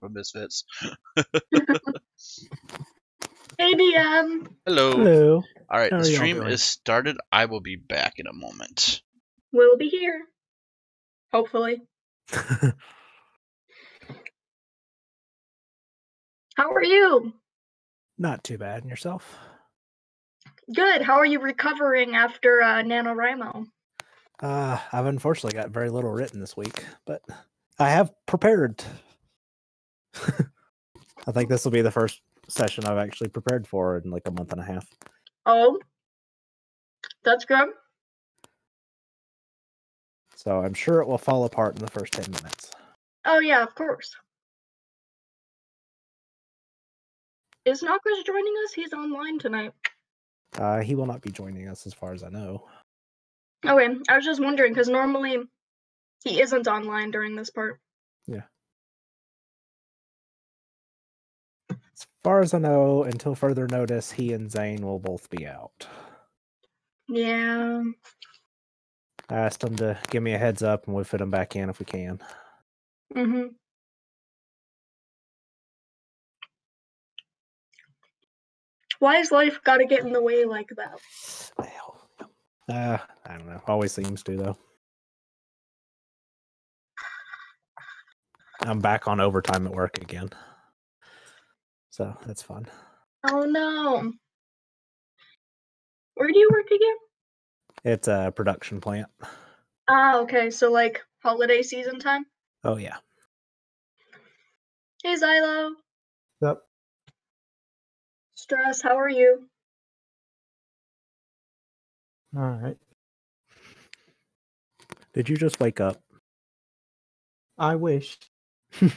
from Misfits. Hey, DM. Hello. Hello. All right, How the are y'all stream doing? is started. I will be back in a moment. We'll be here. Hopefully. How are you? Not too bad. And yourself? Good. How are you recovering after NaNoWriMo? I've unfortunately got very little written this week, but I have prepared. I think this will be the first session I've actually prepared for in like a month and a half. Oh, that's good. So I'm sure it will fall apart in the first 10 minutes. Oh, yeah, of course. Is Knockers joining us? He's online tonight. He will not be joining us as far as I know. Okay, I was just wondering, because normally he isn't online during this part. Yeah. As far as I know, until further notice, he and Zane will both be out. Yeah. I asked him to give me a heads up and we'll fit him back in if we can. Mm-hmm. Why has life got to get in the way like that? Well, I don't know. Always seems to, though. I'm back on overtime at work again. So that's fun. Oh, no. Where do you work again? It's a production plant. Ah, okay, so like holiday season time? Oh, yeah. Hey, Xylo. Yep. Stress, how are you? All right. Did you just wake up? I wish.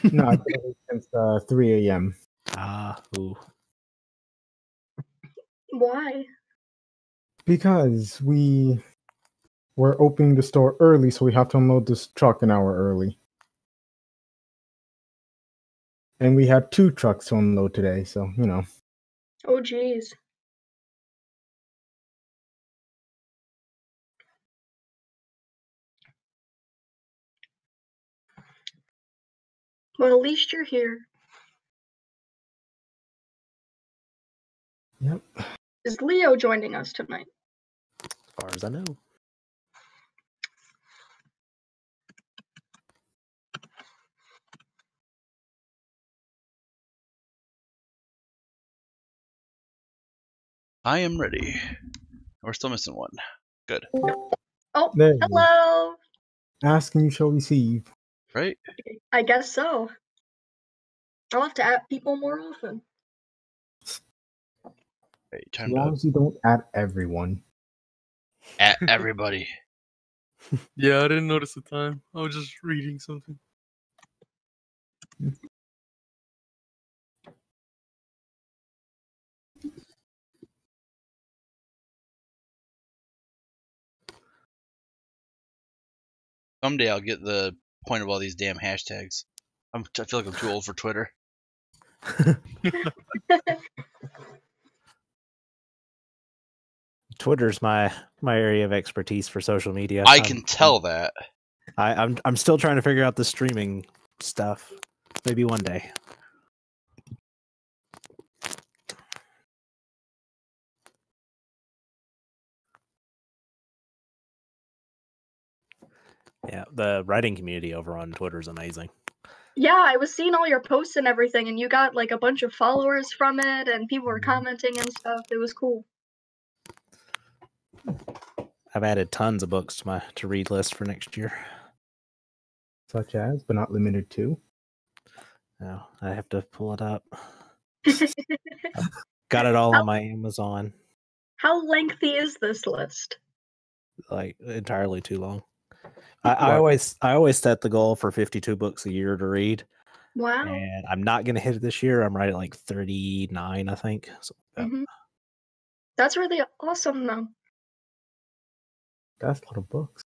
No, I've been awake since 3 a.m. Ooh. Why? Because we were opening the store early, so we have to unload this truck an hour early. And we had 2 trucks to unload today, so, you know. Oh, jeez. Well, at least you're here. Yep. Is Leo joining us tonight? As far as I know. I am ready. We're still missing one. Good. Oh, There you go. hello. Ask and you shall receive. Right? I guess so. I'll have to add people more often. Hey, As time long to as you don't add everyone. at everybody. Yeah, I didn't notice the time. I was just reading something. Someday I'll get the point of all these damn hashtags. I feel like I'm too old for Twitter. Twitter's my area of expertise for social media. I can tell that. I'm still trying to figure out the streaming stuff. Maybe one day. Yeah, the writing community over on Twitter is amazing. Yeah, I was seeing all your posts and everything, and you got like a bunch of followers from it, and people were commenting and stuff. It was cool. I've added tons of books to my to-read list for next year. Such as, but not limited to. Now I have to pull it up. Got it all on my Amazon. How lengthy is this list? Like entirely too long. I always set the goal for 52 books a year to read. Wow. And I'm not going to hit it this year. I'm right at like 39, I think. So, That's really awesome, though. That's a lot of books.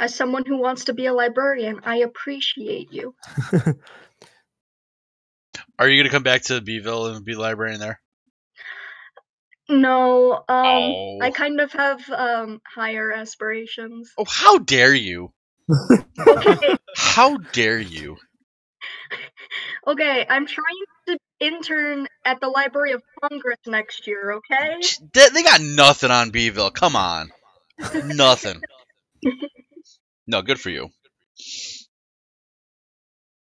As someone who wants to be a librarian, I appreciate you. Are you gonna come back to Beeville and be librarian there? No, Oh. I kind of have higher aspirations. Oh, how dare you? Okay, How dare you? Okay, I'm trying to intern at the Library of Congress next year, okay? They got nothing on Beeville. Come on. Nothing. No, good for you.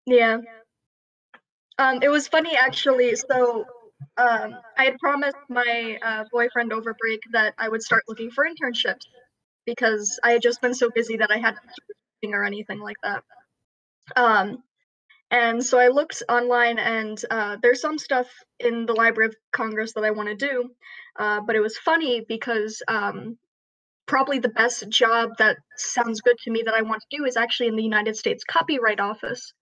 Yeah. It was funny actually. So, I had promised my boyfriend over break that I would start looking for internships because I had just been so busy that I hadn't started looking or anything like that. And so I looked online, and there's some stuff in the Library of Congress that I want to do, but it was funny because probably the best job that sounds good to me that I want to do is actually in the United States Copyright Office.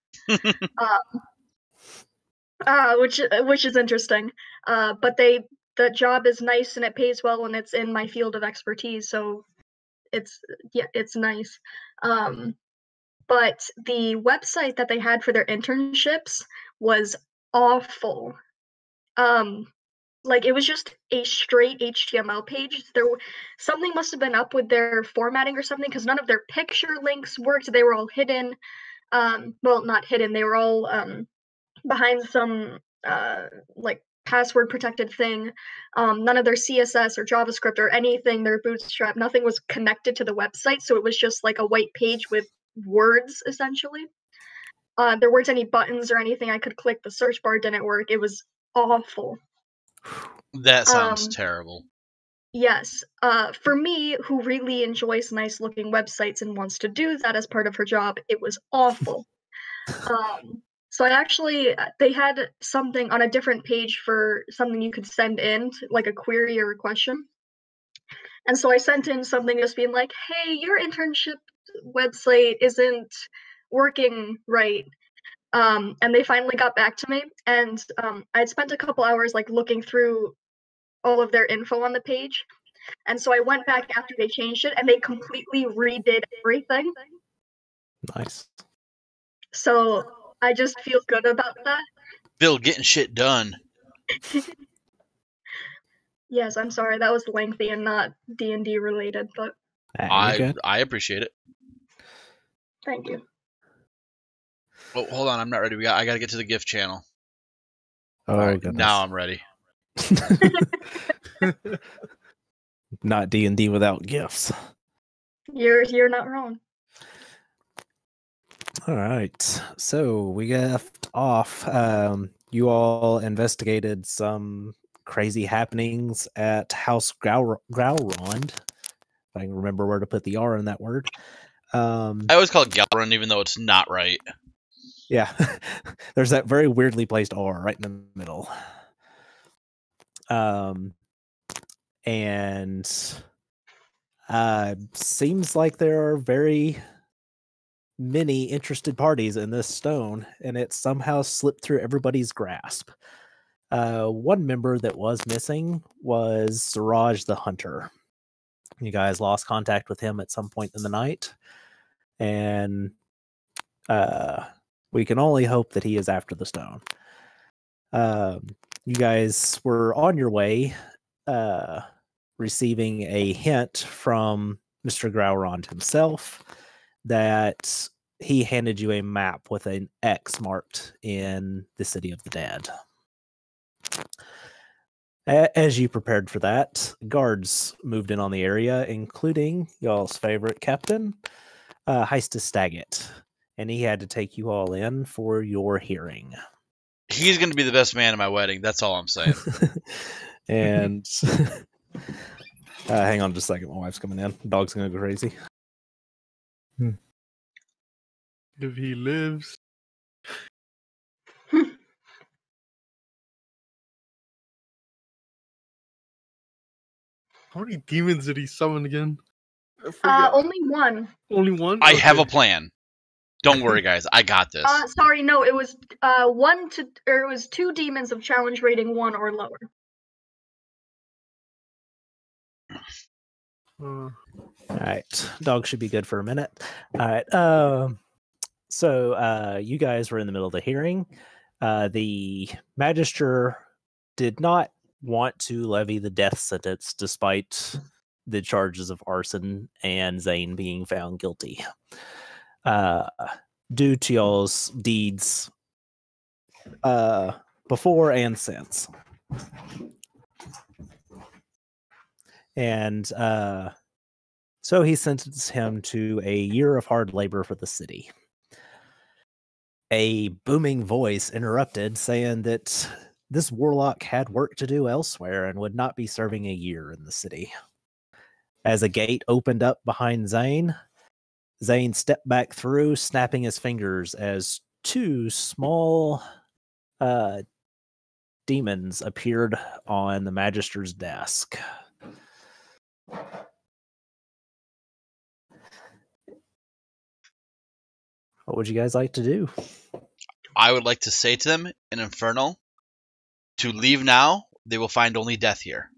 Which is interesting. But the job is nice and it pays well and it's in my field of expertise, so it's nice. But the website that they had for their internships was awful. Like it was just a straight HTML page. Something must have been up with their formatting or something because none of their picture links worked. They were all hidden. Well, not hidden. They were all behind some like password protected thing. None of their CSS or JavaScript or anything, their Bootstrap, nothing was connected to the website, so it was just like a white page with words essentially. There weren't any buttons or anything I could click. The search bar didn't work. It was awful. That sounds terrible. Yes. For me, who really enjoys nice looking websites and wants to do that as part of her job, it was awful. So they had something on a different page for something you could send in, like a query or a question. And so I sent in something just being like, hey, your internship website isn't working right. And they finally got back to me. And I'd spent a couple hours like looking through all of their info on the page. And so I went back after they changed it and they completely redid everything. Nice. So I just feel good about that. Bill getting shit done. Yes, I'm sorry. That was lengthy and not D&D related, but I appreciate it. thank you. Oh, hold on. I'm not ready. I got to get to the gift channel. Oh, all right, goodness. now I'm ready. Not D&D without gifts. You're not wrong. All right. So we left off. You all investigated some crazy happenings at House Growrond. If I can remember where to put the R in that word. I always call it Galrund, even though it's not right. Yeah. There's that very weirdly placed R right in the middle. And seems like there are very many interested parties in this stone, and it somehow slipped through everybody's grasp. One member that was missing was Siraj the Hunter. You guys lost contact with him at some point in the night, and we can only hope that he is after the stone. You guys were on your way, receiving a hint from Mr. Growrond himself that he handed you a map with an X marked in the City of the Dead. As you prepared for that, guards moved in on the area, including y'all's favorite captain, Heistus Staggett, and he had to take you all in for your hearing. He's going to be the best man at my wedding. That's all I'm saying. And hang on just a second. My wife's coming in. Dog's going to go crazy. If he lives. How many demons did he summon again? Only one. Only one? I have a plan. Don't worry, guys. I got this. Sorry, no, it was it was 2 demons of challenge rating 1 or lower. All right. Dog should be good for a minute. All right. So you guys were in the middle of the hearing. The magistrate did not want to levy the death sentence despite the charges of arson and Zane being found guilty. Due to y'all's deeds before and since. And so he sentenced him to a year of hard labor for the city. A booming voice interrupted, saying that this warlock had work to do elsewhere and would not be serving a year in the city. As a gate opened up behind Zane, Zane stepped back through, snapping his fingers as two small demons appeared on the Magister's desk. What would you guys like to do? I would like to say to them in Infernal to leave now. They will find only death here.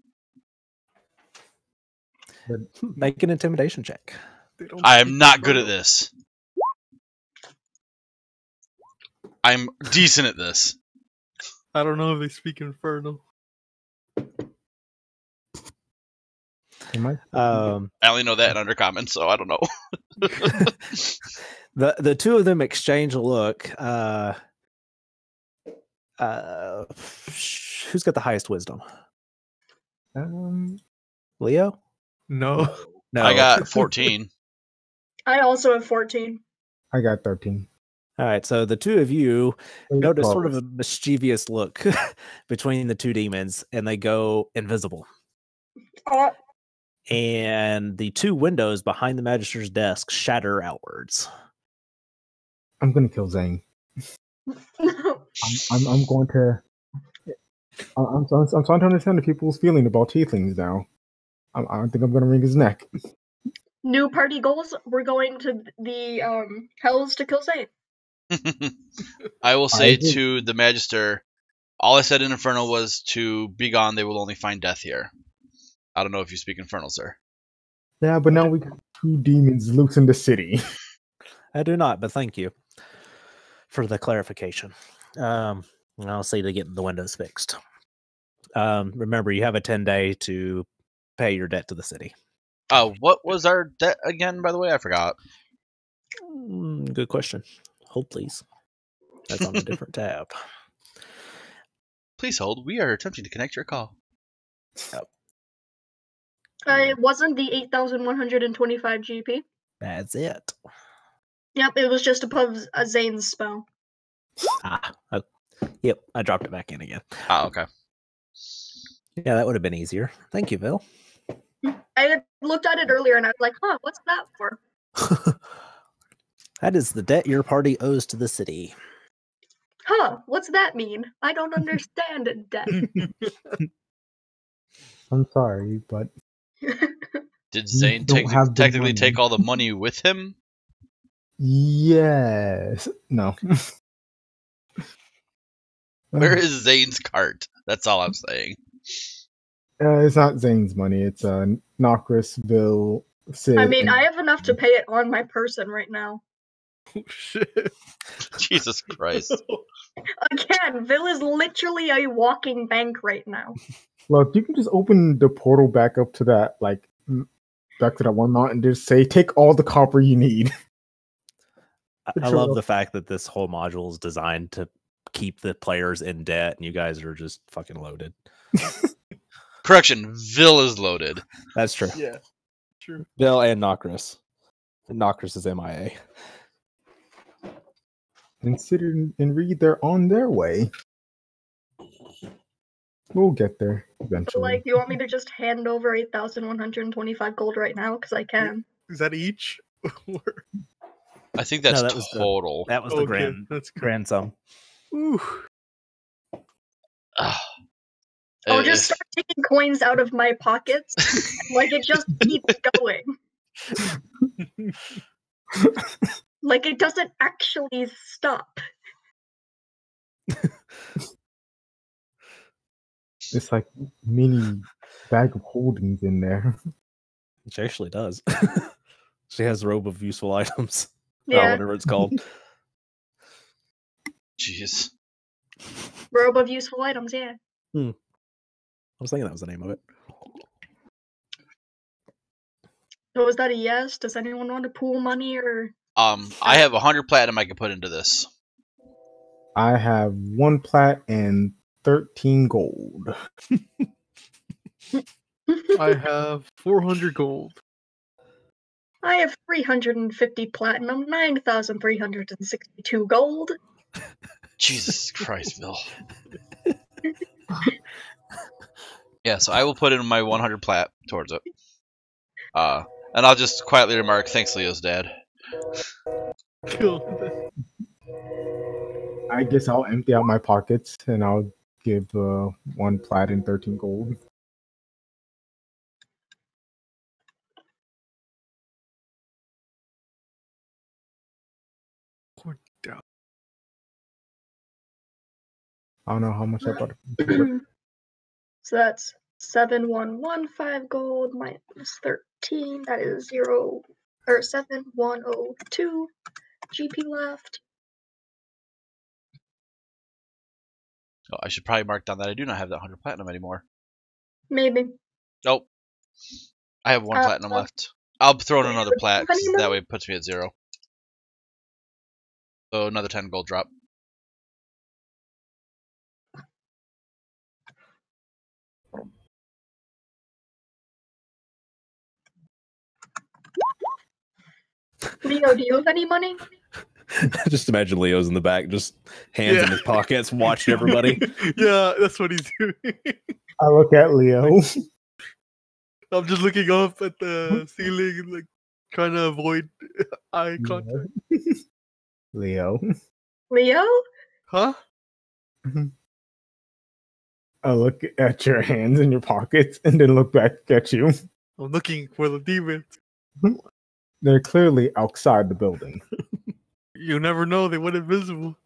Make an intimidation check. I am not good at this. I'm decent at this. I don't know if they speak Infernal. I only know that in Undercommon, so I don't know. The two of them exchange a look. Who's got the highest wisdom? Leo? No. I got 14. I also have 14. I got 13. All right, so the two of you notice 12. sort of a mischievous look between the two demons, and they go invisible. And the two windows behind the Magister's desk shatter outwards. I'm gonna kill Zane. I'm going to. I'm starting to understand the people's feeling about tieflings now. I think I'm gonna wring his neck. New party goals. We're going to the Hells to kill Zane. I will say to the Magister, all I said in Infernal was to be gone. They will only find death here. I don't know if you speak Infernal, sir. Yeah, but now we got two demons loose in the city. I do not, but thank you for the clarification. I'll see to get the windows fixed. Remember, you have a 10-day to pay your debt to the city. What was our debt again, by the way? I forgot. Good question. Hold, please. That's on a different tab. Please hold. We are attempting to connect your call. It wasn't the 8,125 GP. That's it. Yep, it was just above Zane's spell. Yep, I dropped it back in again. Okay. Yeah, that would have been easier. Thank you, Bill. I had looked at it earlier and I was like, huh, what's that for? That is the debt your party owes to the city. Huh, what's that mean? I don't understand debt. I'm sorry, but did Zane technically take all the money with him? Yes. No. Where is Zane's cart? That's all I'm saying. It's not Zane's money. It's Nokris, Bill, Sid. I mean, I have enough to pay it on my person right now. Oh, shit. Jesus Christ. Again, Bill is literally a walking bank right now. Look, you can just open the portal back up to that, back to that one mountain and just say, take all the copper you need. I love the fact that this whole module is designed to keep the players in debt, and you guys are just fucking loaded. Correction, Vil is loaded. That's true. Yeah, true. Bill and Nokris. Nokris is MIA. And Sid and Reed, they're on their way. We'll get there eventually. You want me to just hand over 8,125 gold right now? Because I can. Is that each? I think that's that was total. That was the grand sum. Ooh. I'll just start taking coins out of my pockets. It just keeps going. It doesn't actually stop. It's like mini bag of holdings in there. She actually does. She has robe of useful items. Yeah. Whatever it's called. Jeez. Robe of useful items, yeah. I was thinking that was the name of it. So is that a yes? Does anyone want to pool money or? I have 100 platinum I can put into this. I have 1 plat and 13 gold. I have 400 gold. I have 350 platinum, 9,362 gold. Jesus Christ, Bill. Yeah, so I will put in my 100 plat towards it. And I'll just quietly remark, thanks, Leo's dad. Cool. I guess I'll empty out my pockets and I'll give 1 plat and 13 gold. I don't know how much I bought it. So that's 7,115 gold minus 13. That is 7,102 GP left. Oh, I should probably mark down that I do not have that 100 platinum anymore. Maybe. Nope. I have 1 platinum left. I'll throw in another plat, 'cause that way it puts me at 0. So another 10 gold drop. Leo, do you have any money? Just imagine Leo's in the back, just hands in his pockets, watching everybody. Yeah, that's what he's doing. I look at Leo. I'm just looking up at the ceiling and like trying to avoid eye contact. Leo. Leo? Huh? I look at your hands in your pockets and then look back at you. I'm looking for the demons. They're clearly outside the building. You never know, they went invisible.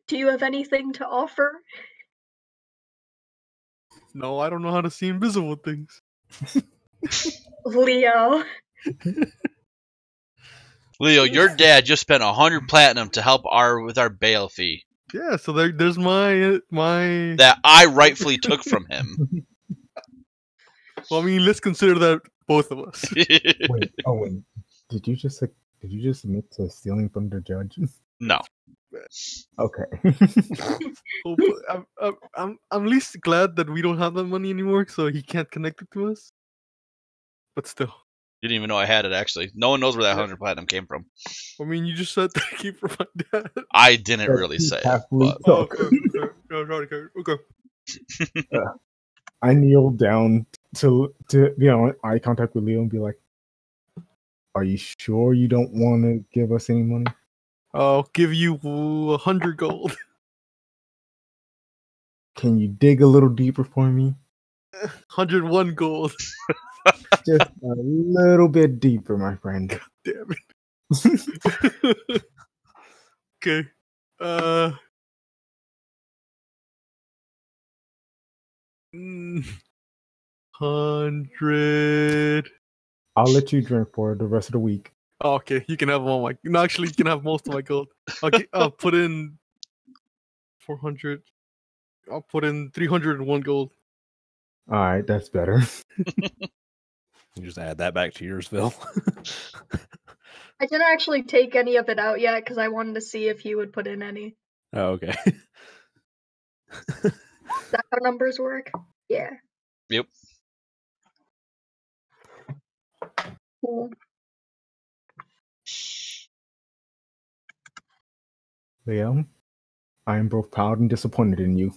Do you have anything to offer? No, I don't know how to see invisible things. Leo. Leo, your dad just spent 100 platinum to help with our bail fee Yeah, so there's my that I rightfully took from him. Well, I mean, let's consider that both of us. Wait, Owen, did you just admit to stealing from the judge? No. Okay. Oh, but I'm at least glad that we don't have that money anymore, so he can't connect it to us. But still, You didn't even know I had it, actually. No one knows where that 100 platinum came from. I mean, you just said that I keep for my dad. I didn't really say it. But Oh, okay. I kneel down to eye contact with Leo and be like, "Are you sure you don't want to give us any money?" I'll give you 100 gold. Can you dig a little deeper for me? 101 gold. Just a little bit deeper, my friend. Damn it. Okay. 100. I'll let you drink for the rest of the week. Oh, okay, you can have all my. No, actually, you can have most of my gold. I'll put in 400. I'll put in 301 gold. All right, that's better. You just add that back to yours, Phil. I didn't actually take any of it out yet because I wanted to see if he would put in any. Oh, okay. Is that how numbers work? Yeah. Yep. Cool. Leo, I am both proud and disappointed in you.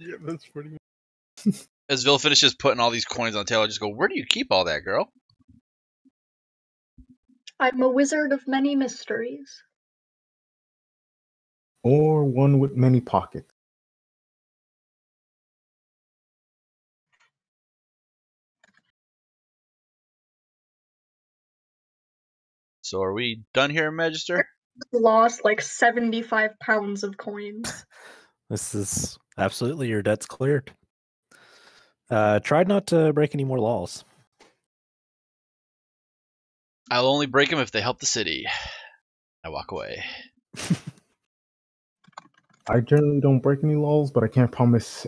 Yeah, that's pretty much. as Vil finishes putting all these coins on the table, I just go, where do you keep all that, girl? I'm a wizard of many mysteries. Or one with many pockets. So are we done here, Magister? Lost like 75 pounds of coins. This is absolutely your debt's cleared. Try not to break any more laws. I'll only break them if they help the city. I walk away. I generally don't break any laws, but I can't promise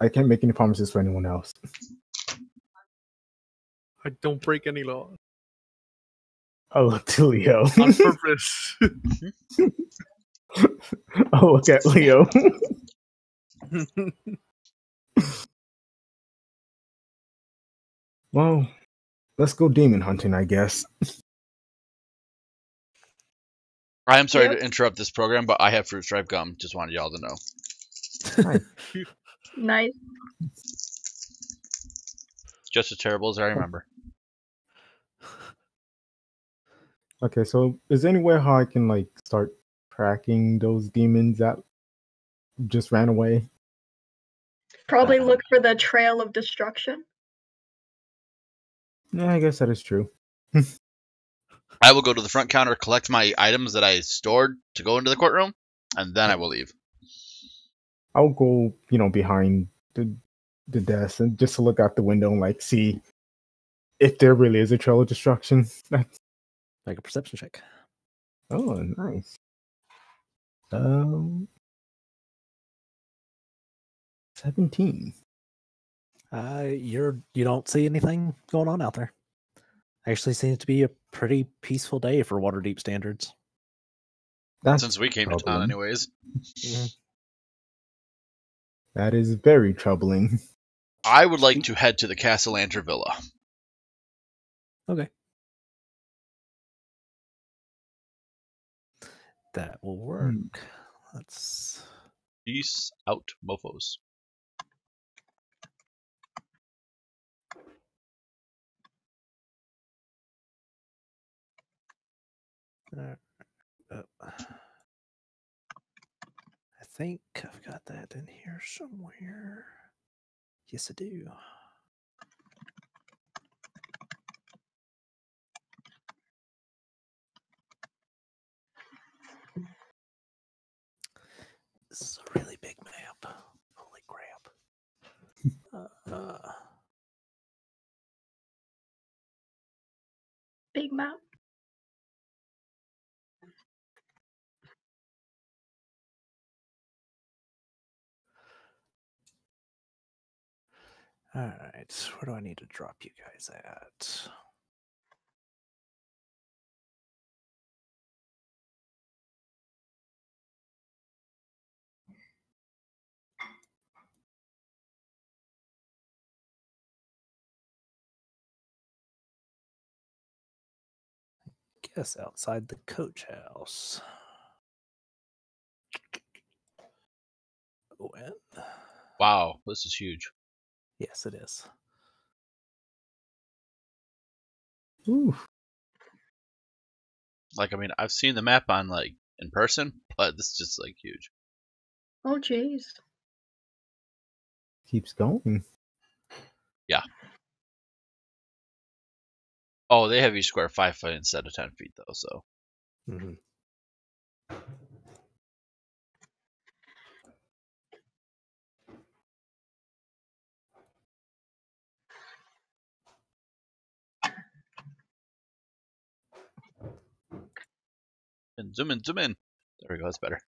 I can't make any promises for anyone else. I don't break any laws Oh, look to Leo. on purpose. Oh, look at Leo. Well, let's go demon hunting, I guess. I am sorry Yep. to interrupt this program, but I have fruit stripe gum. Just wanted y'all to know. Nice. Just as terrible as I remember. Okay, so is there any way how I can like start tracking those demons that just ran away? Probably look for the trail of destruction. Yeah, I guess that is true. I will go to the front counter, collect my items that I stored to go into the courtroom, and then I will leave. I'll go, behind the desk and just to look out the window and like see if there really is a trail of destruction. Make a perception check. Oh, nice. 17. You don't see anything going on out there. Actually seems to be a pretty peaceful day for Waterdeep standards. That's Since we came to town, troubling. anyways. That is very troubling. I would like to head to the Castellanter Villa. Okay. That will work. Let's. Peace out, mofos. I think I've got that in here somewhere. Yes, I do. This is a really big map. Holy crap. Big map. All right. Where do I need to drop you guys at? Guess outside the coach house. Owen. Wow, this is huge. Yes, it is. Ooh. Like, I mean, I've seen the map on, like, in person, but this is just, like, huge. Oh, jeez. Keeps going. Yeah. Oh, they have each square 5 feet instead of 10 feet, though, so. Mm-hmm. And zoom in, zoom in. There we go, that's better.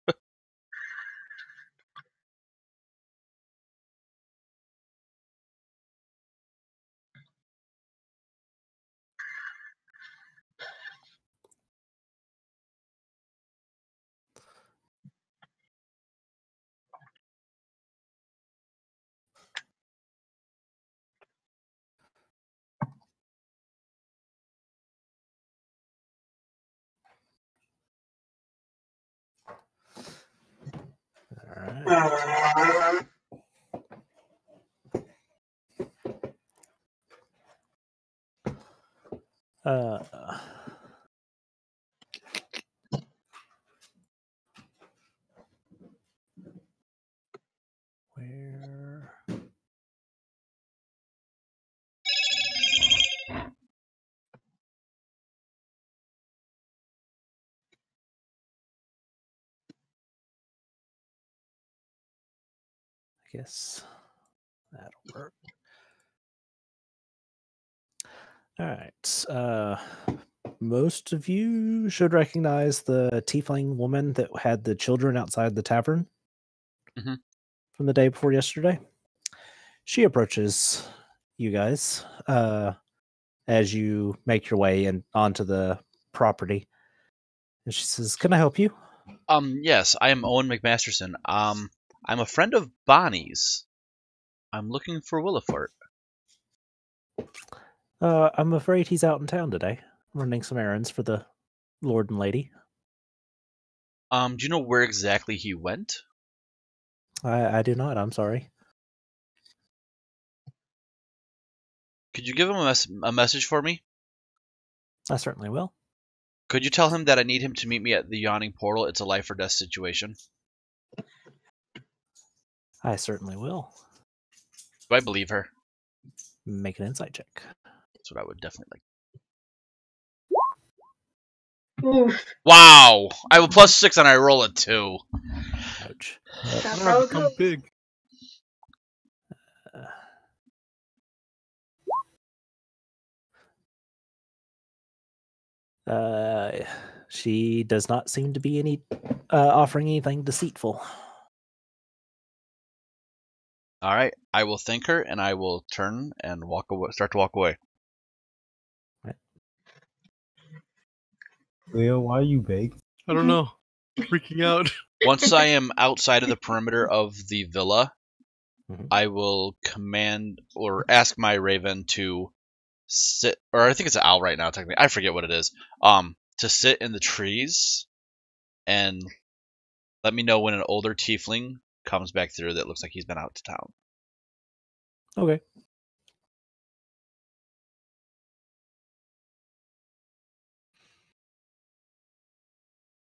All right. Where? I guess that'll work. All right. Most of you should recognize the tiefling woman that had the children outside the tavern Mhm. from the day before yesterday. She approaches you guys as you make your way onto the property. And she says, "Can I help you?" Yes, I am Owen McMasterson. I'm a friend of Bonnie's. I'm looking for Willifort. I'm afraid he's out in town today, running some errands for the Lord and Lady. Do you know where exactly he went? I do not. I'm sorry. Could you give him a message for me? I certainly will. Could you tell him that I need him to meet me at the Yawning Portal? It's a life or death situation. I certainly will. Do I believe her? Make an insight check. That's what I would definitely like. Oof. Wow! I have a +6 and I roll a 2. Ouch. That's I've how it become goes. big. She does not seem to be offering anything deceitful. All right, I will thank her and I will turn and walk away. Start to walk away. Leo, why are you big? I don't know. Freaking out. Once I am outside of the perimeter of the villa, Mhm. I will command or ask my raven to sit, or I think it's an owl right now. Technically, I forget what it is. To sit in the trees and let me know when an older tiefling comes back through that looks like he's been out to town. Okay.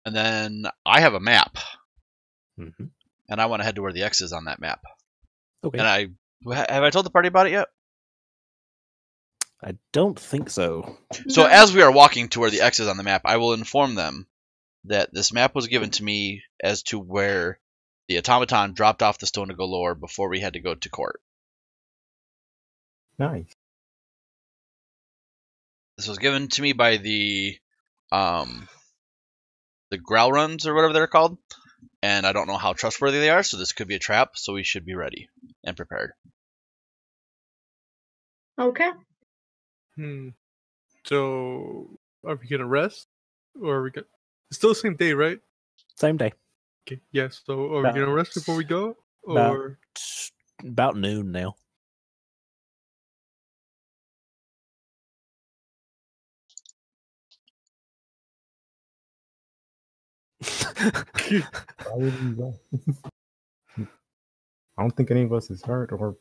And then I have a map, Mm-hmm. and I want to head to where the X is on that map. Okay. And have I told the party about it yet? I don't think so. So No. as we are walking to where the X is on the map, I will inform them that this map was given to me as to where the automaton dropped off the Stone of Golorr before we had to go to court. Nice. This was given to me by the Growlruns or whatever they're called, and I don't know how trustworthy they are, so this could be a trap, so we should be ready and prepared. Okay. So, are we gonna rest, or are we gonna? It's still the same day, right? Same day. Okay. Yes. So, are we gonna rest before we go, or About noon now. Why would we go? I don't think any of us is hurt or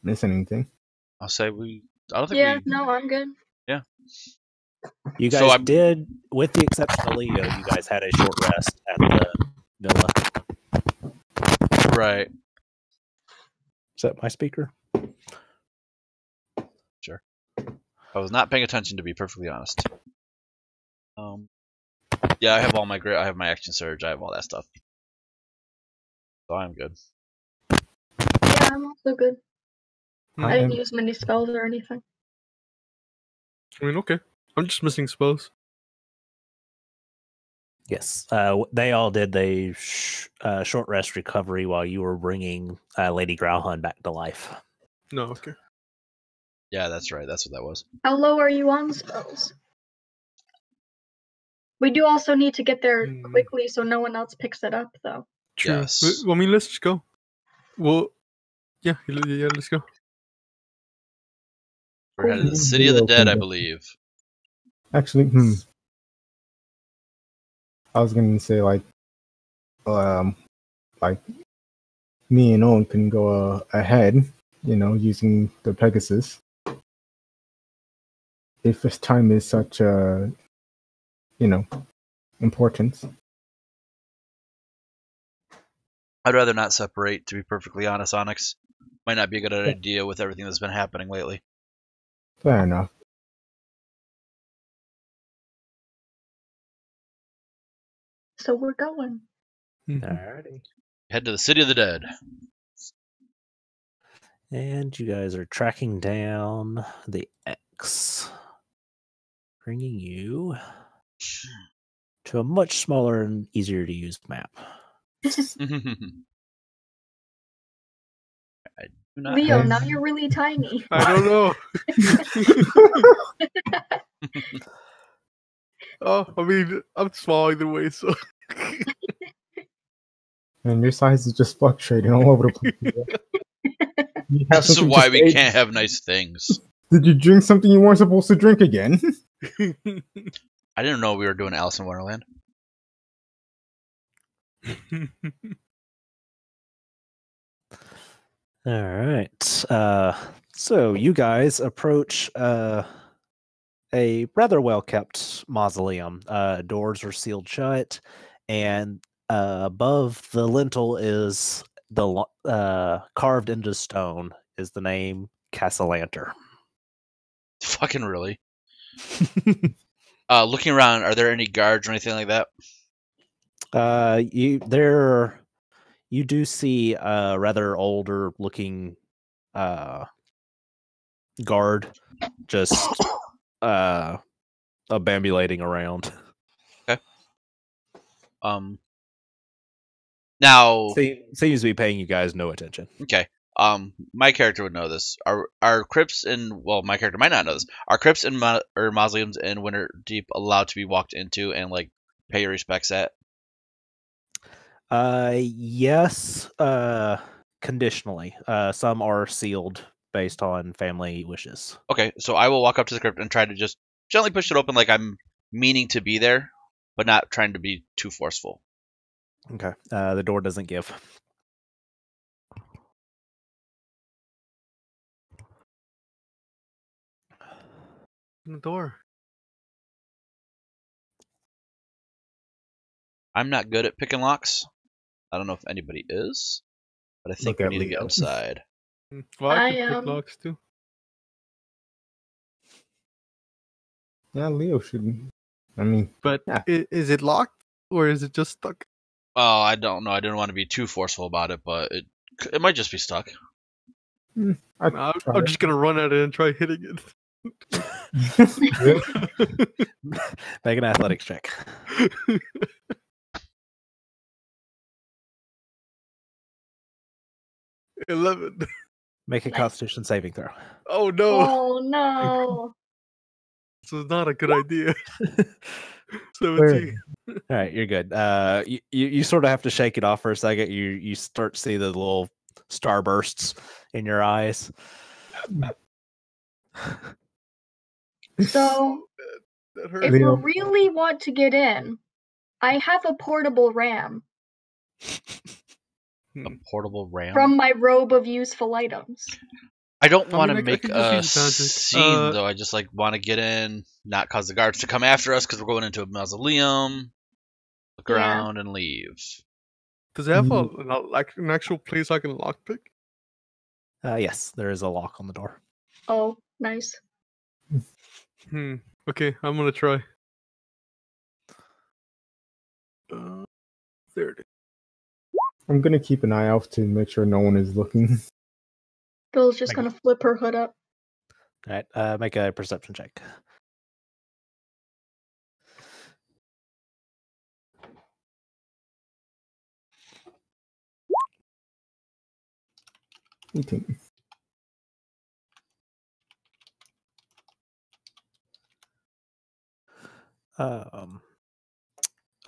missing anything. I'll say I don't think Yeah, we. no, I'm good. You So guys did, with the exception of Leo, you guys had a short rest at the villa. Right. Is that my speaker? Sure. I was not paying attention, to be perfectly honest. Yeah, I have all my I have my action surge. I have all that stuff. So I'm good. Yeah, I'm also good. I I didn't am. use many spells or anything. I mean, okay. I'm just missing spells. Yes. They all did the short rest recovery while you were bringing Lady Growlhund back to life. No. Okay. Yeah, that's right. That's what that was. How low are you on spells? We do also need to get there quickly so no one else picks it up, though. True. Yes. Well, I mean, let's just go. Well, yeah, let's go. We're headed to the City of the Dead, I believe. Actually, I was gonna say like me and Owen can go ahead, using the Pegasus. If this time is such a, importance. I'd rather not separate, to be perfectly honest, Onyx. Might not be a good idea with everything that's been happening lately. Fair enough. So we're going. Alrighty. Head to the City of the Dead. And you guys are tracking down the X, bringing you to a much smaller and easier to use map. I do not Leo, have. now you're really tiny. I don't know. Oh, I mean, I'm small either way, so. And your size is just fluctuating all over the place. You have This is something to why we say? can't have nice things. Did you drink something you weren't supposed to drink again? I didn't know we were doing Alice in Wonderland. All right. So you guys approach a rather well-kept mausoleum. Doors are sealed shut, and above the lintel is carved into stone is the name Castellanter. Fucking really. Looking around, are there any guards or anything like that? You do see a rather older looking guard just ambulating around. Now, Seems to be paying you guys no attention. okay. My character would know this. Are crypts in my character might not know this. Are crypts and or mausoleums in Winterdeep allowed to be walked into and like pay your respects at? Yes, conditionally. Some are sealed based on family wishes. Okay, so I will walk up to the crypt and try to just gently push it open like I'm meaning to be there, but not trying to be too forceful. Okay. The door doesn't give. The door. I'm not good at picking locks. I don't know if anybody is, but I think Look we at need to get Leo. inside. Well, I I can pick am. locks too. Yeah, Leo should. I mean, But Yeah. is it locked or is it just stuck? Oh, I don't know. I didn't want to be too forceful about it, but it might just be stuck. I'd I'm try just gonna run at it and try hitting it. it. Make an athletics check. 11. Make a Nice. Constitution saving throw. Oh no, Oh no. this is not a good idea. Where- 17. All right, you're good. You sort of have to shake it off for a second. You start to see the little starbursts in your eyes. So That if hurt. Leo. we really want to get in, I have a portable ram A portable ram. from my robe of useful items. I don't I want to mean, I make could just a use magic. scene though. I just like want to get in, not cause the guards to come after us because we're going into a mausoleum. Look Yeah. around and leave. Does it have an actual place I can lockpick? Yes, there is a lock on the door. Oh, nice. Okay, I'm gonna try. There it is. I'm gonna keep an eye out to make sure no one is looking. Bill's just Thank gonna flip her hood up. All right, make a perception check.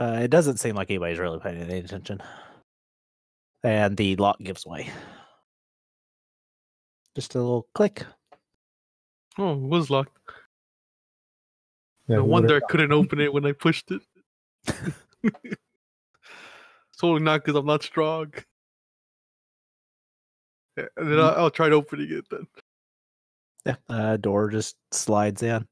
It doesn't seem like anybody's really paying any attention. And the lock gives way. Just a little click. Oh, it was locked. Yeah, No who wonder I would've couldn't open it when I pushed it. It's totally not because I'm not strong. Yeah, and then I'll try opening it then. Yeah, door just slides in.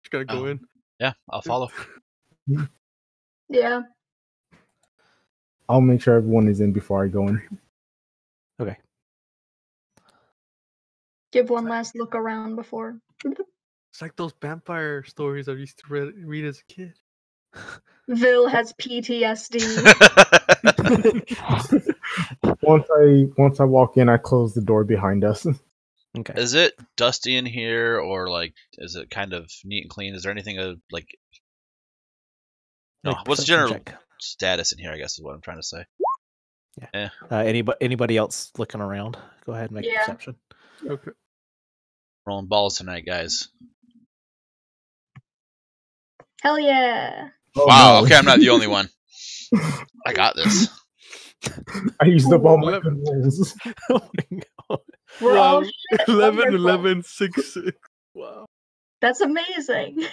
Just gotta go Oh. in. Yeah, I'll follow. Yeah. I'll make sure everyone is in before I go in. Okay. Give one last look around before. It's like those vampire stories I used to read as a kid. Vil has PTSD. Once I walk in, I close the door behind us. Okay. Is it dusty in here, or like is it kind of neat and clean? Is there anything like No, Make a what's perception general check. status in here? I guess is what I'm trying to say. Anybody else looking around? Go ahead and make a Yeah. perception. Okay. Rolling balls tonight, guys. Hell yeah. Oh, Wow. no. Okay, I'm not the only one. I got this. I used up all my Eleven. good rolls. Oh my God. We're all Wow. shit. 11, Wonderful. 11, 6, 6. Wow. That's amazing.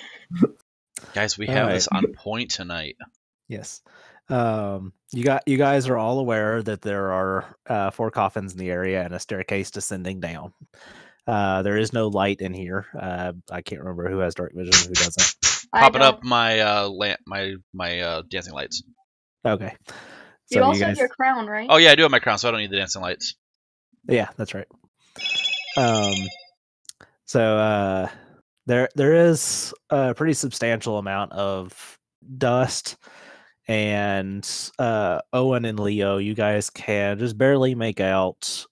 Guys, we All have right. this on point tonight. Yes. You guys are all aware that there are 4 coffins in the area and a staircase descending down. There is no light in here. I can't remember who has dark vision, who doesn't. Popping don't. up my lamp, my dancing lights. Okay. You So also guys, have your crown, right? Oh yeah, I do have my crown, so I don't need the dancing lights. yeah, that's right. So there is a pretty substantial amount of dust, and Owen and Leo, you guys can just barely make out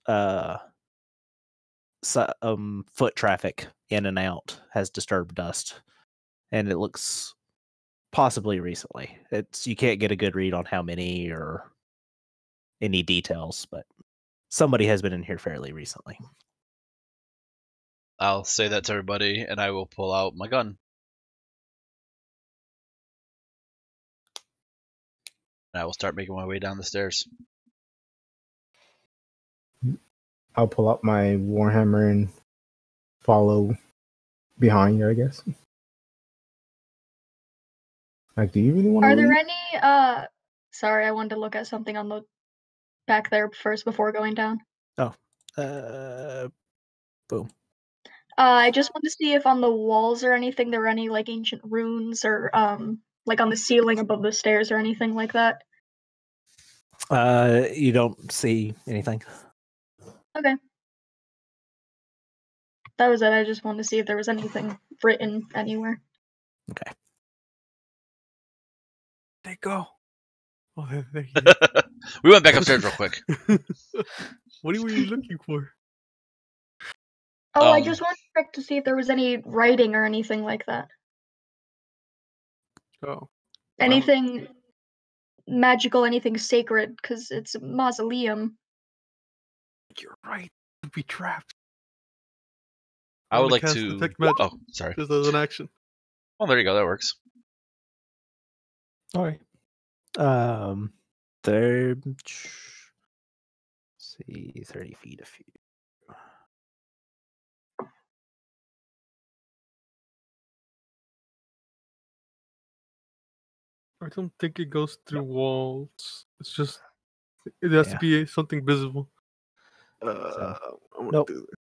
foot traffic in and out has disturbed dust, and it looks possibly recently. You can't get a good read on how many or any details, but somebody has been in here fairly recently. I'll say that to everybody, and I will pull out my gun. And I will start making my way down the stairs. I'll pull up my Warhammer and follow behind you, I guess. Like, do you really want to Are there leave? any sorry, I wanted to look at something on the back there first before going down. Boom. I just wanted to see if on the walls or anything there were any like ancient runes or like on the ceiling above the stairs or anything like that. You don't see anything. Okay. That was it. I just wanted to see if there was anything written anywhere. Okay. They go. Oh, there he is. We went back upstairs real quick. What were you looking for? Oh, I Um, just wanted to check to see if there was any writing or anything like that. Oh. Anything magical, anything sacred, because it's a mausoleum. You're right. We'd be trapped. I I'm would gonna like cast to. Detect magic. Oh, sorry. Just as an action. Oh, there you go. That works. All right. There. See, 30 feet of you. I don't think it goes through walls. It's just it has to be something visible. I'm gonna Nope. do it.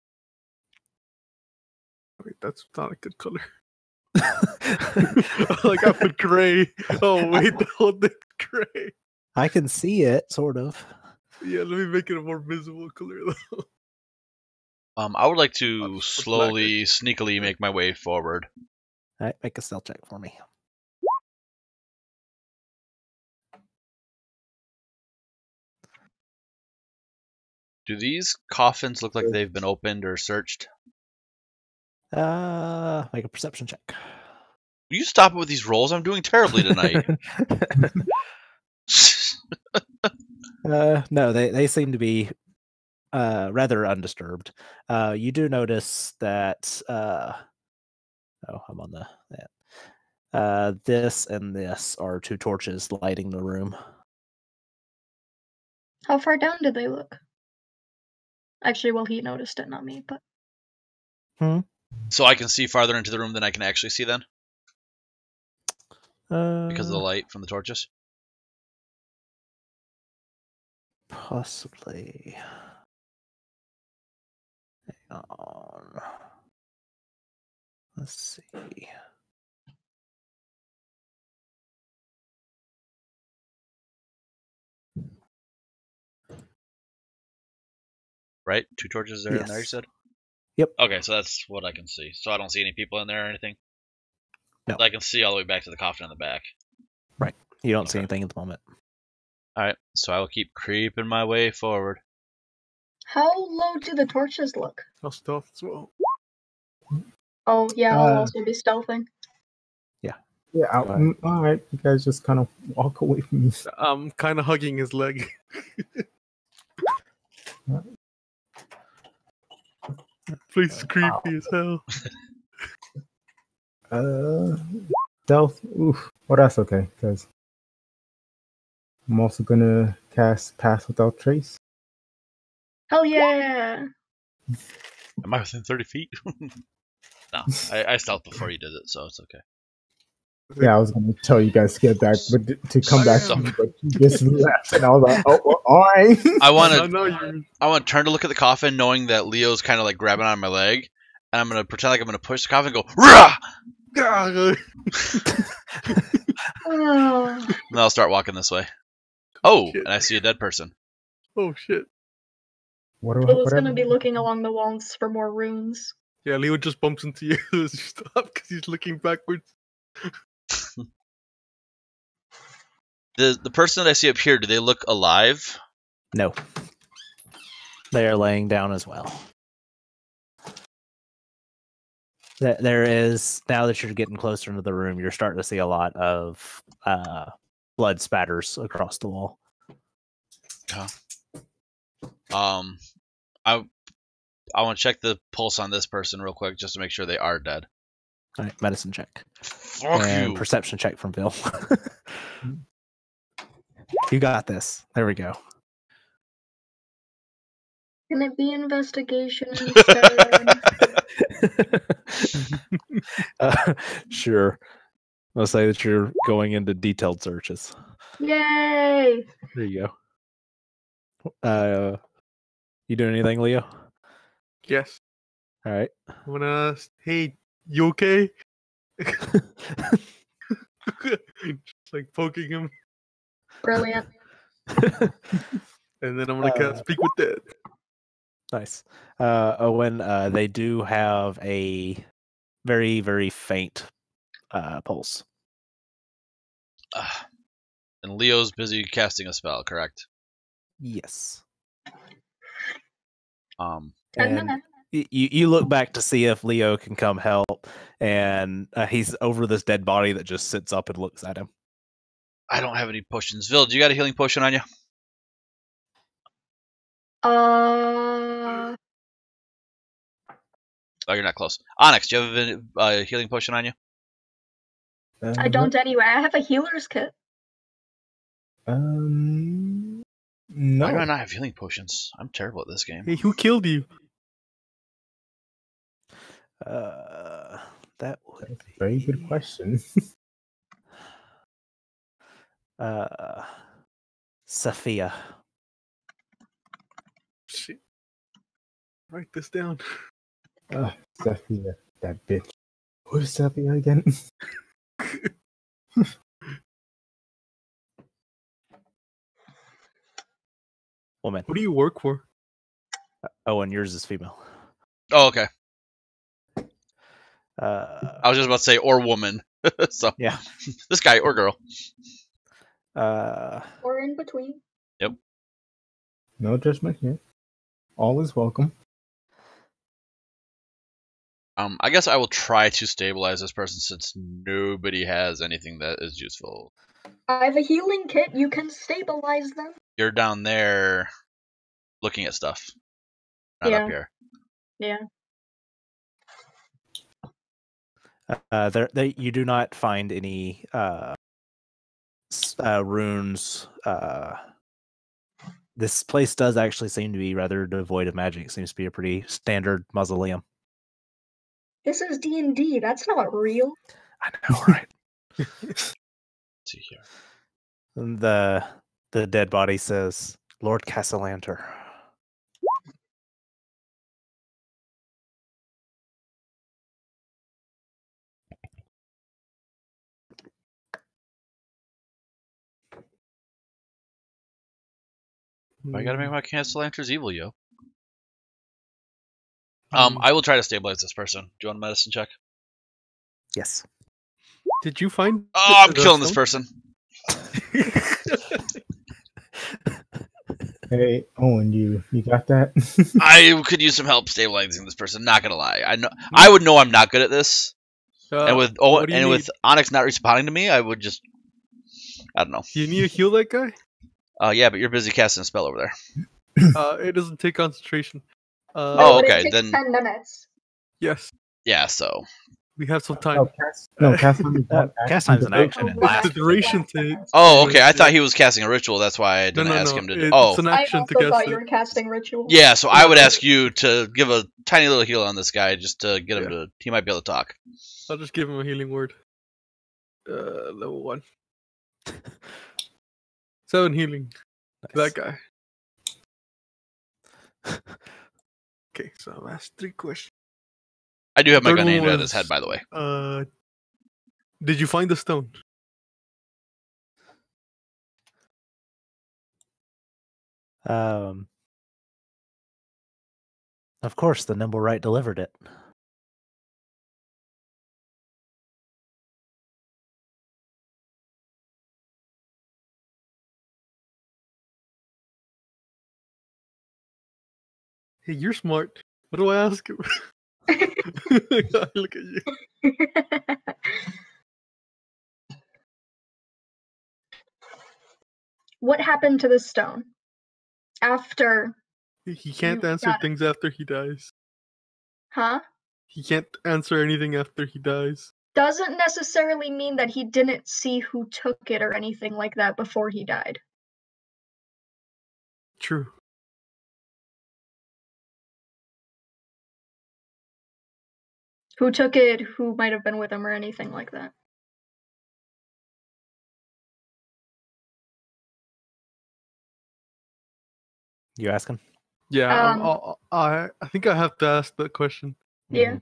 Wait, that's not a good color. Like I put gray. Oh wait, the whole thing's gray. I can see it, sort of. Yeah, let me make it a more visible color though. I would like I'll to just put slowly, sneakily make my way forward. All right, make a stealth check for me. Do these coffins look like they've been opened or searched? Make a perception check. Will you stop it with these rolls? I'm doing terribly tonight. No, they seem to be rather undisturbed. You do notice that. I'm on that. This and this are 2 torches lighting the room. How far down did they look? Actually, well, he noticed it, not me, but So I can see farther into the room than I can actually see then? Because of the light from the torches? Possibly. Hang on. Let's see. Right? 2 torches there in there, you Yes. said? Yep. Okay, so that's what I can see. So I don't see any people in there or anything? No. I can see all the way back to the coffin in the back. Right. You don't see Okay. anything at the moment. Alright, so I will keep creeping my way forward. how low do the torches look? I'll stealth as well. Oh, yeah, I'll also be stealthing. Yeah, all right. You guys just kind of walk away from me. I'm kind of hugging his leg. Place is creepy as hell. Stealth. Oof. Well, that's okay, because I'm also gonna cast Pass Without Trace. Hell yeah! Am I within 30 feet? No, I stealthed before you did it, so it's okay. Yeah, I was gonna tell you guys to get back, but to come back, So- but you just left, and I was like, oh, well, all right. I want No, to no, you're... I want to turn to look at the coffin, knowing that Leo's kind of like grabbing on my leg, and I'm gonna pretend like I'm gonna push the coffin and go rah! Oh, And then I'll start walking this way. Oh, Shit. and I see a dead person. Oh shit. Willow's gonna be looking along the walls for more runes. Yeah, Leo just bumps into you as you stop because he's looking backwards. The person that I see up here, do they look alive? No. They are laying down as well. There is, now that you're getting closer into the room, you're starting to see a lot of blood spatters across the wall. I want to check the pulse on this person real quick just to make sure they are dead. All right, medicine check. Fuck And you. perception check from Bill. You got this. There we go. Can it be investigation instead? Sure. I'll say that you're going into detailed searches. Yay! There you go. You doing anything, Leo? Yes. All right. I'm gonna ask, hey, you okay? Just like poking him. Brilliant. And then I'm gonna cast Speak with Dead. Nice. Owen, they do have a very, very faint pulse. And Leo's busy casting a spell, correct? Yes. 10 And minutes. you look back to see if Leo can come help, and he's over this dead body that just sits up and looks at him. I don't have any potions. Vil, do you got a healing potion on you? Uh, Oh, you're not close. Onyx, do you have a healing potion on you? I don't anyway. I have a healer's kit. No. Why do I not have healing potions? I'm terrible at this game. Hey, who killed you? That would That's a very good question. Sophia. Shit. Write this down. Sophia, that bitch. Who's Sophia again? Woman. Who do you work for? Oh, and yours is female. Oh, okay. Uh, I was just about to say, or woman. So, yeah. this guy or girl. Or in between. No judgment here. All is welcome. I guess I will try to stabilize this person since nobody has anything that is useful. I have a healing kit. You can stabilize them. You're down there looking at stuff. Not up here. Yeah. You do not find any runes. This place does actually seem to be rather devoid of magic. It seems to be a pretty standard mausoleum. This is D&D. That's not real. I know, right? Let's see here. And the dead body says, "Lord Castellanter." I gotta make my Castellanter's evil, yo. I will try to stabilize this person. Do you want a medicine check? Yes. Did you find? Oh, I'm killing this person. Hey, Owen, you got that? I could use some help stabilizing this person. Not gonna lie. I would know I'm not good at this, And with what do you need? with Onyx not responding to me, I would just, I don't know. Do you need to heal that guy? Yeah, but you're busy casting a spell over there. It doesn't take concentration. Oh, but okay, it takes then- 10 minutes. Yes, Yeah, so we have some time. Cast time is one Cast time's an action. Oh, and wow. lasts It's the duration to. oh, okay. I thought he was casting a ritual. That's why I didn't ask him to. It's an I action also to cast thought it. you were casting ritual. Yeah, so I would ask you to give a tiny little heal on this guy just to get him to. He might be able to talk. I'll just give him a healing word. Level 1. 7 healing. Nice. That guy. Okay, so I'll ask 3 questions. I do have my Third gun one aimed at was- his head, by the way. Did you find the stone? Of course, the nimble right delivered it. Hey, you're smart. What do I ask him? Look at you. What happened to the stone after? He can't You answer got it. things after he dies. Huh? He can't answer anything after he dies. Doesn't necessarily mean that he didn't see who took it or anything like that before he died. True. Who took it, who might have been with him or anything like that. You asking? Yeah, Um, I think I have to ask that question. Yeah.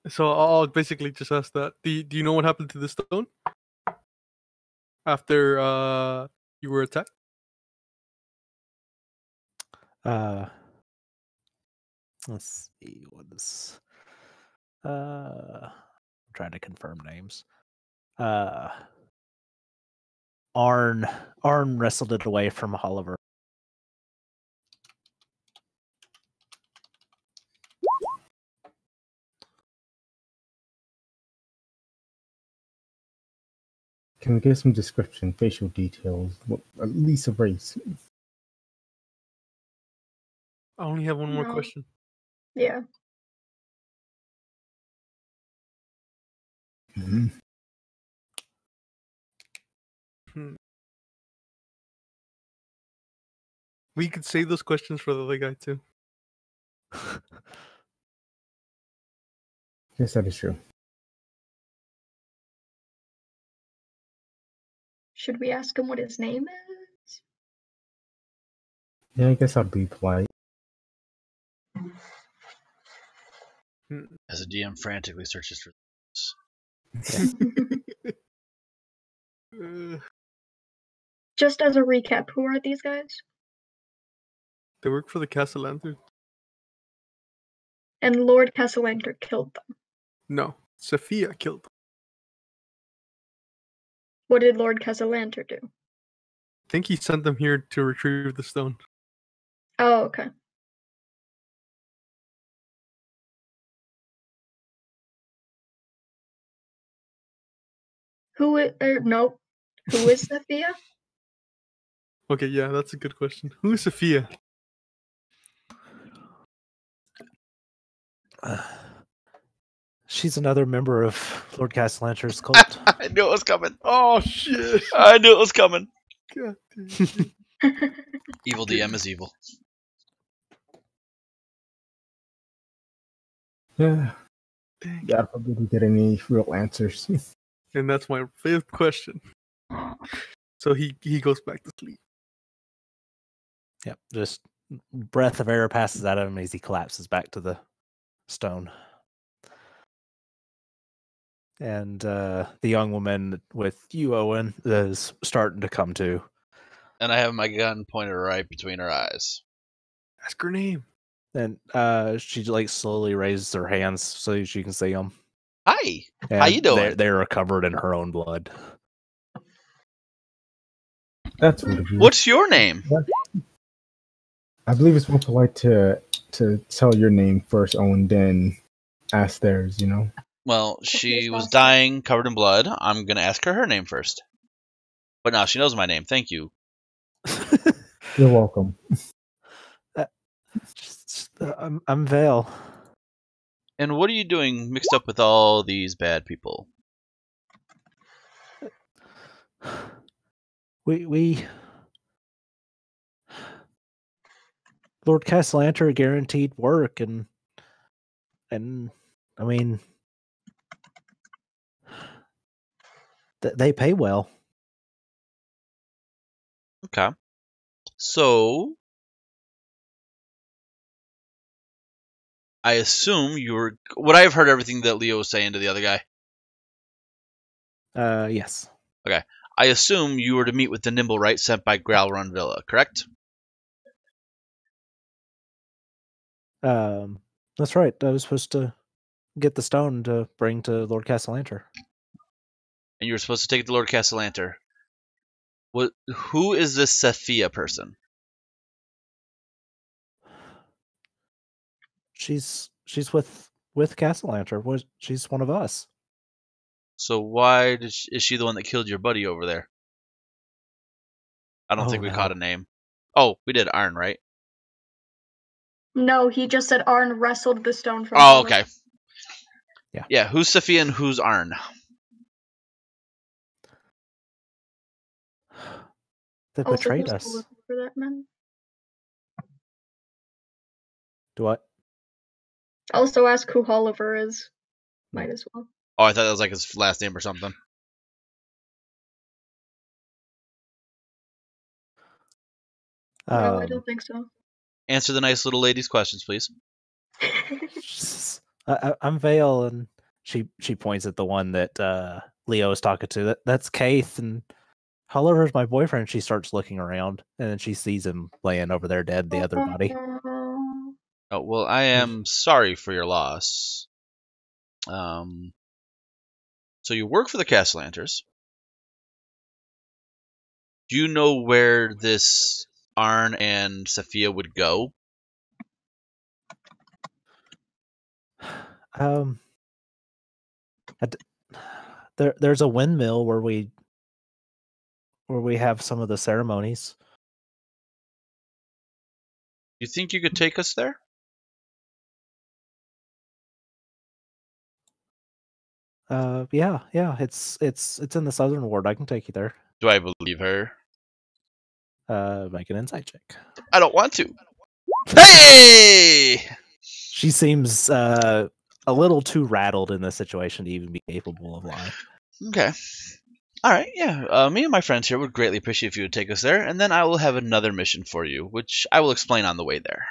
So I'll basically just ask that. Do you know what happened to the stone after you were attacked? Let's see what this. I'm trying to confirm names. Arn wrestled it away from Oliver. Can we get some description, facial details, at least a race? I only have one more No. question. Yeah. Mhm. We could save those questions for the other guy too. Yes, that is true. Should we ask him what his name is? Yeah, I guess I'll be polite. As a DM frantically searches for. Just as a recap, who are these guys? They work for the Castle Lantern. And Lord Castellanter killed them. No, Sophia killed them. What did Lord Castellanter do? I think he sent them here to retrieve the stone. Oh, okay. Nope. Who is Sophia? Okay, yeah, that's a good question. Who is Sophia? She's another member of Lord Castellanter's cult. I knew it was coming. Oh shit! I knew it was coming. God damn. Evil DM is evil. Yeah, Dang. yeah, I probably didn't get any real answers. And that's my 5th question. So he goes back to sleep. Yep, just breath of air passes out of him as he collapses back to the stone. And the young woman with you, Owen, is starting to come to. And I have my gun pointed right between her eyes. Ask her name. And she like slowly raises her hands so she can see them. Hi. And How you doing? They are covered in her own blood. That's rude of you. What's your name? I believe it's more polite to tell your name first, Owen, then ask theirs. You know. Well, she was dying, covered in blood. I'm gonna ask her name first. But now she knows my name. Thank you. You're welcome. I'm Vale. And what are you doing mixed up with all these bad people? We Lord Castellanter guaranteed work, and I mean they pay well. Okay. So I assume you were. Would I have heard everything that Leo was saying to the other guy? Yes. Okay. I assume you were to meet with the Nimble Right sent by Growlrun Villa, correct? That's right. I was supposed to get the stone to bring to Lord Castellanter. And you were supposed to take it to Lord Castellanter. Who is this Sophia person? She's with Castellanter. She's one of us. So why is she the one that killed your buddy over there? I don't think we caught a name. Oh, we did Arn, right? No, he just said Arn wrestled the stone from Oh, Golorr. okay. Yeah, who's Sophia and who's Arn? They Also, betrayed who's us. Oliver for that man? Do what? Also ask who Oliver is. Might as well. Oh, I thought that was like his last name or something. No, I don't think so. Answer the nice little lady's questions, please. I'm Vale, and she points at the one that Leo is talking to. That's Kaith, and Oliver's my boyfriend. She starts looking around, and then she sees him laying over there dead, the other body. Oh, well, I am sorry for your loss. So you work for the Castlanters. Do you know where this Arn and Sophia would go? There's a windmill where we have some of the ceremonies. You think you could take us there? Yeah. It's in the southern ward. I can take you there. Do I believe her? Make an insight check. I don't want to. Hey! She seems a little too rattled in this situation to even be capable of lying. Okay. All right, yeah. Me and my friends here would greatly appreciate if you would take us there, and then I will have another mission for you, which I will explain on the way there.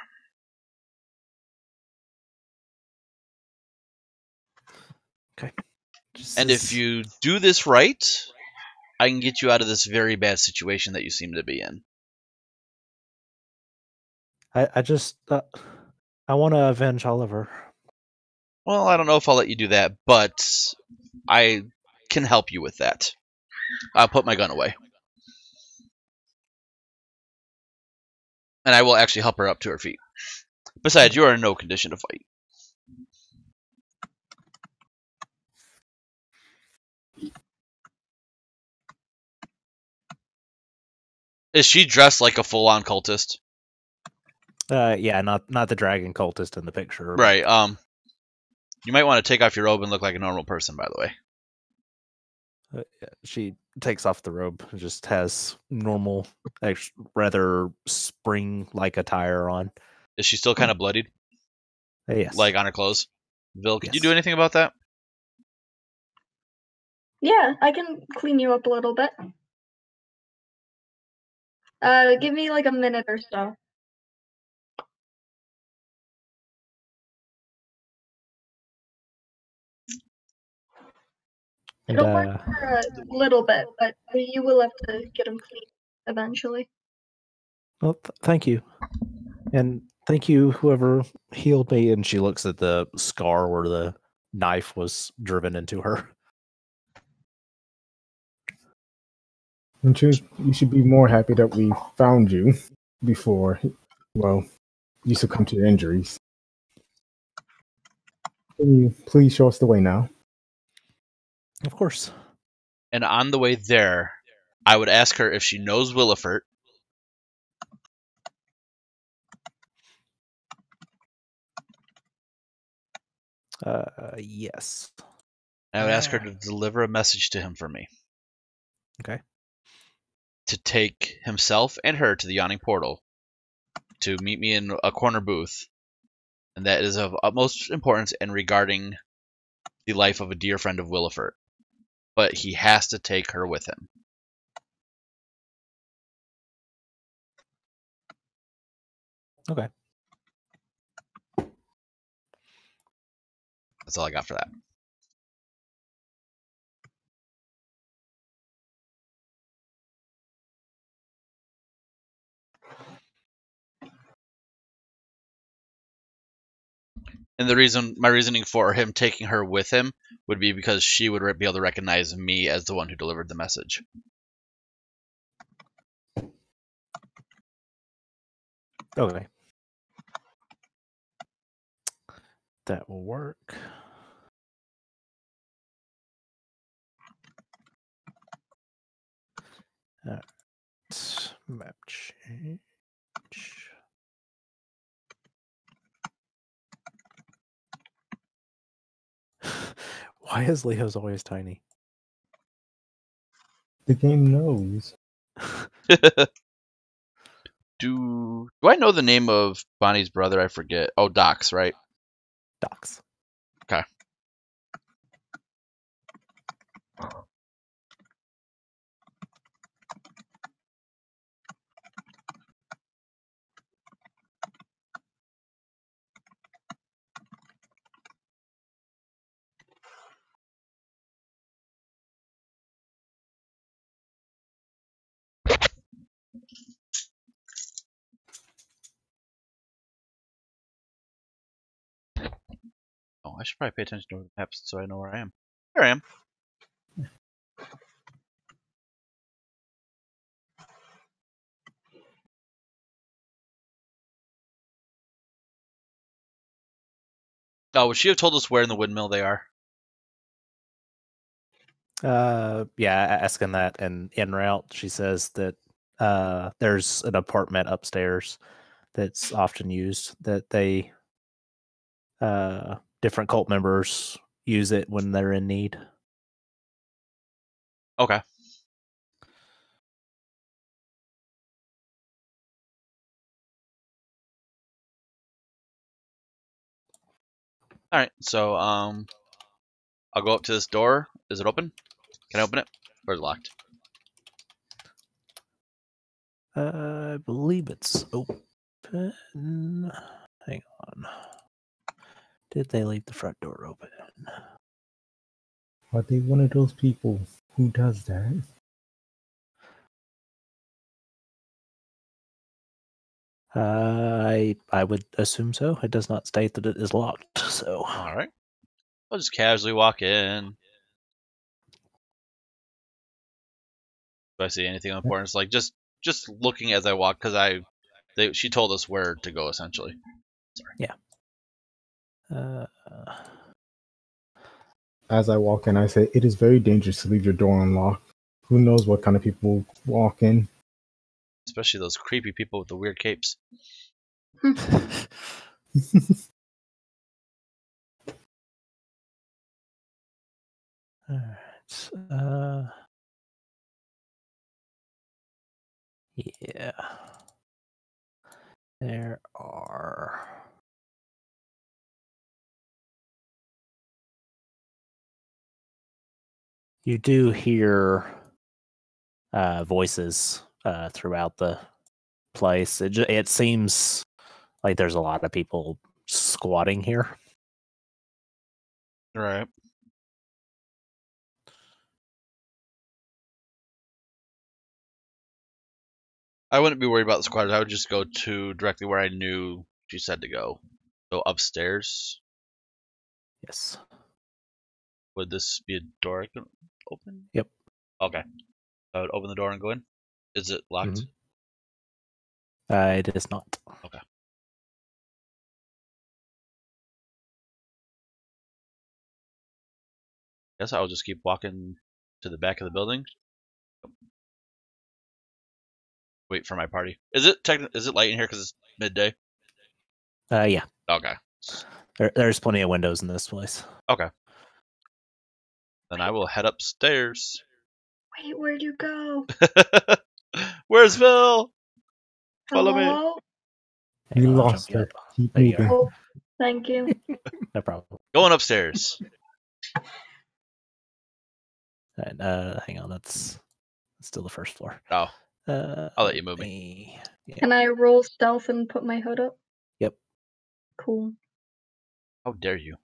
Okay. And if you do this right, I can get you out of this very bad situation that you seem to be in. I just I want to avenge Oliver. Well, I don't know if I'll let you do that, but I can help you with that. I'll put my gun away. And I will actually help her up to her feet. Besides, you are in no condition to fight. Is she dressed like a full-on cultist? Yeah, not the dragon cultist in the picture. Right. You might want to take off your robe and look like a normal person, by the way. She takes off the robe and just has normal, rather spring-like attire on. Is she still kind of bloodied? Yes. Like on her clothes? Vil, could you Yes. do anything about that? Yeah, I can clean you up a little bit. Give me like a minute or so. And, It'll work for a little bit, but you will have to get them clean eventually. well, thank you. And thank you, whoever healed me. And she looks at the scar where the knife was driven into her. And you should be more happy that we found you before, well, you succumb to your injuries. Can you please show us the way now? Of course. And on the way there, I would ask her if she knows Willifert. Yes. And I would ask her to deliver a message to him for me. Okay. To take himself and her to the Yawning Portal. To meet me in a corner booth. And that is of utmost importance and regarding the life of a dear friend of Willifert. But he has to take her with him. Okay. That's all I got for that. And my reasoning for him taking her with him would be because she would be able to recognize me as the one who delivered the message. Okay. That will work. Map change. Why is Leo's always tiny? The game knows. Do I know the name of Bonnie's brother? I forget. Oh, Docs, right? Docs. Okay. Oh, I should probably pay attention to what happens so I know where I am. There I am. Oh, would she have told us where in the windmill they are? Yeah, asking that and en route, she says that there's an apartment upstairs that's often used, that they different cult members use it when they're in need. Okay. All right. So I'll go up to this door. Is it open? Can I open it? Or is it locked? I believe it's open. Hang on. Did they leave the front door open? Are they one of those people who does that? I would assume so. It does not state that it is locked, so. All right. I'll just casually walk in. Do I see anything important? It's like just looking as I walk because she told us where to go essentially. Sorry. Yeah. As I walk in, I say, "It is very dangerous to leave your door unlocked. Who knows what kind of people walk in?" Especially those creepy people with the weird capes. Alright. Yeah. There are. You do hear voices throughout the place. It seems like there's a lot of people squatting here. Right. I wouldn't be worried about the squatters. I would just go to directly where I knew she said to go. So upstairs. Yes. Would this be a door I could open? Yep. Okay. I would open the door and go in. Is it locked? It is not. Okay. Guess I'll just keep walking to the back of the building. Wait for my party. Is it light in here because it's midday? Yeah. Okay. There's plenty of windows in this place. Okay. Then I will head upstairs. Wait, where'd you go? Where's Phil? Follow me. Hello? Hang You on, I'll lost jump you her. up. Keep There you moving. Oh, thank you. No problem. Going upstairs. And, hang on, that's still the first floor. Oh, I'll let you move me. Yeah. Can I roll stealth and put my hood up? Yep. Cool. how dare you?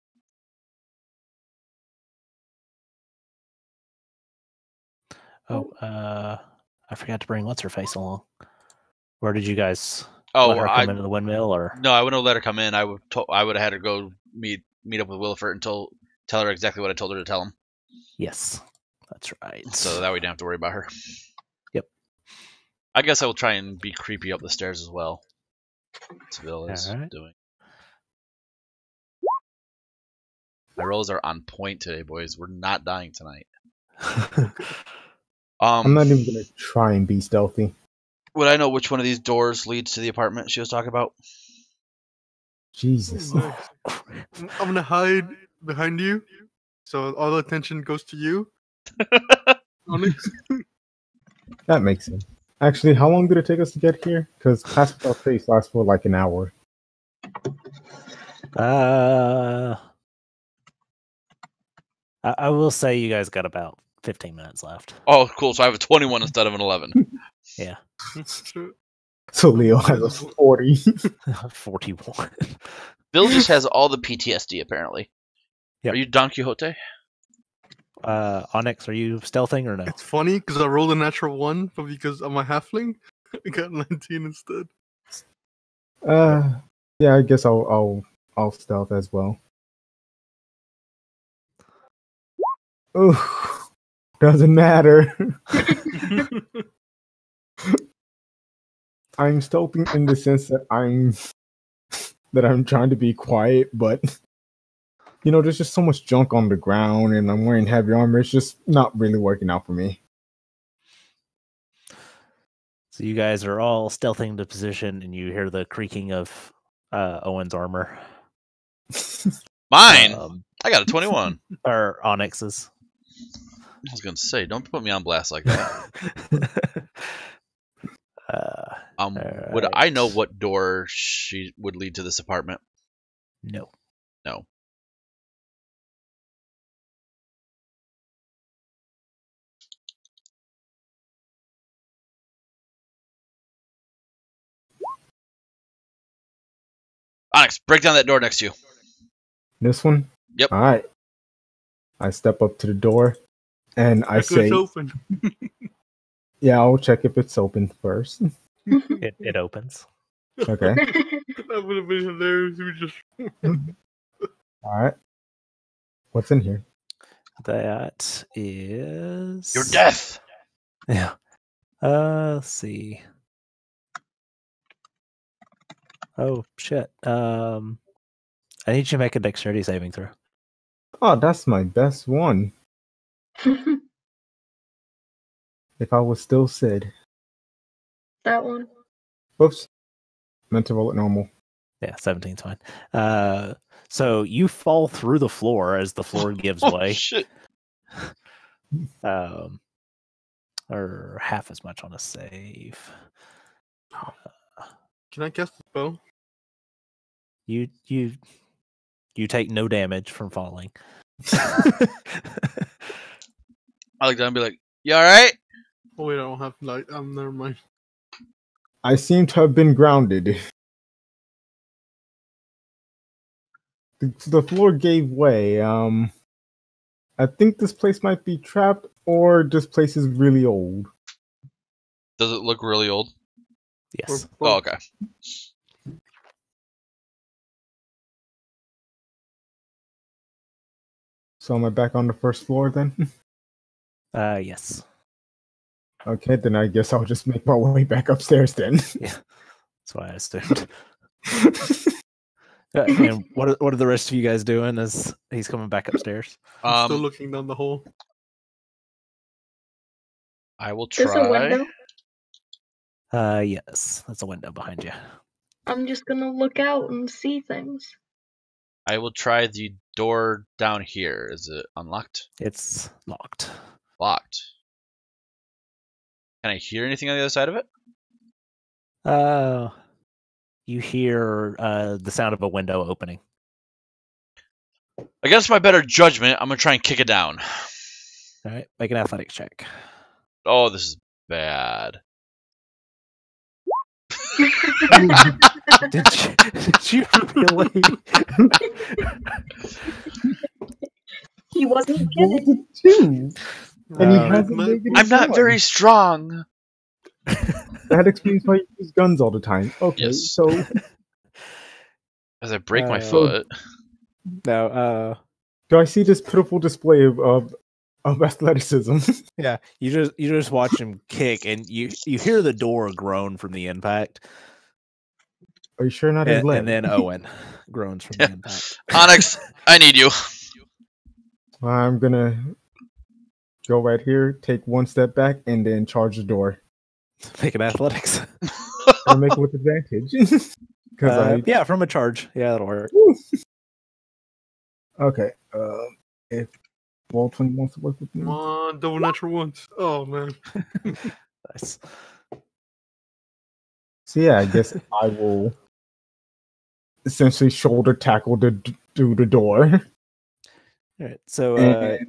Oh, I forgot to bring what's her face along. Where did you guys Oh, let her come into the windmill, or no, I wouldn't have let her come in. I would have had her go meet up with Williford and tell her exactly what I told her to tell him. yes, that's right. So that way you don't have to worry about her. Yep. I guess I will try and be creepy up the stairs as well. Seville is Alright. doing. My rolls are on point today, boys. We're not dying tonight. I'm not even gonna try and be stealthy. Would I know which one of these doors leads to the apartment she was talking about? Jesus. Nice. I'm gonna hide behind you, so all the attention goes to you. Onyx. That makes sense. Actually, how long did it take us to get here? Because Pass Without Face lasts for like an hour. I will say you guys got about 15 minutes left. Oh, cool. So I have a 21 instead of an 11. Yeah. So Leo has a 40. 41. Bill just has all the PTSD, apparently. Yep. Are you Don Quixote? Onyx, are you stealthing or no? It's funny because I rolled a natural 1, but because I'm a halfling, I got 19 instead. Yeah, I guess I'll stealth as well. Ooh, doesn't matter. I'm stealthing in the sense that I'm trying to be quiet, but there's just so much junk on the ground, and I'm wearing heavy armor. It's just not really working out for me. So you guys are all stealthing to position, and you hear the creaking of Owen's armor. Mine? I got a 21. Or Onyx's. I was going to say, don't put me on blast like that. Would I know what door she would lead to this apartment? No. No. Onyx, break down that door next to you. This one? Yep. All right. I step up to the door, and I say, It's open. "Yeah, I'll check if it's open first." It opens. Okay. That would have been hilarious. We just All right. What's in here? That is Your death. Yeah. Let's see. Oh shit. I need you to make a dexterity saving throw. Oh, that's my best one. If I was still Sid. That one. Whoops. Meant to roll it normal. Yeah, 17's fine. So you fall through the floor as the floor gives Oh, way. shit. Or half as much on a save. Can I cast the spell? You take no damage from falling. I look down and be like, you alright? Oh wait, I don't have light. Never mind. I seem to have been grounded. The floor gave way. I think this place might be trapped, or this place is really old. Does it look really old? Yes. Oh, okay. So am I back on the first floor then? Yes. Okay, then I guess I'll just make my way back upstairs then. Yeah. That's what I assumed. And what are the rest of you guys doing as he's coming back upstairs? I'm still looking down the hole. I will There's a try. window. Yes, that's a window behind you. I'm just gonna look out and see things. I will try the door down here. Is it unlocked? It's locked. Locked. Can I hear anything on the other side of it? You hear the sound of a window opening. Against my better judgment, I'm gonna try and kick it down. All right, make an athletics check. Oh, this is bad. Did you really? He wasn't kidding. Rolled a 2. And he has a my- negative I'm not 1. very strong. That explains why you use guns all the time. Okay, Yes. so As I break my Uh, foot. No. do I see this pitiful display of athleticism? Yeah. You just watch him kick, and you hear the door groan from the impact, Are you sure not his leg? and then Owen groans from the impact. Onyx, I need you. I'm gonna go right here, take one step back, and then charge the door. Make an athletics. I'll make it with advantage. Because Yeah, from a charge. Yeah, that'll work. Okay. If Roll20 wants to work with me, Come on, double natural ones. Oh man. Nice. so yeah, I guess I will essentially shoulder tackle through the door. All right. So And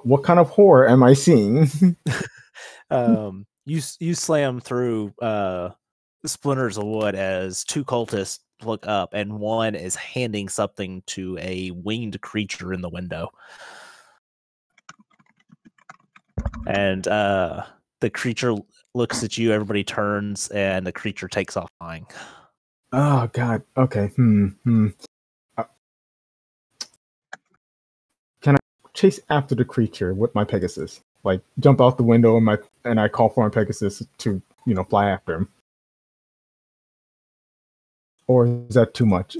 what kind of horror am I seeing? you slam through splinters of wood as two cultists look up, and one is handing something to a winged creature in the window. And the creature looks at you, everybody turns, and the creature takes off flying. Oh God. Okay. Can I chase after the creature with my Pegasus? Like jump out the window and I call for my Pegasus to fly after him. Or is that too much?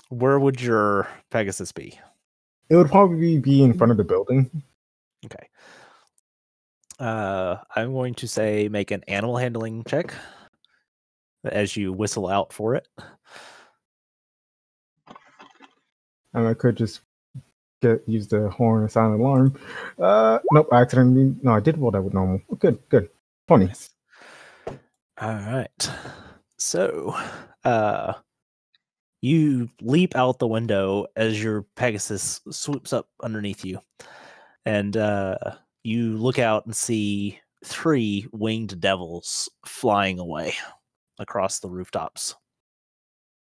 Where would your Pegasus be? It would probably be in front of the building. Okay. I'm going to say make an animal handling check as you whistle out for it. And I could just use the horn and sound alarm. Nope, I accidentally. No, I did roll that with normal. Good. 20. All right. So, you leap out the window as your Pegasus swoops up underneath you, and you look out and see 3 winged devils flying away across the rooftops.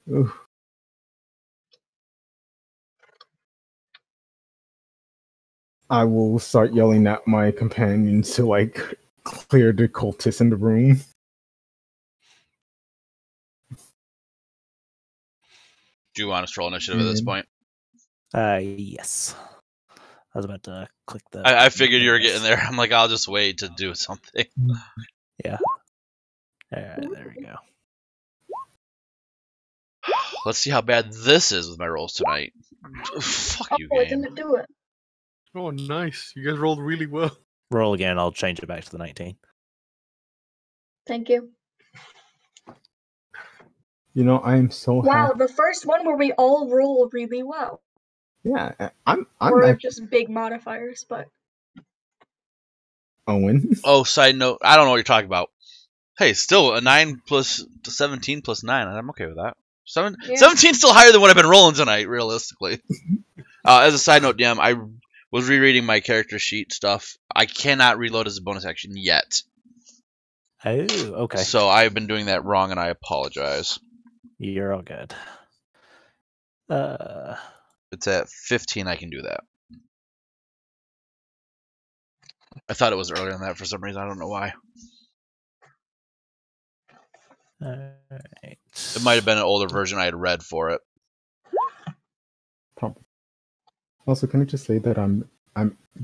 Ooh. I will start yelling at my companions to clear the cultists in the room. Do you want us to roll initiative at this point? Yes. I was about to click the. I figured you were getting there. I'm like, I'll just wait to do something. Yeah. All right, there we go. Let's see how bad this is with my rolls tonight. Fuck you, Oh, I game. didn't do it. Oh, nice. You guys rolled really well. Roll again. I'll change it back to the 19. Thank you. I am so Wow, happy. the first one where we all roll really well. Yeah, I'm Or like just big modifiers, but Owen. Oh, side note, I don't know what you're talking about. Hey, still a 9 plus 17 plus 9. I'm okay with that. 17's still higher than what I've been rolling tonight, realistically. As a side note, DM, I was rereading my character sheet stuff. I cannot reload as a bonus action yet. Oh, okay. So I've been doing that wrong, and I apologize. You're all good. It's at 15, I can do that. I thought it was earlier than that for some reason. I don't know why. All right. It might have been an older version I had read for it. Probably. Also, can I just say that I'm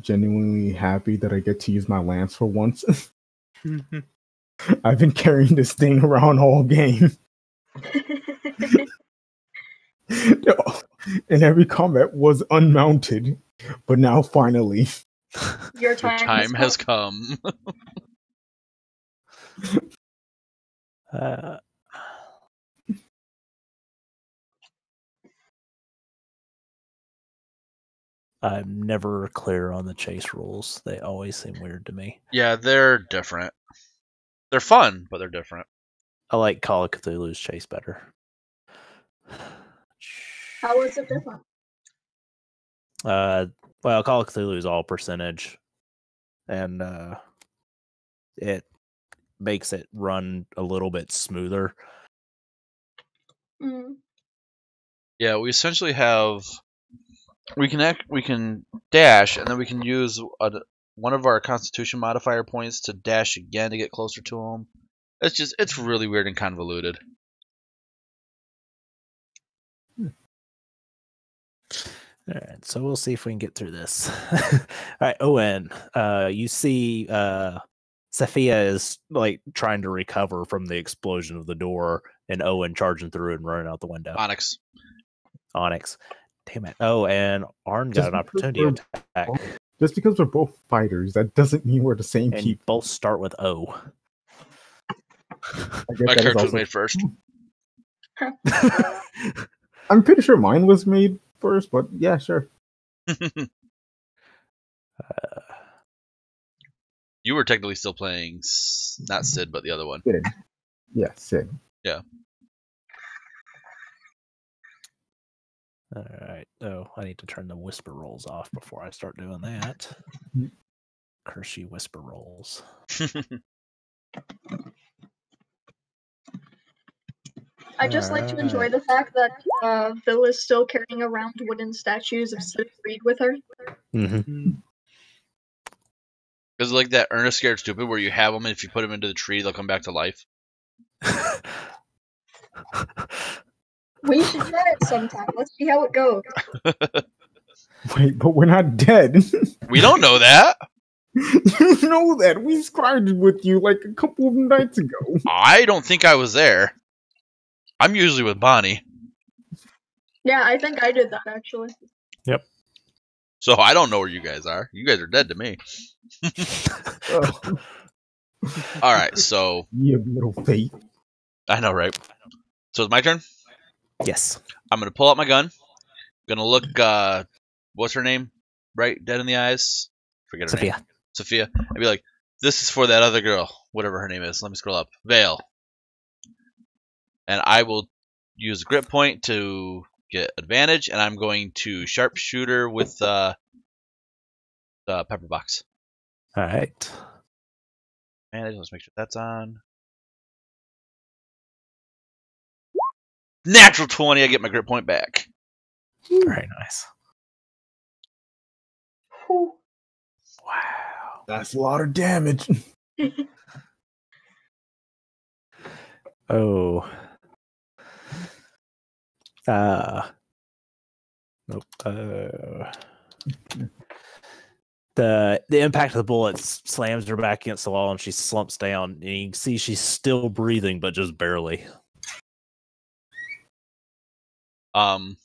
genuinely happy that I get to use my lance for once. I've been carrying this thing around all game. And every combat was unmounted, but now finally. Your Your time, time has come. I'm never clear on the chase rules. They always seem weird to me. Yeah, they're different. They're fun, but they're different. I like Call of Cthulhu's chase better. How is it different? Well, Call of Cthulhu is all percentage, and it makes it run a little bit smoother. Mm. Yeah, we essentially have we can dash, and then we can use one of our Constitution modifier points to dash again to get closer to them. It's really weird and convoluted. All right, so we'll see if we can get through this. All right, Owen, you see Sophia is like trying to recover from the explosion of the door, and Owen charging through and running out the window. Onyx. Damn it. Oh, and Arn got an opportunity attack. Just because we're both fighters, that doesn't mean we're the same And people. both start with O. I guess My that is character was also- made first. I'm pretty sure mine was made first, but yeah, sure. You were technically still playing not Sid, but the other one. Sid. Yeah, Sid. All right. Oh, I need to turn the whisper rolls off before I start doing that. Curse you, whisper rolls. I just like to enjoy the fact that Phil is still carrying around wooden statues of Sid Reed with her. Mm-hmm. Is it like that Ernest Scared Stupid where you have them and if you put them into the tree, they'll come back to life? We should try it sometime. Let's see how it goes. Wait, but we're not dead. We don't know that. You know that. We scribed with you like a couple of nights ago. I don't think I was there. I'm usually with Bonnie, Yeah, I think I did that actually. so I don't know where you guys are. You guys are dead to me. Oh, All right, so you have little faith. I know, right? So it's my turn. Yes. I'm gonna pull out my gun. Gonna look. What's her name? Right, dead in the eyes. Forget her name. Sophia. I'd be like, "This is for that other girl, whatever her name is." Let me scroll up. Vale. And I will use a grip point to get advantage, and I'm going to sharpshooter with the pepper box. All right. Advantage. Let's make sure that's on. Natural 20. I get my grip point back. Very nice. Whew. Wow. That's a lot of damage. Oh. Nope. The impact of the bullet slams her back against the wall and she slumps down, and you can see she's still breathing but just barely. I'm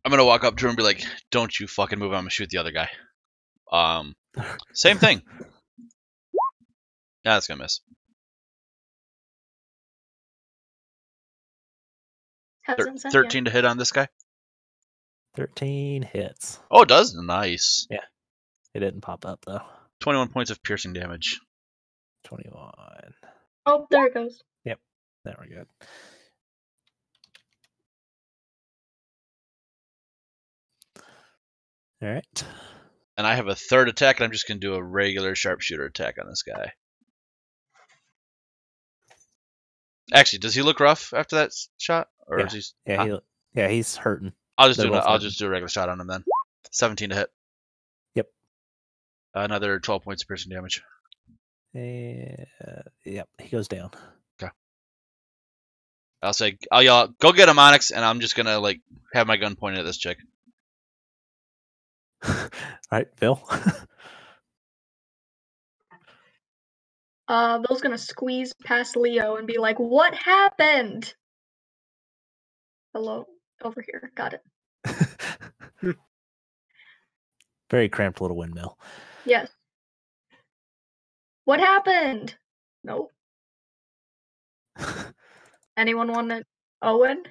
gonna walk up to her and be like, "Don't you fucking move! I'm gonna shoot the other guy." Same thing. Yeah, that's gonna miss. Hasn't sent 13 to hit on this guy. 13 hits. Oh, it does. Nice. It didn't pop up though. 21 points of piercing damage. 21. Oh, there it goes. There we go. All right. And I have a third attack, and I'm just gonna do a regular sharpshooter attack on this guy. Actually, does he look rough after that shot, or Yeah. is he? He's hurting. I'll just They're both I'll hurting. just do a regular shot on him then. 17 to hit. Yep. Another 12 points of piercing damage. Yep, he goes down. I'll yell out, "Go get him, Onyx!" And I'm just gonna like have my gun pointed at this chick. All right, Phil. Bill's gonna squeeze past Leo and be like, "What happened?" Hello, over here. Got it. Very cramped little windmill. Yes. What happened? Nope. Anyone want to? Owen?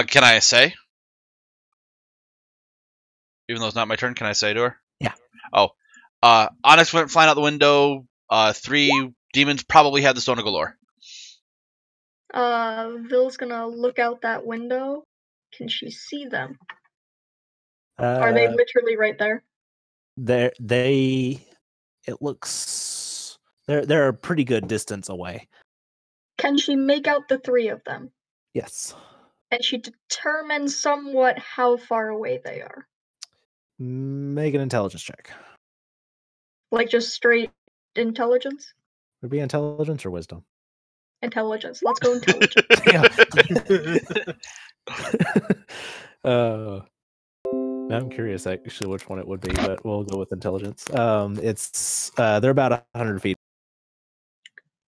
Can I say? Even though it's not my turn, can I say to her? Yeah. Oh. Onyx went flying out the window. 3 demons probably had the Stone of Golorr. Vill's gonna look out that window. Can she see them? Are they literally right there? It looks they're a pretty good distance away. Can she make out the 3 of them? Yes. And she determines somewhat how far away they are. Make an intelligence check. Like just straight intelligence? Would it be intelligence or wisdom? Intelligence. Let's go intelligence. I'm curious actually which one it would be, but we'll go with intelligence. It's they're about 100 feet.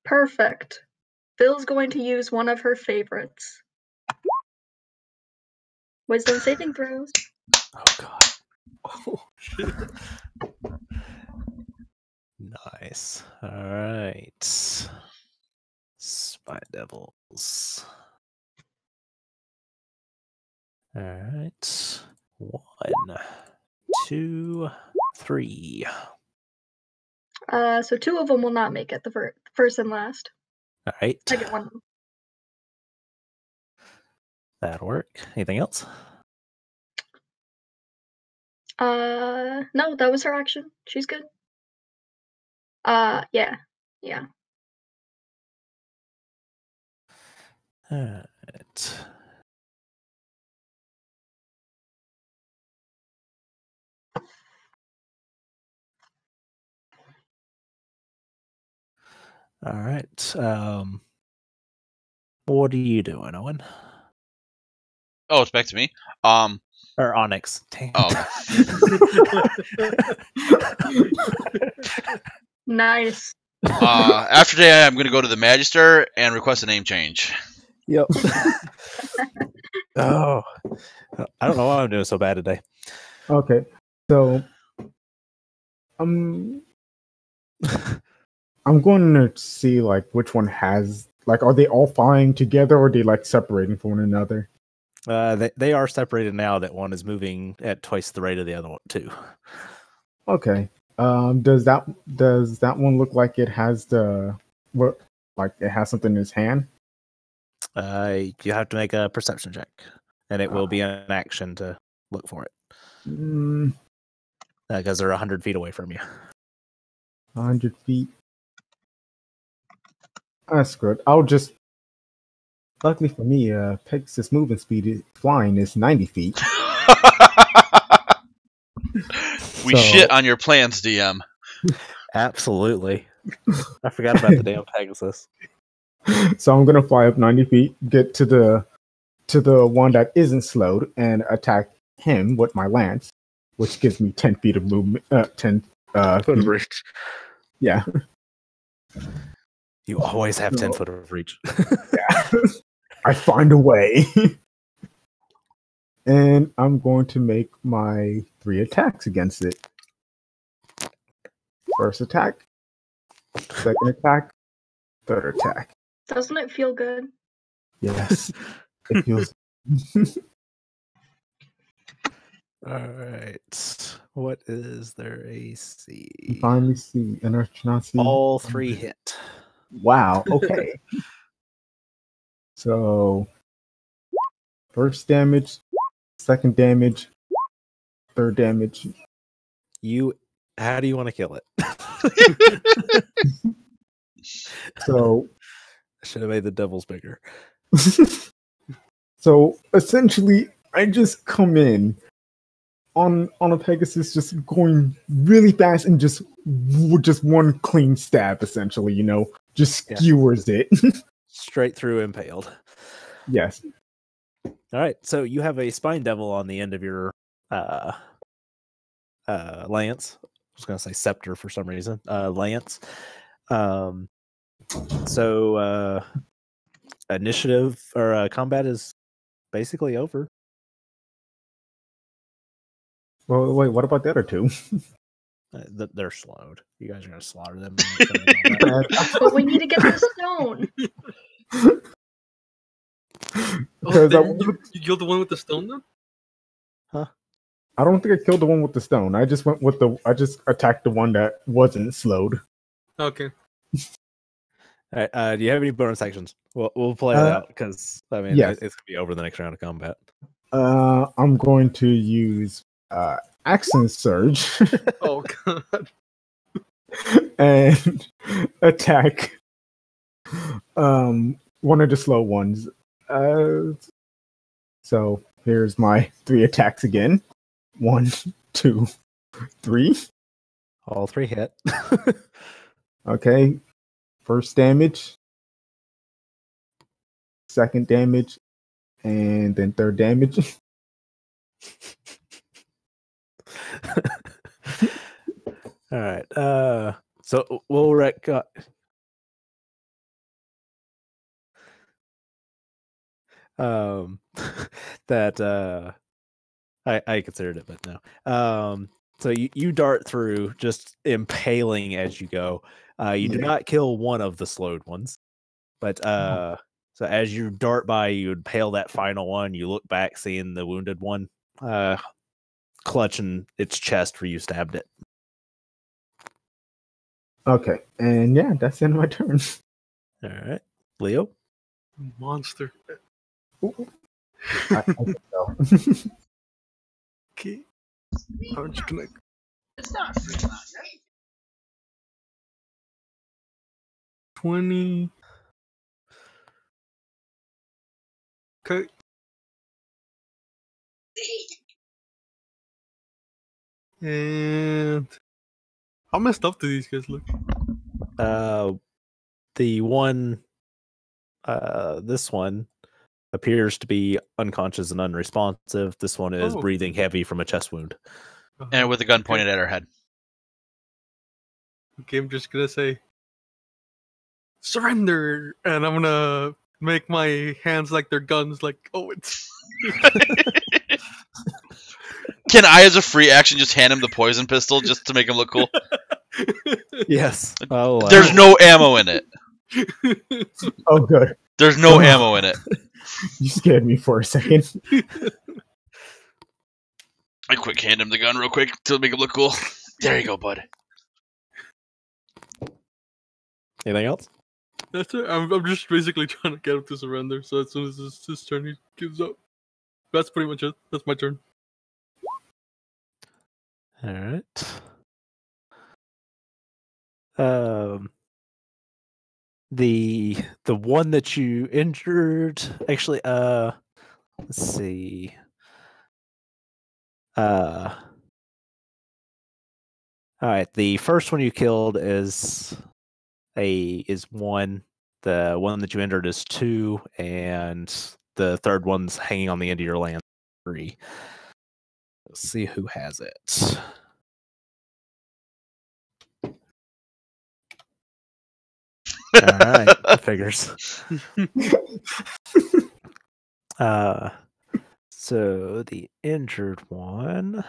Perfect. Vill's going to use one of her favorites. Wisdom saving throws. Oh god. Oh shit. Nice. All right. Spy Devils. All right. 1, 2, 3. So 2 of them will not make it, the first and last. All right. Second one. That'll work. Anything else? No, that was her action. She's good. Yeah. All right. All right. What are you doing, Owen? Oh, it's back to me. Or Onyx. Damn. Oh. Nice. After today, I'm going to go to the Magister and request a name change. Yep. Oh, I don't know why I'm doing so bad today. Okay, so I'm going to see like which one has like, are they all flying together or are they like separating from one another? They are separated now. That one is moving at twice the rate of the other one too. Okay. Does that one look like it has like it has something in its hand? You have to make a perception check, and it will be an action to look for it. Because they're 100 feet away from you. 100 feet. That's good. I'll just. Luckily for me, Pegasus movement speed flying is 90 feet. We shit on your plans, DM. Absolutely. I forgot about the damn Pegasus. So I'm gonna fly up 90 feet, get to the one that isn't slowed, and attack him with my lance, which gives me 10 feet of movement. 10 Foot of reach. Yeah. You always have 10 foot of reach. Yeah. I find a way. And I'm going to make my 3 attacks against it. First attack, second attack, third attack. Doesn't it feel good? Yes. It feels. All right. What is their AC? Finally see. All 3 hit. Wow. Okay. So, first damage, second damage, third damage. How do you want to kill it? So, I should have made the devils bigger. so essentially, I just come in on a Pegasus, just going really fast and just one clean stab, essentially. Just skewers it. Straight through impaled. Yes. All right. So you have a spine devil on the end of your lance. I was going to say scepter for some reason. Lance. So initiative or combat is basically over. Well, wait, what about the other two? They're slowed. You guys are gonna slaughter them. But we need to get the stone. Because You killed the one with the stone then? I don't think I killed the one with the stone. I just went with I just attacked the one that wasn't slowed. Okay. All right, do you have any bonus actions? We'll play it out because I mean yes. it's gonna be over the next round of combat. I'm going to use Accent Surge Oh god. and attack one of the slow ones. So here's my 3 attacks again. 1, 2, 3. All 3 hit. Okay. First damage, second damage, and then third damage. All right. So we'll that I considered it, but no. So you dart through, just impaling as you go. You do not kill one of the slowed ones, but so as you dart by, you impale that final one. You look back, seeing the wounded one clutching its chest where you stabbed it. Okay, and yeah, that's the end of my turn. All right, Leo. Monster. I think so. Okay. Aren't you gonna... It's not free, right? 20. Okay. And how messed up do these guys look? The one, this one appears to be unconscious and unresponsive. This one is breathing heavy from a chest wound. And with a gun pointed at her head. Okay, I'm just gonna say surrender, and I'm gonna make my hands like they're guns, like Owens. Can I, as a free action, just hand him the poison pistol just to make him look cool? Yes. There's no ammo in it. Oh, good. There's no ammo in it. You scared me for a second. I quick hand him the gun real quick to make him look cool. There you go, bud. Anything else? That's it. I'm just basically trying to get him to surrender. So as soon as it's his turn, he gives up. That's pretty much it. That's my turn. All right. The one that you injured, actually, let's see. All right. The first one you killed is 1. The one that you injured is 2, and the third one's hanging on the end of your lance, 3. Let's see who has it. All right, figures. So the injured one.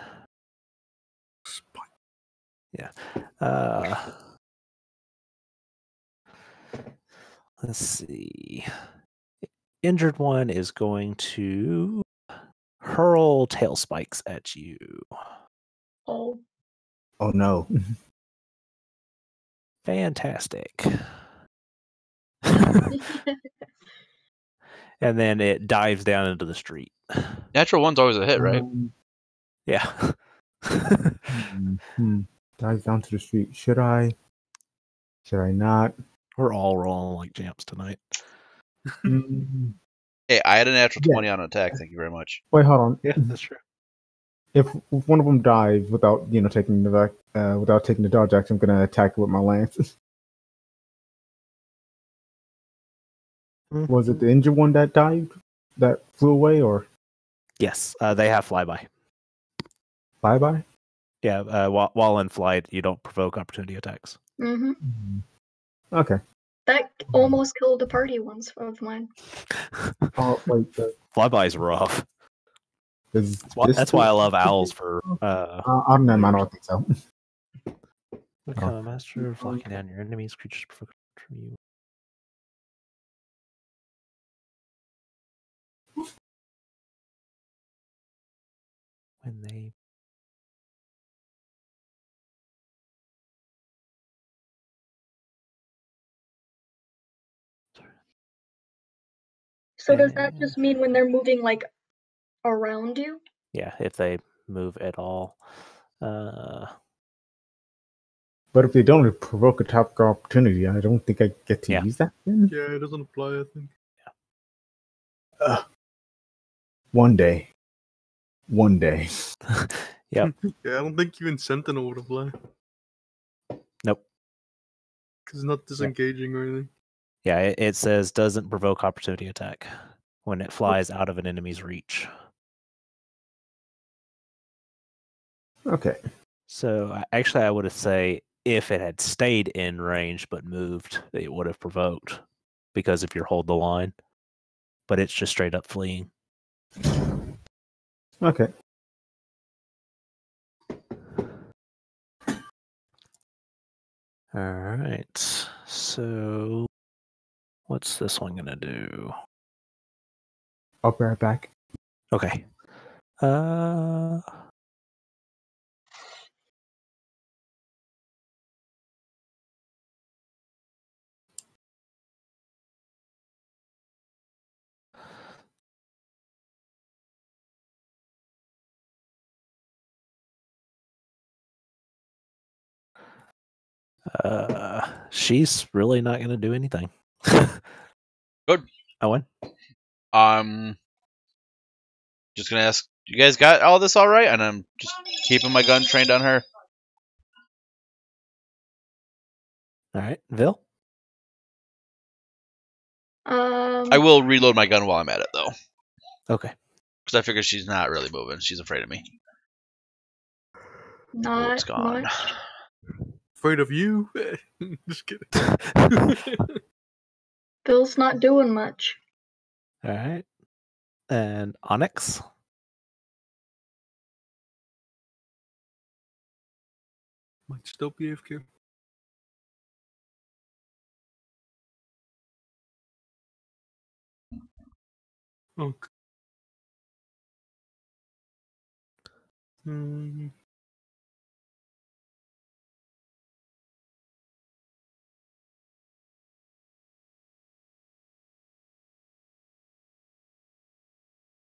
Yeah. Let's see. Injured one is going to hurl tail spikes at you. Oh. Oh no. Fantastic. And then it dives down into the street. Natural one's always a hit, right? Yeah. Dive down to the street. Should I? Should I not? We're all rolling like champs tonight. Hey, I had a natural 20 on attack. Thank you very much. Wait, hold on. Yeah, that's true. If one of them dives without taking the dodge action, I'm gonna attack it with my lance. Was it the injured one that dived, that flew away, or? Yes, they have flyby. Flyby? Yeah, while in flight, you don't provoke opportunity attacks. Mm-hmm. Okay. That almost killed a party once of mine. Oh wait, Flyby's rough. does That's why I love owls for. I don't think so. Become a master of locking down your enemies, creatures provoke from you. When they So does that just mean when they're moving like around you? yeah, if they move at all. But if they don't provoke a topic opportunity, I don't think I get to Yeah. use that. Yeah, it doesn't apply, I think. One day. Yep. Yeah, I don't think even Sentinel would apply. Nope. Because it's not disengaging or anything. Yeah, it says doesn't provoke opportunity attack when it flies out of an enemy's reach. Okay. So actually, I would have say if it had stayed in range but moved, it would have provoked because if you hold the line. But it's just straight up fleeing. Okay. All right. So what's this one gonna do? I'll be right back. Okay. She's really not gonna do anything. Good. Owen? Just gonna ask, you guys got all this all right? And I'm just keeping my gun trained on her. All right. Vil? I will reload my gun while I'm at it, though. Okay. Because I figure she's not really moving. She's afraid of me. Not It's gone. much. Afraid of you? Just kidding. Bill's not doing much. All right. And Onyx? Might still be AFK. Okay.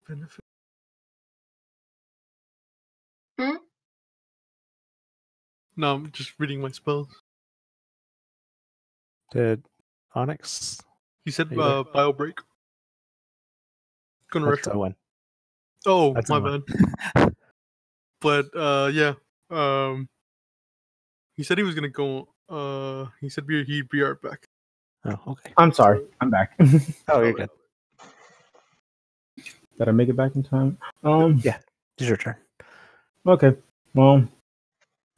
Benefit. Hmm? No, I'm just reading my spells. Did Onyx? He said Are you there? bio break. Gonna rush. That's Owen. Oh, That's my Owen. bad. But yeah. He said he was gonna go. He said he'd be right back. Oh, okay. I'm sorry. I'm back. Oh, you're good. Did I make it back in time? Yeah. It's your turn. Okay. Well,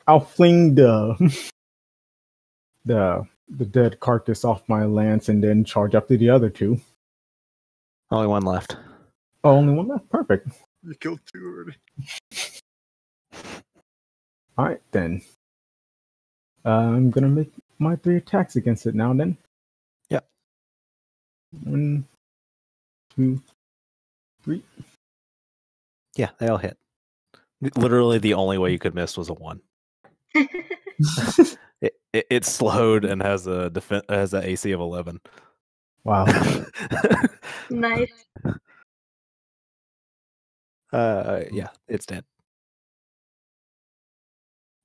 I'll fling the dead carcass off my lance and then charge up to the other two. Only one left. Oh, only one left. Perfect. You killed two already. All right then. I'm gonna make my 3 attacks against it now. Then. Yep. 1, 2, 3. Yeah, they all hit. Literally, the only way you could miss was a 1. It's slowed and has a AC of 11. Wow. Nice. Yeah, it's dead.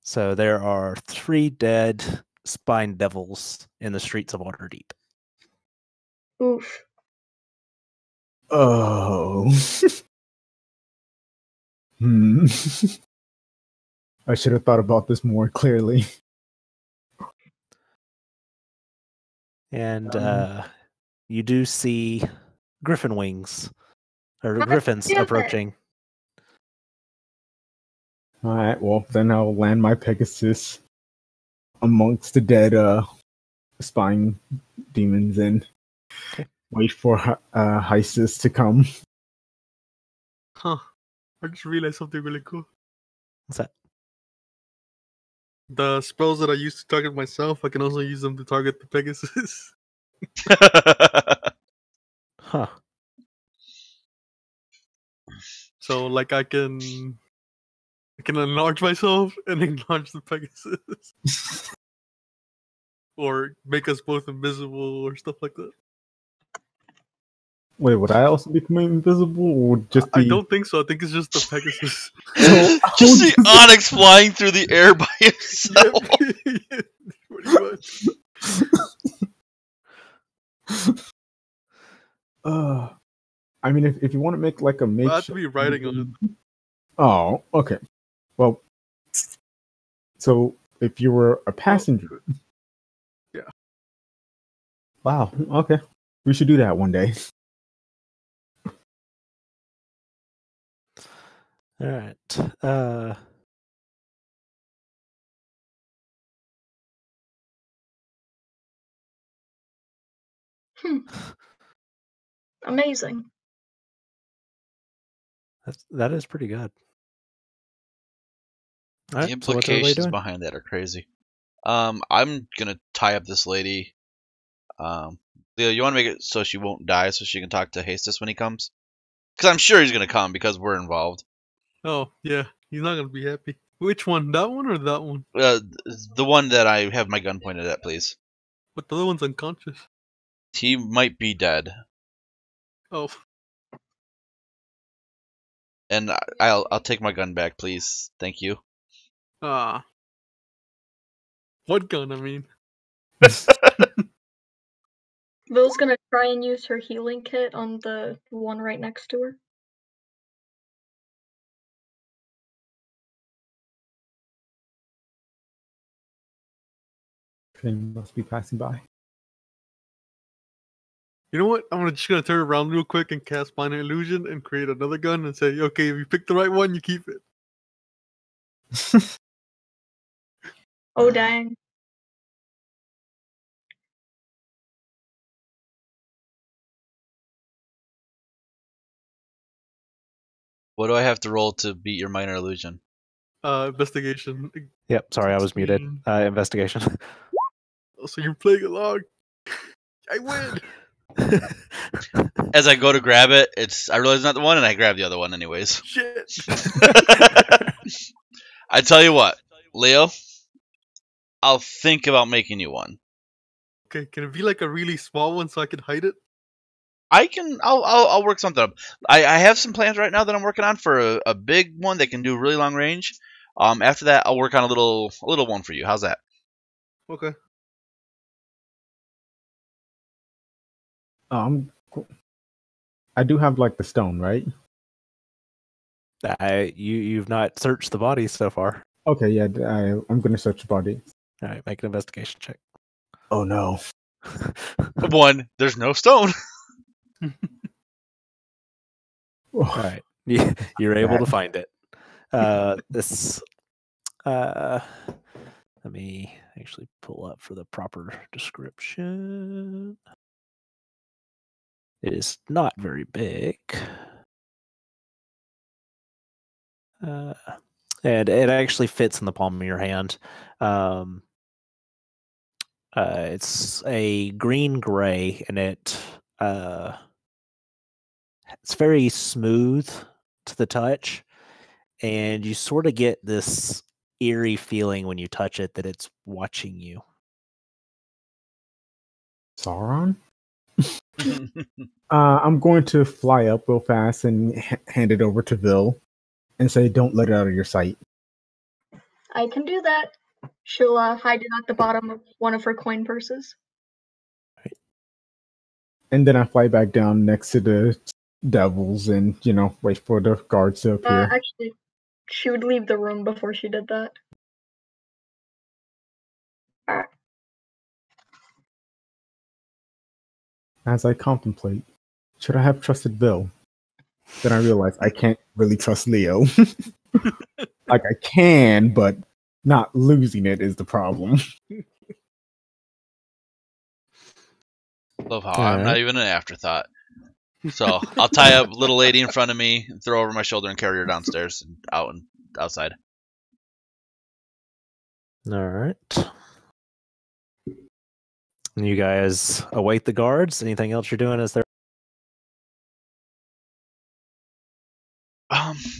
So there are 3 dead spine devils in the streets of Waterdeep. Oof. Oh. I should have thought about this more clearly. And you do see griffin wings, or God griffins damn it. approaching. Alright, well, then I'll land my Pegasus amongst the dead spying demons and wait for Hysis to come. Huh. I just realized something really cool. What's that? The spells that I use to target myself, I can also use them to target the Pegasus. Huh. So, like, I can enlarge myself and enlarge the Pegasus. Or make us both invisible or stuff like that. Wait, would I also become invisible, or just I be? don't think so. I think it's just the Pegasus. Just see Onyx flying through the air by himself. Yeah, pretty much. I mean, if you want to make like a I have makeshift. to be writing on it. Oh, okay. Well, so if you were a passenger. Yeah. Wow. Okay. We should do that one day. All right. Amazing. That is pretty good. All The right, so what's everybody implications doing? behind that are crazy. I'm gonna tie up this lady. Leo, you want to make it so she won't die, so she can talk to Hastus when he comes? Because I'm sure he's gonna come because we're involved. Oh, yeah. He's not going to be happy. Which one? That one or that one? The one that I have my gun pointed at, please. But the other one's unconscious. He might be dead, Oh, and I'll take my gun back, please. Thank you. ah. What gun, I mean? Vill's gonna try and use her healing kit on the one right next to her. Train must be passing by. You know what? I'm just gonna turn around real quick and cast Minor Illusion and create another gun and say, okay, if you pick the right one, you keep it. Oh dang. What do I have to roll to beat your minor illusion? Investigation. Yep, sorry, I was muted. 16. Investigation. Oh, so you're playing along. I win. As I go to grab it, I realize it's not the one, and I grab the other one anyways. Shit. I tell you what, Leo, I'll think about making you one. Okay, can it be like a really small one so I can hide it? I'll work something up. I have some plans right now that I'm working on for a big one that can do really long range. After that, I'll work on a little one for you. How's that? Okay. I do have like the stone, right? You've not searched the body so far. Okay, yeah. I'm gonna search the body. All right, make an investigation check. Oh no. One, there's no stone. All right, you're able to find it. This. Let me actually pull up for the proper description. It is not very big. And it actually fits in the palm of your hand. It's a green-gray, and it's very smooth to the touch, and you sort of get this eerie feeling when you touch it that it's watching you. Sauron? I'm going to fly up real fast and hand it over to Vil and say, don't let it out of your sight. I can do that. She'll hide it at the bottom of one of her coin purses. And then I fly back down next to the devils and, wait for the guards to appear. Actually, she would leave the room before she did that. Alright. As I contemplate, should I have trusted Vil? Then I realize I can't really trust Leo. Like I can, but not losing it is the problem. Love how I'm not Alright. even an afterthought. So I'll tie up little lady in front of me, and throw her over my shoulder, and carry her downstairs and outside. All right. And you guys await the guards. Anything else you're doing as they're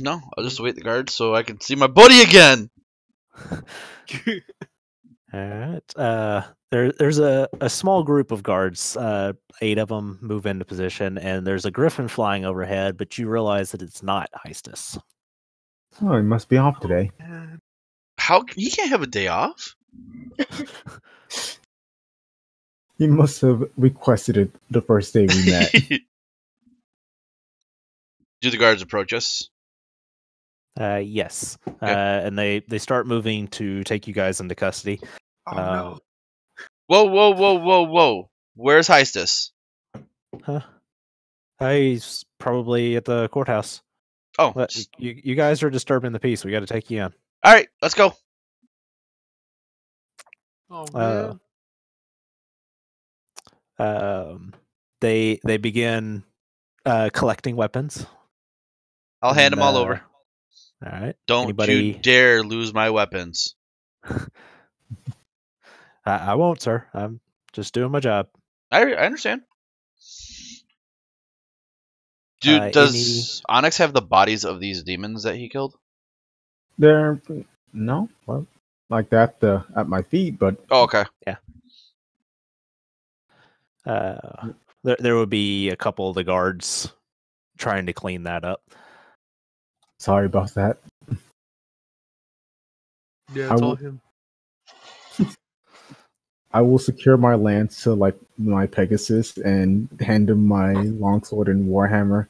No, I'll just wait the guards so I can see my buddy again. all right? There's a small group of guards. 8 of them move into position, and there's a griffin flying overhead. But you realize that it's not Heistus. Oh, he must be off today. How you can't have a day off? He must have requested it the first day we met. Do the guards approach us? Yes. And they start moving to take you guys into custody. Oh no. Whoa! Where's Heistus? He's probably at the courthouse. Oh, But you guys are disturbing the peace. We got to take you in. all right, let's go. Oh man. They begin collecting weapons. I'll hand them all And, over. All right. Don't Anybody? you dare lose my weapons. I won't, sir. I'm just doing my job. I understand. Dude, does Onyx have the bodies of these demons that he killed? There, no, well, like that at my feet, but Oh, okay. There would be a couple of the guards trying to clean that up. sorry about that. Yeah, I it's all will- him. I will secure my lance to like my Pegasus and hand him my longsword and warhammer.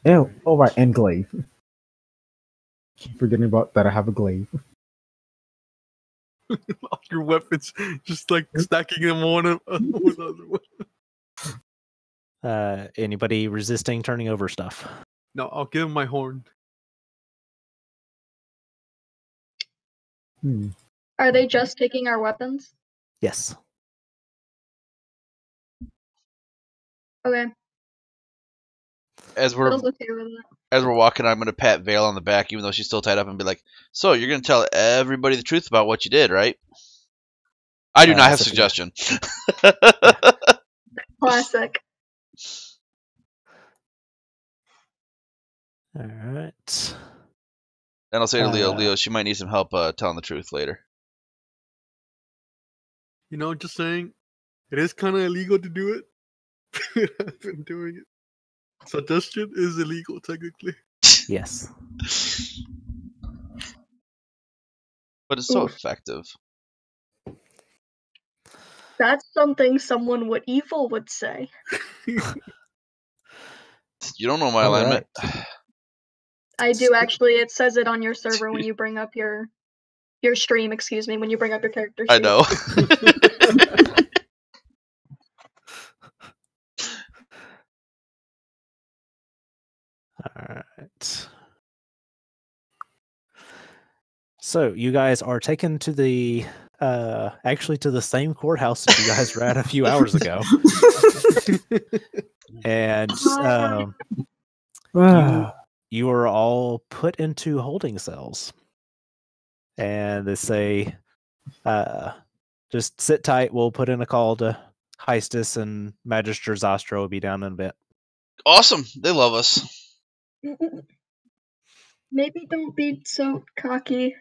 Oh, right, and glaive. Keep forgetting about that. I have a glaive. All your weapons, just like stacking them one with other one. Anybody resisting turning over stuff? No, I'll give him my horn. Are they just taking our weapons? Yes. Okay. As we're Bill's okay with that. as we're walking, I'm gonna pat Vale on the back, even though she's still tied up, and be like, "So you're gonna tell everybody the truth about what you did, right?" I do not have Sophia. suggestion. Classic. All right. And I'll say to Leo, she might need some help telling the truth later. You know, just saying, it is kind of illegal to do it. I've been doing it. Suggestion is illegal, technically. Yes. But it's so Oof. effective. That's something someone with evil would say. You don't know my All alignment. right. I do actually. It says it on your server when you bring up your stream. Excuse me, when you bring up your character sheet. I know. All right. So you guys are taken to the actually to the same courthouse that you guys were at a few hours ago, and you are all put into holding cells, and they say, "Just sit tight. We'll put in a call to Heistus, and Magister Zostra will be down in a bit." Awesome. They love us. Maybe don't be so cocky.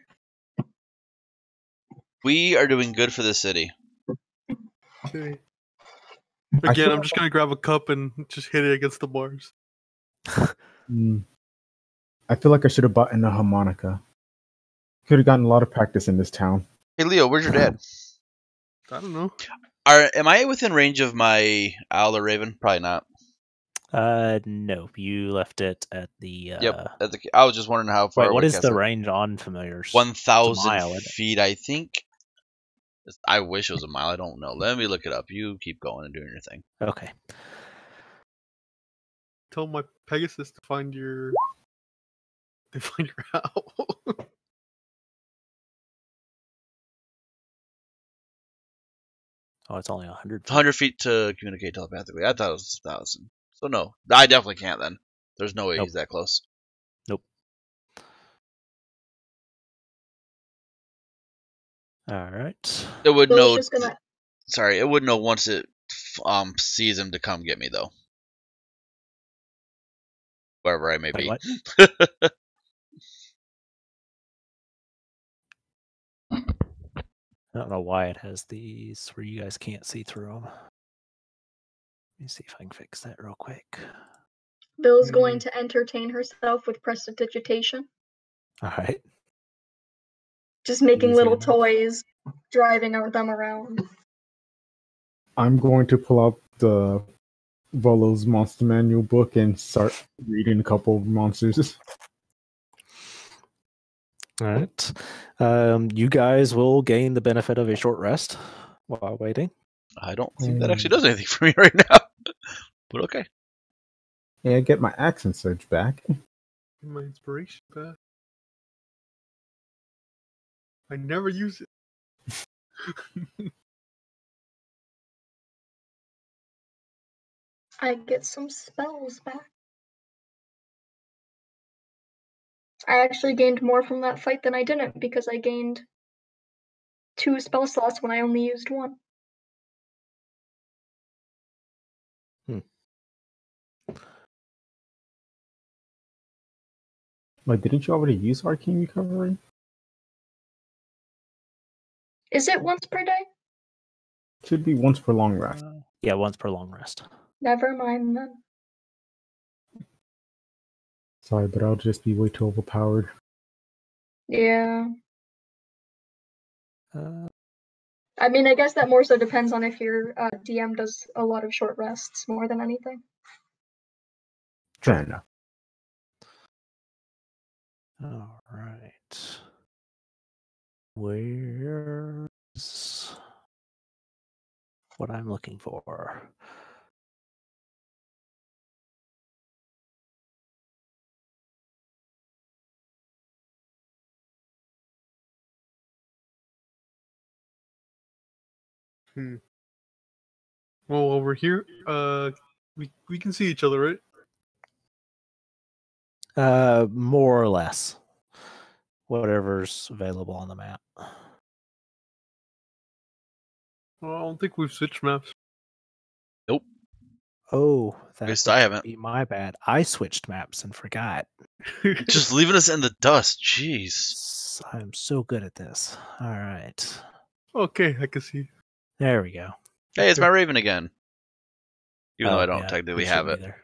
We are doing good for the city. Okay. I Again, feel- I'm just gonna grab a cup and just hit it against the bars. I feel like I should have bought in a harmonica. Could have gotten a lot of practice in this town. Hey, Leo, where's your dad? I don't know. Am I within range of my owl or raven? Probably not. No, you left it at the. Yep. I was just wondering how far. Wait, what away is the Castle- range on familiars? 1,000 mile, isn't it? feet, I think. I wish it was a mile. I don't know. Let me look it up. You keep going and doing your thing. Okay. Tell my Pegasus to find your owl. Oh, it's only 100 feet. 100 feet to communicate telepathically. I thought it was 1,000. So no, I definitely can't then. There's no way Nope. he's that close. Nope. All right. It would Bill's know. just gonna. Sorry, it would know once it sees him to come get me though. Wherever I may Wait, be. what? I don't know why it has these where you guys can't see through them. Let me see if I can fix that real quick. Bill's going to entertain herself with prestidigitation. All right. Just making Easy little enough. toys, driving them around. I'm going to pull out the Volo's Monster Manual book and start reading a couple of monsters. All right. You guys will gain the benefit of a short rest while waiting. I don't think that actually does anything for me right now. But okay. Yeah, get my accent surge back. My inspiration back. I never use it. I get some spells back. I actually gained more from that fight than I didn't because I gained 2 spell slots when I only used 1. Like, didn't you already use Arcane Recovery? Is it once per day? Should be once per long rest. Yeah, once per long rest. Never mind then. Sorry, but I'll just be way too overpowered. Yeah. Uh, I mean, I guess that more so depends on if your DM does a lot of short rests more than anything. Fair enough. all right. Where's what I'm looking for? Well, over here, we can see each other, right? More or less. Whatever's available on the map. Well, I don't think we've switched maps. Nope. Oh, that Guess would I haven't. be my bad. I switched maps and forgot. Just leaving us in the dust. Jeez. I'm so good at this. All right. Okay, I can see. There we go. Hey, it's my Raven again. Even though I don't yeah, technically it have shouldn't it. be there.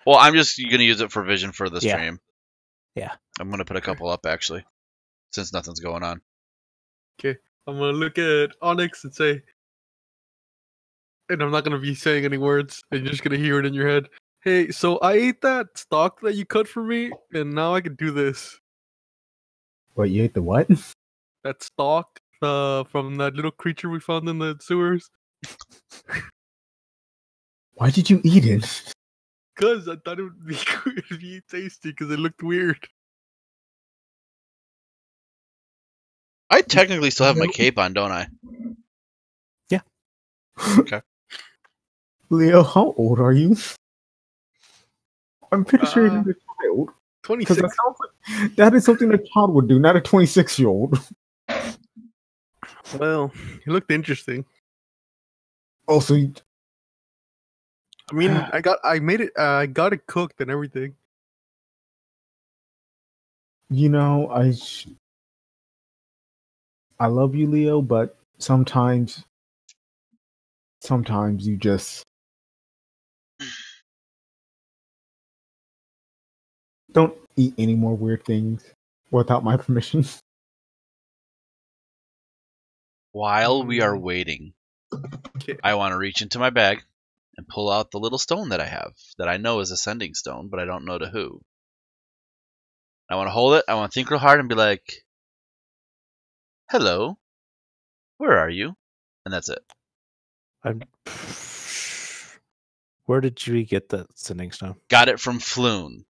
Well, I'm just going to use it for vision for the Yeah. stream. Yeah. I'm going to put a couple up, actually. Since nothing's going on. I'm gonna look at Onyx and say, and I'm not gonna be saying any words. And you're just gonna hear it in your head. Hey, so I ate that stalk that you cut for me, and now I can do this. Wait, you ate the what? That stalk from that little creature we found in the sewers. Why did you eat it? Cause I thought it would be it'd be tasty because it looked weird. I technically still have my cape on, don't I? Yeah. Okay. Leo, how old are you? I'm pretty sure you're a child. 26. That is something a child would do, not a 26-year-old. Well, it looked interesting. Also, I mean, I got it cooked and everything. you know, I love you, Leo, but sometimes you just don't eat any more weird things without my permission. While we are waiting, Okay. I want to reach into my bag and pull out the little stone that I have that I know is a sending stone, but I don't know to who. I want to hold it. I want to think real hard and be like, hello, where are you? And that's it. Where did you get the sending stone? Got it from Floon.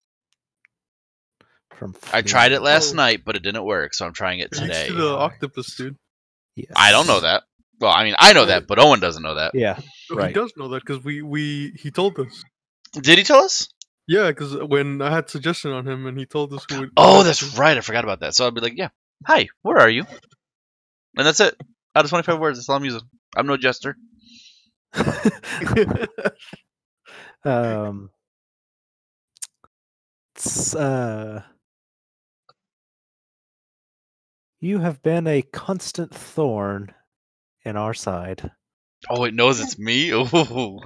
From I tried it last Oh. night, but it didn't work, so I'm trying it Next today. to the octopus, dude. Yes. I don't know that. Well, I mean, I know that, but Owen doesn't know that. Yeah. No, Right. He does know that because he told us. Did he tell us? Yeah, because when I had suggestion on him and he told us who. Oh, that's right. I forgot about that. So I'd be like, yeah. Hi, where are you? And that's it. Out of 25 words, that's all I'm using. I'm no jester. It's, you have been a constant thorn in our side. Oh, it knows it's me? Ooh.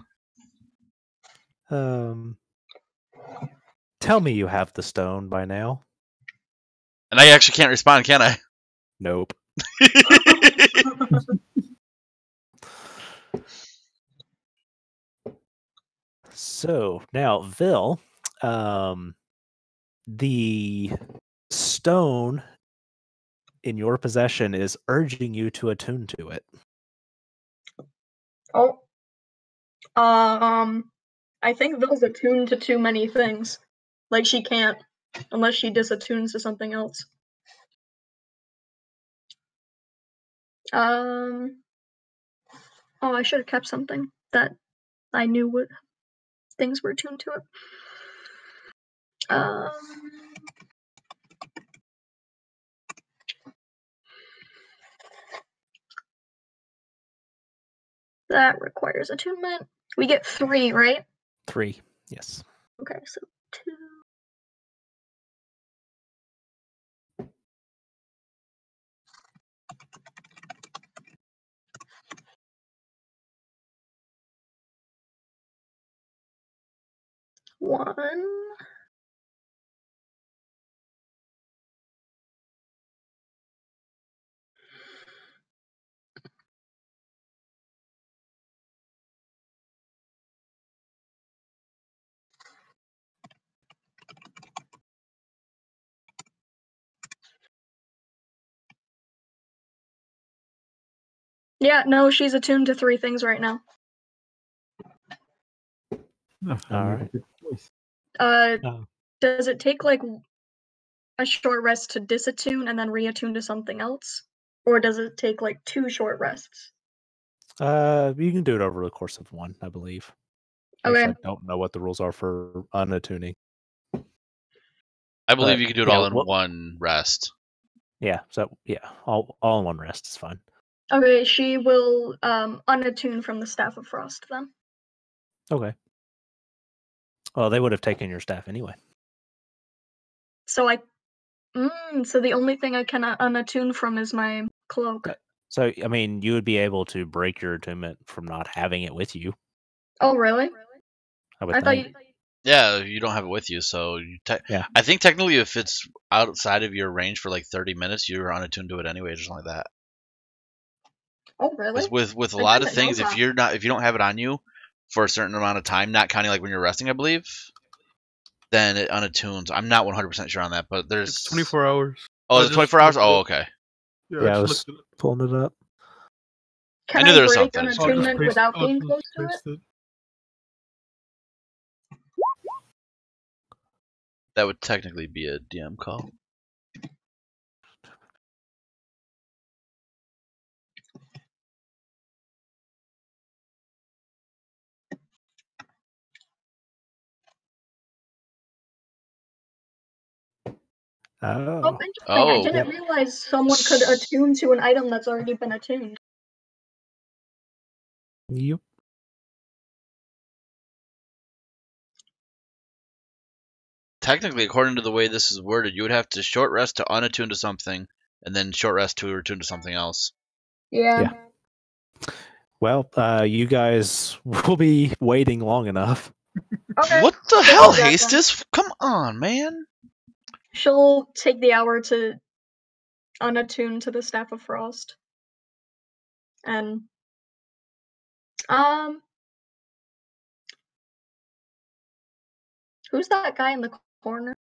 Tell me you have the stone by now. And I actually can't respond, can I? Nope. So now, Vil, the stone in your possession is urging you to attune to it. Oh. I think Vil's attuned to too many things. Like, she can't, unless she disattunes to something else. Oh, I should have kept something that I knew what things were attuned to it. That requires attunement. We get 3, right? 3, yes. Okay, so 2. One. Yeah, no, she's attuned to 3 things right now. No, All right. good choice. Does it take like a short rest to disattune and then reattune to something else? Or does it take like 2 short rests? You can do it over the course of 1, I believe. Okay. Actually, I don't know what the rules are for unattuning. I believe But, you can do it yeah, all in one rest. Yeah, so yeah, all in 1 rest is fine. Okay, she will unattune from the Staff of Frost then. Okay. Well, they would have taken your staff anyway. So so the only thing I can unattune from is my cloak. So, I mean, you would be able to break your attunement from not having it with you. Oh, really? I would I thought think. you... Yeah, you don't have it with you, so Yeah. I think technically if it's outside of your range for like 30 minutes, you're unattuned to it anyway, or something like that. Oh, really? With a I lot of didn't know things, if you don't have it on you for a certain amount of time, not counting like when you're resting, I believe, then it unattunes. I'm not 100% sure on that, but there's It's 24 hours. Oh, I is it just 24 hours? looked it Oh, up. okay. Yeah, Yeah, I I was just looked it up. pulling it up. Can I knew I there was break something. I'll just unattunement paste- without I'll being just close to it? paste it. That would technically be a DM call. Oh, Oh. interesting. Oh. I didn't realize someone could attune to an item that's already been attuned. Yep. Technically, according to the way this is worded, you would have to short rest to unattune to something, and then short rest to attune to something else. Yeah. Well, you guys will be waiting long enough. Okay. What the I'll hell, do that then. Hastus? Come on, man. She'll take the hour to unattune to the Staff of Frost. And who's that guy in the corner?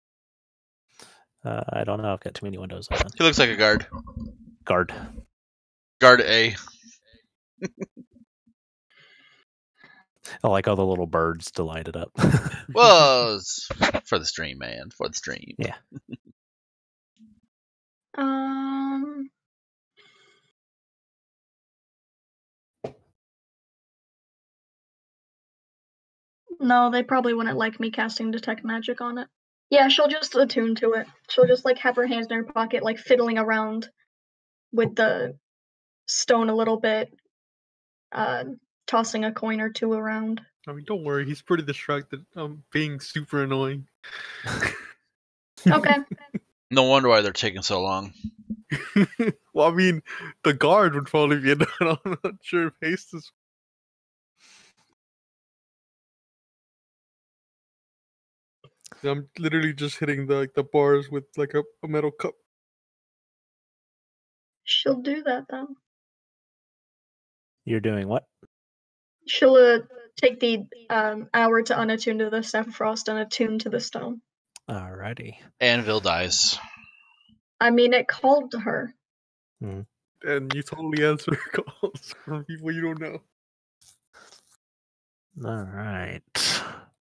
I don't know. I've got too many windows open. He looks like a guard. Guard. Guard A. I like all the little birds to light it up. Well, it's for the stream, man. For the stream. Yeah. No, they probably wouldn't like me casting Detect Magic on it. Yeah, she'll just attune to it. She'll just like have her hands in her pocket, like fiddling around with the stone a little bit, tossing a coin or two around. I mean, don't worry, he's pretty distracted. I'm being super annoying. Okay. No wonder why they're taking so long. Well, I mean, the guard would probably be annoyed. I'm not sure if haste is. I'm literally just hitting the bars with like a metal cup. She'll do that then. You're doing what? She'll take the hour to unattune to the Staff of Frost and attune to the stone. Alrighty. Anvil dies. I mean, it called to her. And you totally answer calls from people you don't know. Alright.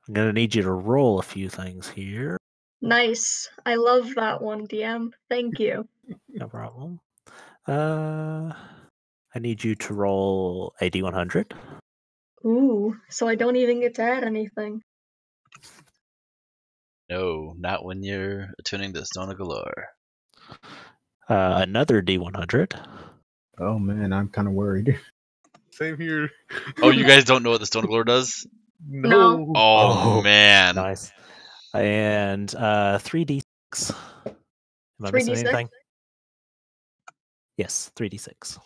I'm gonna need you to roll a few things here. Nice. I love that one, DM. Thank you. No problem. I need you to roll a D100. Ooh, so I don't even get to add anything. No, not when you're attuning to Stone of Golorr. Another D100. Oh man, I'm kind of worried. Same here. Oh, you guys don't know what the Stone of Golorr does? No. Oh, man. Nice. And 3d6. Am I missing 3d6? anything? Yes, 3d6.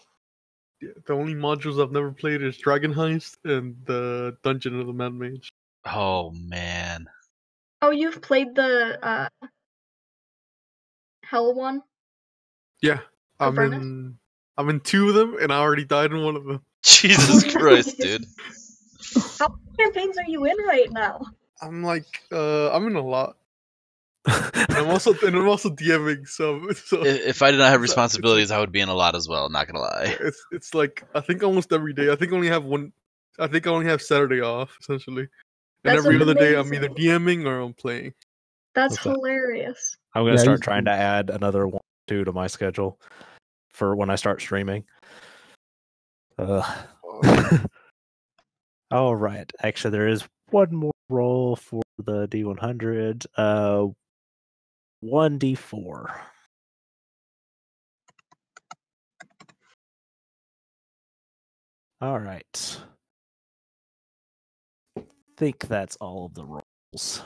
Yeah, the only modules I've never played is Dragon Heist and the Dungeon of the Mad Mage. Oh, man. Oh, you've played the Hell one? Yeah, I'm Furnace? I'm in 2 of them, and I already died in 1 of them. Jesus Christ, dude. How many campaigns are you in right now? I'm like, I'm in a lot. And I'm also DMing some. So If I did not have it's responsibilities, I would be in a lot as well, not gonna lie. it's like I think almost every day. I think I only have Saturday off essentially, and That's every other day I'm amazing. either DMing or I'm playing. That's Okay. hilarious. I'm gonna Yeah, start you- trying to add another 1 or 2 to my schedule for when I start streaming. All right. Actually, there is one more roll for the D100. 1d4. All right. Think that's all of the rolls.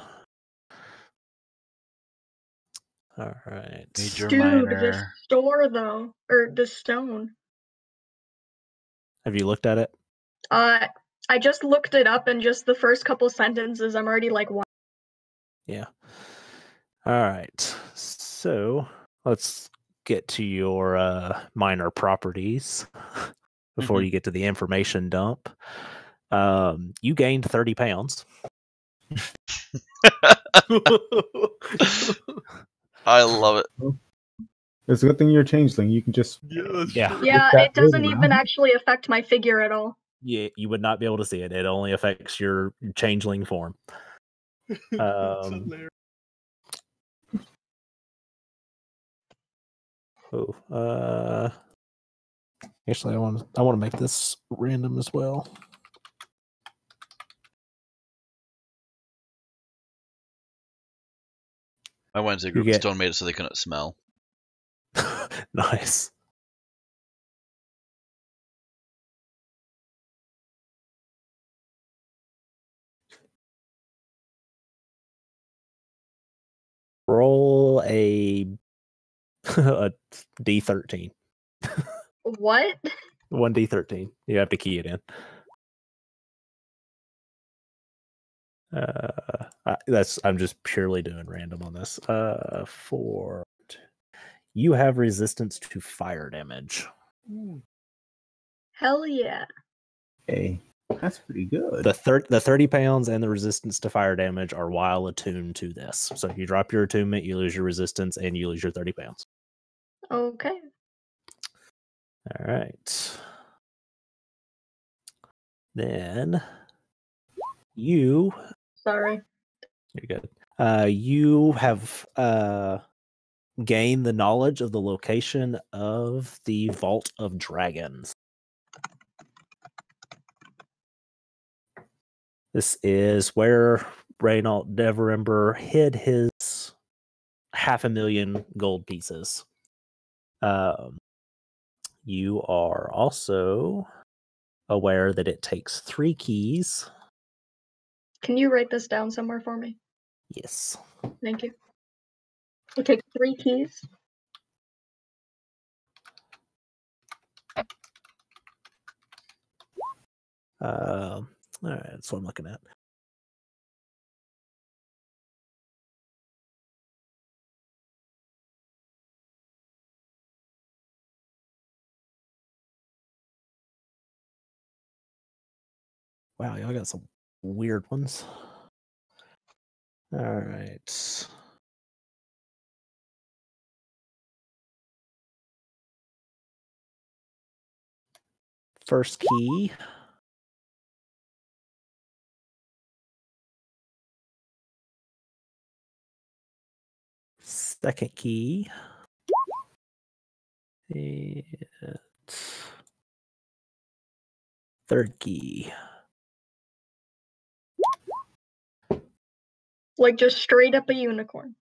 All right. Major, Dude, the minor. store though, or the stone. Have you looked at it? I just looked it up, and just the first couple sentences, I'm already like, what? Yeah. All right. So let's get to your minor properties before you get to the information dump. You gained 30 pounds. I love it. It's a good thing you're a changeling. You can just Yeah, that's Yeah. true. Yeah, that it doesn't roll even around. actually affect my figure at all. You would not be able to see it. It only affects your changeling form. That's hilarious. Actually, I want to make this random as well. My Wednesday You group get- Stone made it so they couldn't smell. Nice. Roll a D13. What? 1d13. You have to key it in. I'm just purely doing random on this. 4. You have resistance to fire damage. Hell yeah. Hey, that's pretty good. The 30 pounds and the resistance to fire damage are while attuned to this. So if you drop your attunement, you lose your resistance and you lose your 30 pounds. Okay. All right. Then you're Sorry. good. You have gained the knowledge of the location of the Vault of Dragons. This is where Reynold Neverember hid his 500,000 gold pieces. You are also aware that it takes 3 keys. Can you write this down somewhere for me? Yes. Thank you. It takes 3 keys. All right, that's what I'm looking at. Wow, y'all got some weird ones. All right. First key. Second key. And third key. Like just straight up a unicorn.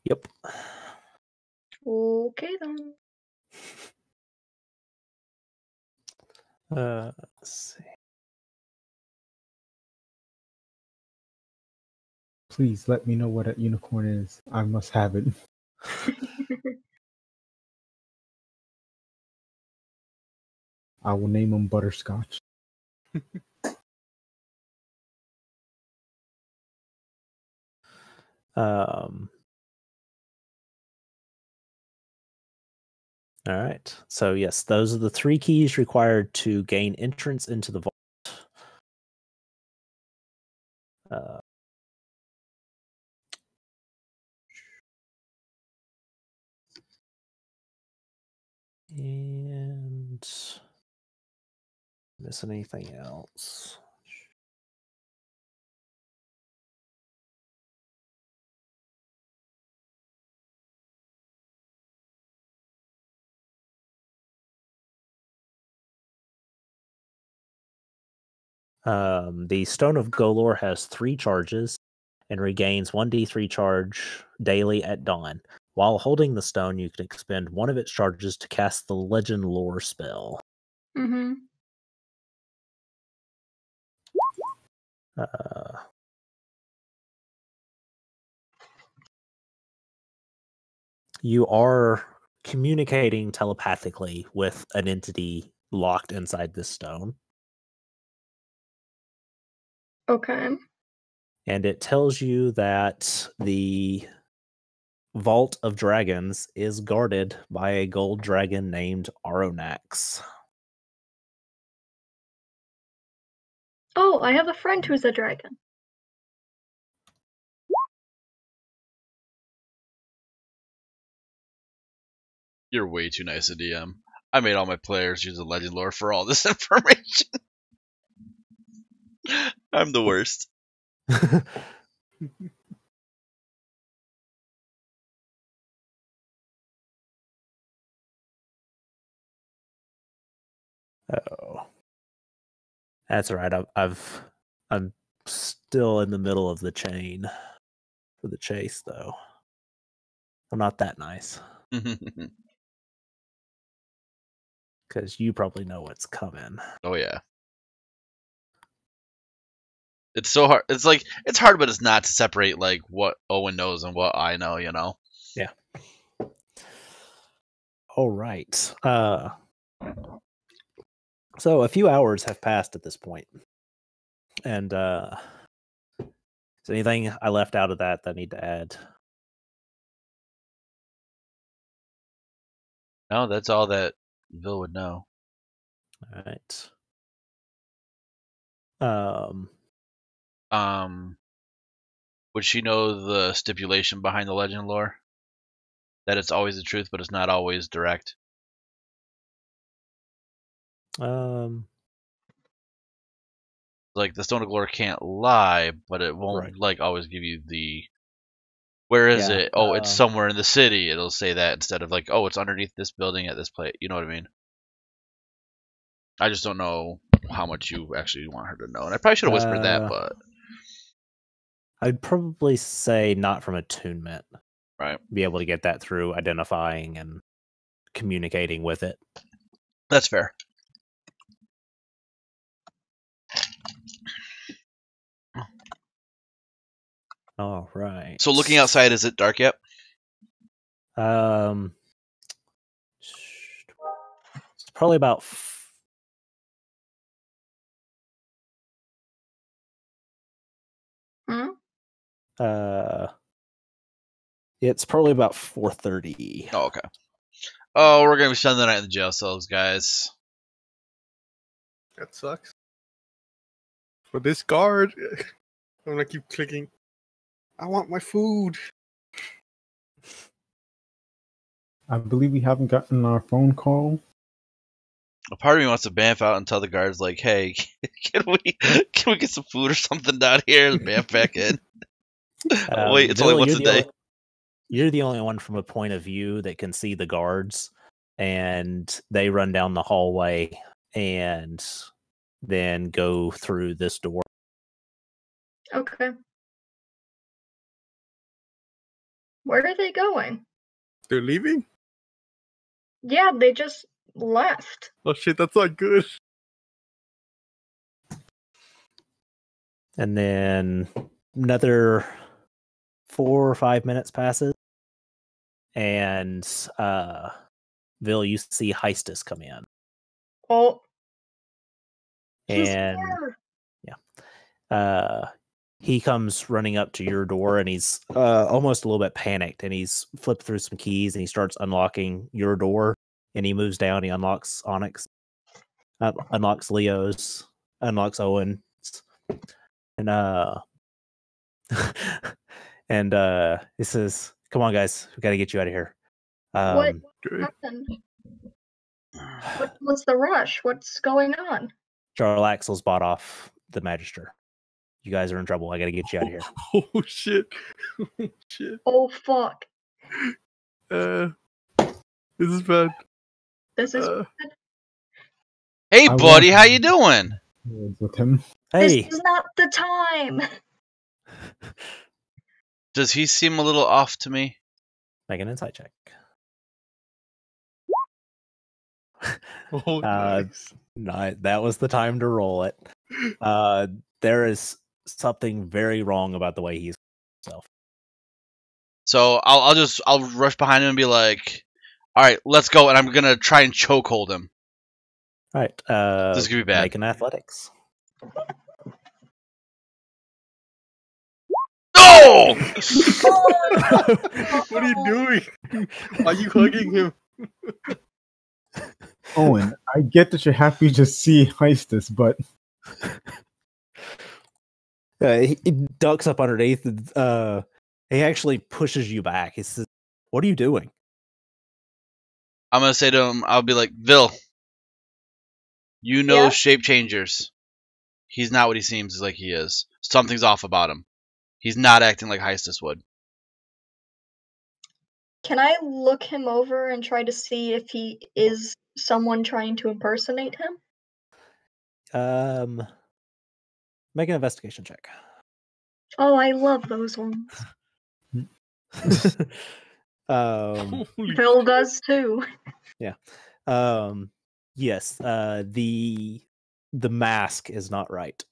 Yep. Okay then. Let's see. Please let me know what a unicorn is. I must have it. I will name him Butterscotch. All right. So yes, those are the 3 keys required to gain entrance into the vault. And miss anything else? The Stone of Golorr has 3 charges and regains 1d3 charge daily at dawn. While holding the stone, you can expend one of its charges to cast the Legend Lore spell. Mm-hmm. You are communicating telepathically with an entity locked inside this stone. Okay. And it tells you that the Vault of Dragons is guarded by a gold dragon named Aronax. Oh, I have a friend who's a dragon. You're way too nice a DM. I made all my players use the legend lore for all this information. I'm the worst. Oh, that's all right. I'm still in the middle of the chain for the chase, though. I'm not that nice because you probably know what's coming. Oh yeah. It's so hard. It's like it's hard, but it's not to separate like what Owen knows and what I know. You know. Yeah. All right. So a few hours have passed at this point, and is there anything I left out of that I need to add? No, that's all that Bill would know. All right. Would she know the stipulation behind the legend lore? That it's always the truth, but it's not always direct. Like the Stone of Golorr can't lie, but it won't Right. like always give you the where is Yeah, it? Oh, it's somewhere in the city. It'll say that instead of like, oh, it's underneath this building at this place. You know what I mean? I just don't know how much you actually want her to know. And I probably should have whispered that, but I'd probably say not from attunement. right. Be able to get that through identifying and communicating with it. That's fair. All right. So looking outside, is it dark yet? It's probably about Hmm? it's probably about 4:30. Oh, okay. Oh, we're gonna be spending the night in the jail cells, guys. That sucks. For this guard, I'm gonna keep clicking. I want my food. I believe we haven't gotten our phone call. A part of me wants to bamf out and tell the guards, like, "Hey, can we get some food or something down here?" And bamf back in. Wait, it's Bill, only once a day. You're the only one from a point of view that can see the guards, and they run down the hallway and then go through this door. Okay. Where are they going? They're leaving? Yeah, they just left. Oh shit, that's not good. And then another 4 or 5 minutes passes, and Vil, you see Heistus come in, Oh, he's and here. he comes running up to your door, and he's almost a little bit panicked, and he's flipped through some keys, and he starts unlocking your door, and he moves down, he unlocks Onyx, unlocks Leo's, unlocks Owen's, and and he says, "Come on, guys, we got to get you out of here." What happened? What's the rush? What's going on? Jarlaxle's bought off the Magister. You guys are in trouble. I got to get you out of here. Oh shit. Shit. Oh fuck. This is bad. This is Hey, I buddy, want- how you doing? With him. Hey, This is not the time. Does he seem a little off to me? make an insight check. Oh, nice. That was the time to roll it. There is something very wrong about the way he's himself. So I'll rush behind him and be like, "All right, let's go," and I'm gonna try and chokehold him. All right. This is gonna be bad. Make an athletics. No! What are you doing? Are you hugging him? Owen, I get that you're happy to see Heistus, but He ducks up underneath. And, he actually pushes you back. He says, "What are you doing?" I'm gonna say to him, I'll be like, "Vil, you know Yeah? shape changers. He's not what he seems like he is. Something's off about him. He's not acting like Heistus would." Can I look him over and try to see if he is someone trying to impersonate him? Make an investigation check. Oh, I love those ones. Holy Bill does too. Yes. The mask is not right.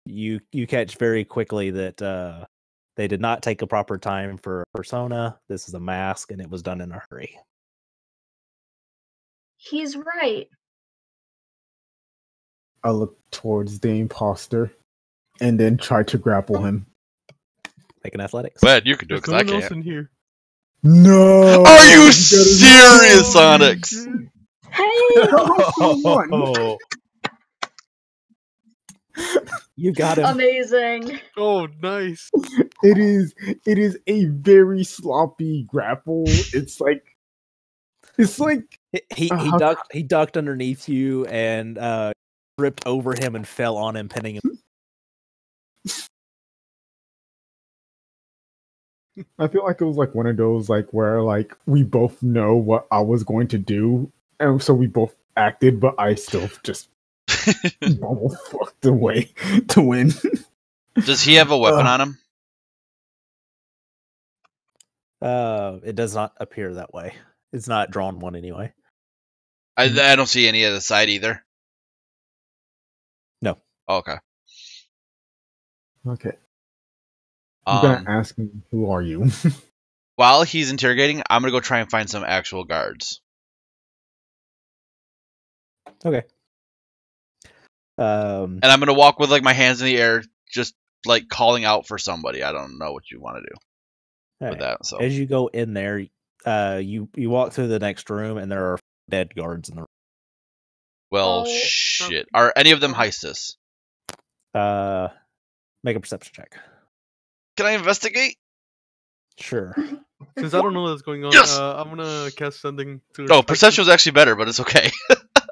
You catch very quickly that they did not take a proper time for a persona. This is a mask, and it was done in a hurry. He's right. I look towards the imposter and then try to grapple him. Make an athletics. Glad you can do it There's because no I one else can't. in here. No! Are you gotta- serious, Onyx? Hey! One. You got him. Amazing. Oh, nice. It is a very sloppy grapple. It's like He ducked underneath you and ripped over him and fell on him, pinning him. I feel like it was like one of those like where like we both know what I was going to do And so we both acted, but I still just bubble fucked away to win. Does he have a weapon on him? It does not appear that way. It's not drawn one anyway. I don't see any of the side either. No. Oh, okay. Okay. I'm gonna ask him, who are you? While he's interrogating, I'm gonna go try and find some actual guards. Okay. And I'm gonna walk with like my hands in the air, just like calling out for somebody. I don't know what you want to do with that. So as you go in there, you walk through the next room, and there are dead guards in the room. Well, shit. Are any of them heistess? Make a perception check. Can I investigate? Sure. Since I don't know what's going on, Yes! I'm gonna cast sending to. Oh, perception was actually better, but it's okay.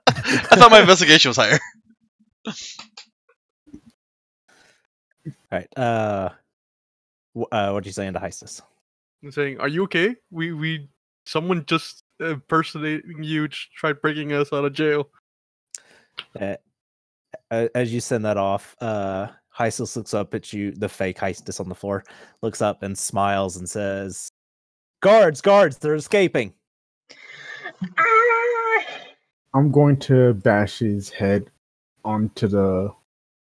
I thought my investigation was higher. All right. What do you say into Heistus? I'm saying, are you okay? Someone just impersonating you tried breaking us out of jail. As you send that off, Heistus looks up at you, the fake Heistus on the floor, looks up and smiles and says, Guards, they're escaping. I'm going to bash his head onto the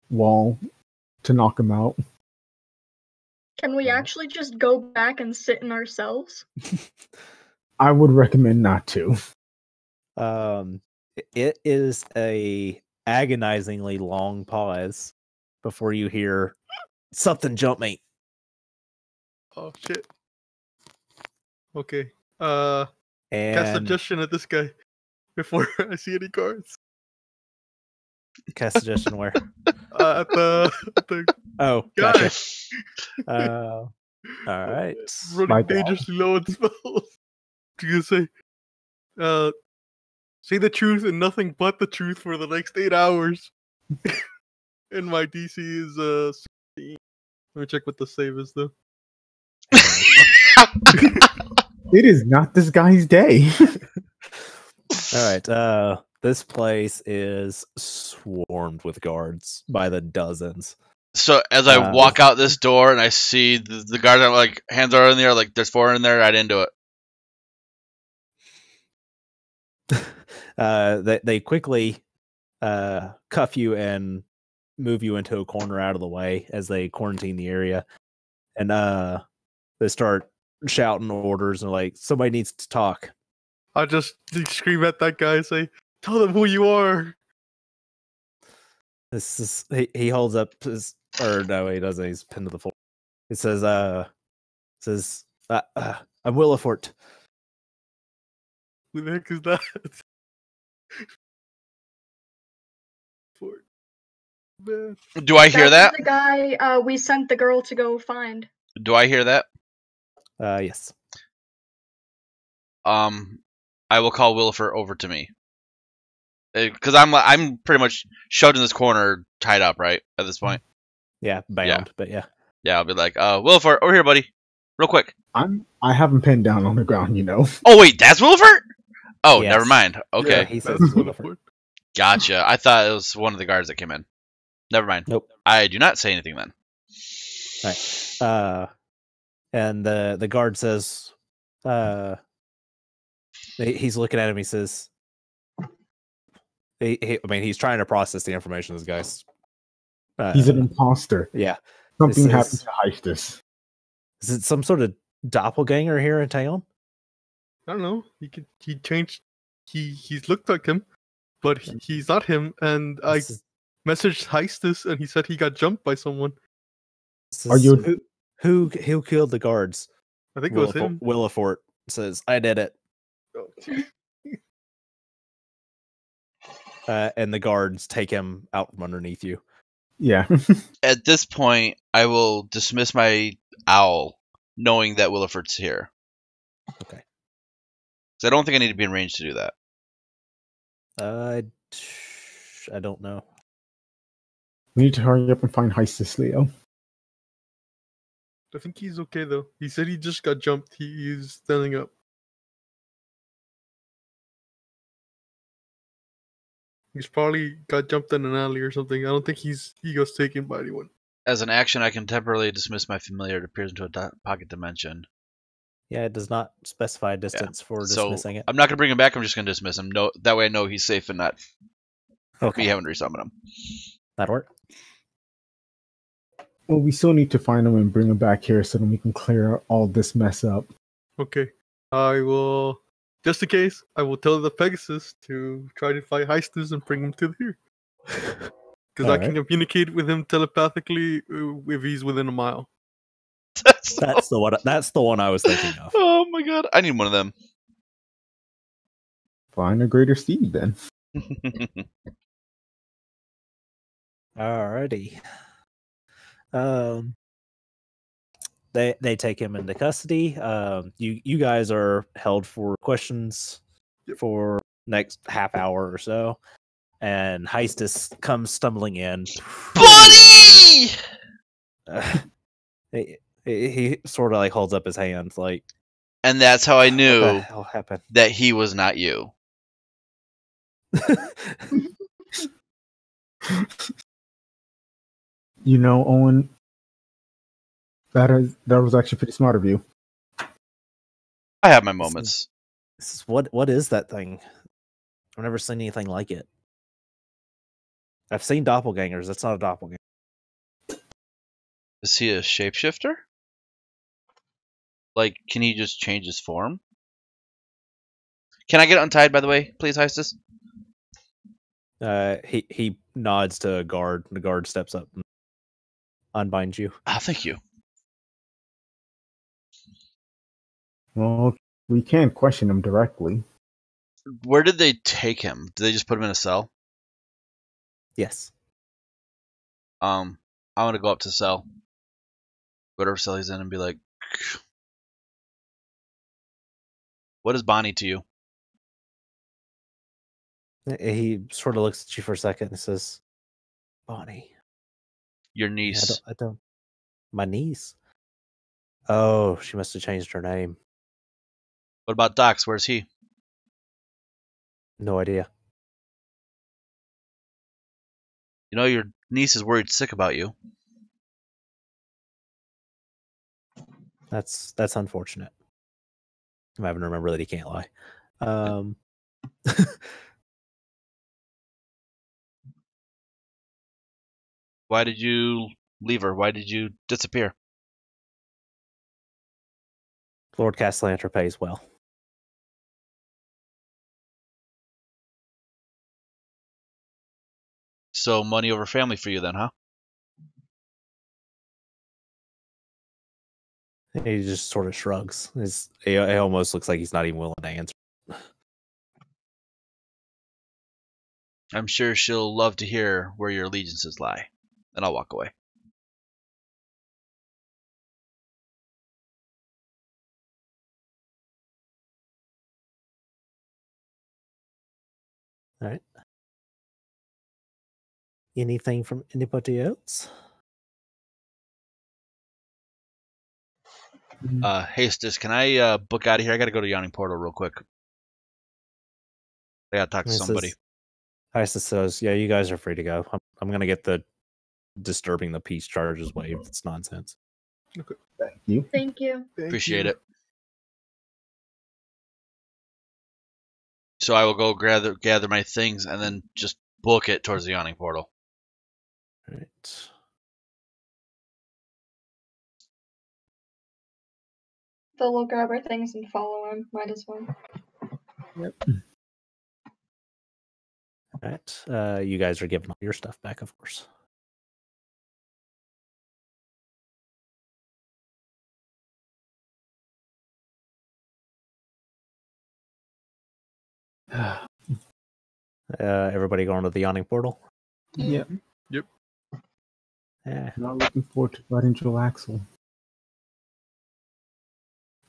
wall to knock him out. Can we actually just go back and sit in our cells? I would recommend not to. It is a agonizingly long pause before you hear something jump me. Oh shit. Okay. And Cast suggestion at this guy before I see any cards. Cast suggestion where? At the Oh, guy. gotcha. All right. Running dangerously low on spells. You say, say the truth and nothing but the truth for the next 8 hours. And my DC is 16. Let me check what the save is though. It is not this guy's day. All right. This place is swarmed with guards by the dozens. So as I walk out this door and I see the guard, I'm like, hands are in the air, like there's 4 in there. I didn't do it. They quickly cuff you and move you into a corner out of the way as they quarantine the area, and they start shouting orders and like, somebody needs to talk. I just scream at that guy and say, tell them who you are. This is he holds up his, or no, he doesn't. He's pinned to the floor. It says, I'm Willifort. Who the heck is that? Man. Do I hear that? The guy we sent the girl to go find. Do I hear that? Yes. I will call Willifort over to me. Because I'm pretty much shoved in this corner, tied up, right, at this point? Yeah, bound, but yeah. Yeah, I'll be like, Willifort, over here, buddy. Real quick. I have him pinned down on the ground, you know. Oh, wait, that's Willifort? Oh, Yes. Never mind. Okay. Yeah, he says it's Willifort. Gotcha. I thought it was one of the guards that came in. Never mind. Nope. I do not say anything then. Right. And the guard says, he's looking at him. He says, he's trying to process the information. This guy's he's an imposter. Yeah. Something happened to Heistus. Is it some sort of doppelganger here in town? I don't know. He changed. He's looked like him, but he's not him. And I messaged Heistus, and he said he got jumped by someone. Are you who killed the guards? I think it was him. Willifort says, I did it. And the guards take him out from underneath you. Yeah. At this point, I will dismiss my owl, knowing that Willifort's here. Okay. Because I don't think I need to be in range to do that. I don't know. We need to hurry up and find Heistus, Leo. I think he's okay though. He said he just got jumped. He's standing up. He's probably got jumped in an alley or something. I don't think he was taken by anyone. As an action, I can temporarily dismiss my familiar that appears into a pocket dimension. Yeah, it does not specify a distance for So dismissing it. I'm not gonna bring him back. I'm just gonna dismiss him. No, that way I know he's safe and not Okay, me having to resummon him. that'll work. Well, we still need to find him and bring him back here so that we can clear all this mess up. Okay. I will, just in case, I will tell the Pegasus to try to fight Heistus and bring him to here. Because I can communicate with him telepathically if he's within a mile. That's the one. That's the one I was thinking of. Oh my god, I need one of them. Find a greater steed then. Alrighty. They take him into custody. You guys are held for questions for next half hour or so, and Heistus comes stumbling in. Buddy! He sort of like holds up his hands, like, And that's how I what the knew hell happened? that he was not you. You know, Owen, that was actually pretty smart of you. I have my moments. This is what is that thing? I've never seen anything like it. I've seen doppelgangers. That's not a doppelganger. Is he a shapeshifter? Like, can he just change his form? Can I get untied, by the way, please, Heistus? He nods to a guard. The guard steps up and unbinds you. Ah, thank you. Well, we can't question him directly. Where did they take him? Did they just put him in a cell? Yes. I want to go up to the cell, whatever cell he's in, and be like, "What is Bonnie to you?" He sort of looks at you for a second and says, "Bonnie, Your I niece. don't. My niece. Oh, she must have changed her name. What about Docs? Where's he? No idea. You know, your niece is worried sick about you. That's unfortunate. I'm having to remember that he can't lie. Why did you leave her? Why did you disappear? Lord Castellanter pays well. So money over family for you then, huh? He just sort of shrugs. He almost looks like he's not even willing to answer. I'm sure she'll love to hear where your allegiances lie. And I'll walk away. All right. Anything from anybody else? Hastis, can I book out of here? I gotta go to Yawning Portal real quick. I gotta talk to somebody. Isis says, "Yeah, you guys are free to go. I'm gonna get the disturbing the peace charges waived. It's nonsense." Thank you. Thank you. Appreciate it. So I will go gather my things and then just book it towards the Yawning Portal. All right. Phil will grab our things and follow him. Might as well. Yep. All right. You guys are giving all your stuff back, of course. Everybody going to the Yawning Portal? Yeah. Yeah. Not looking forward to fighting Joel Axel.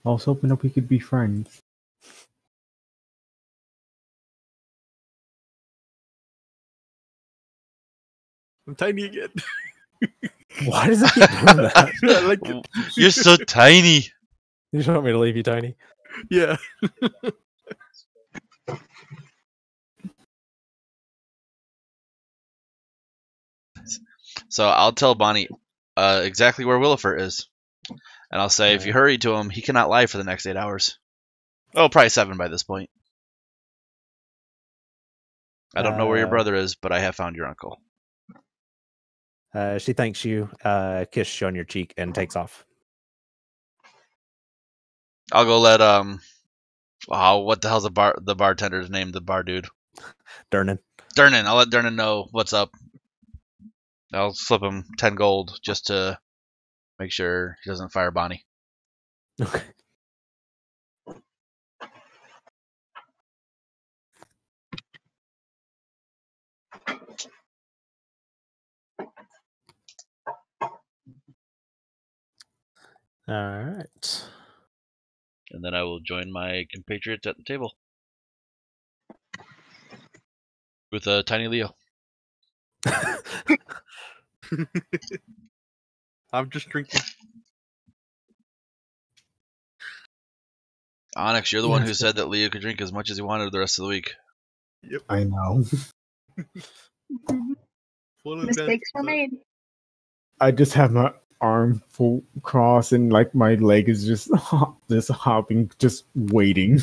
I was hoping that we could be friends. I'm tiny again. Why does it keep doing that? I like it. You're so tiny. You just want me to leave you tiny? Yeah. So I'll tell Bonnie exactly where Willifert is. And I'll say, if you hurry to him, he cannot lie for the next 8 hours. Oh, probably 7 by this point. I don't know where your brother is, but I have found your uncle. She thanks you, kisses you on your cheek, and takes off. I'll go let what the hell's the bartender's name? The bar dude. Durnan. Durnan. I'll let Durnan know what's up. I'll slip him 10 gold just to make sure he doesn't fire Bonnie. Okay. All right. And then I will join my compatriots at the table with Tiny Leo. I'm just drinking. Onyx, you're the one who said that Leo could drink as much as he wanted the rest of the week. Yep. I know. Mistakes were made. I just have my arm full cross and like my leg is just hopping, just waiting.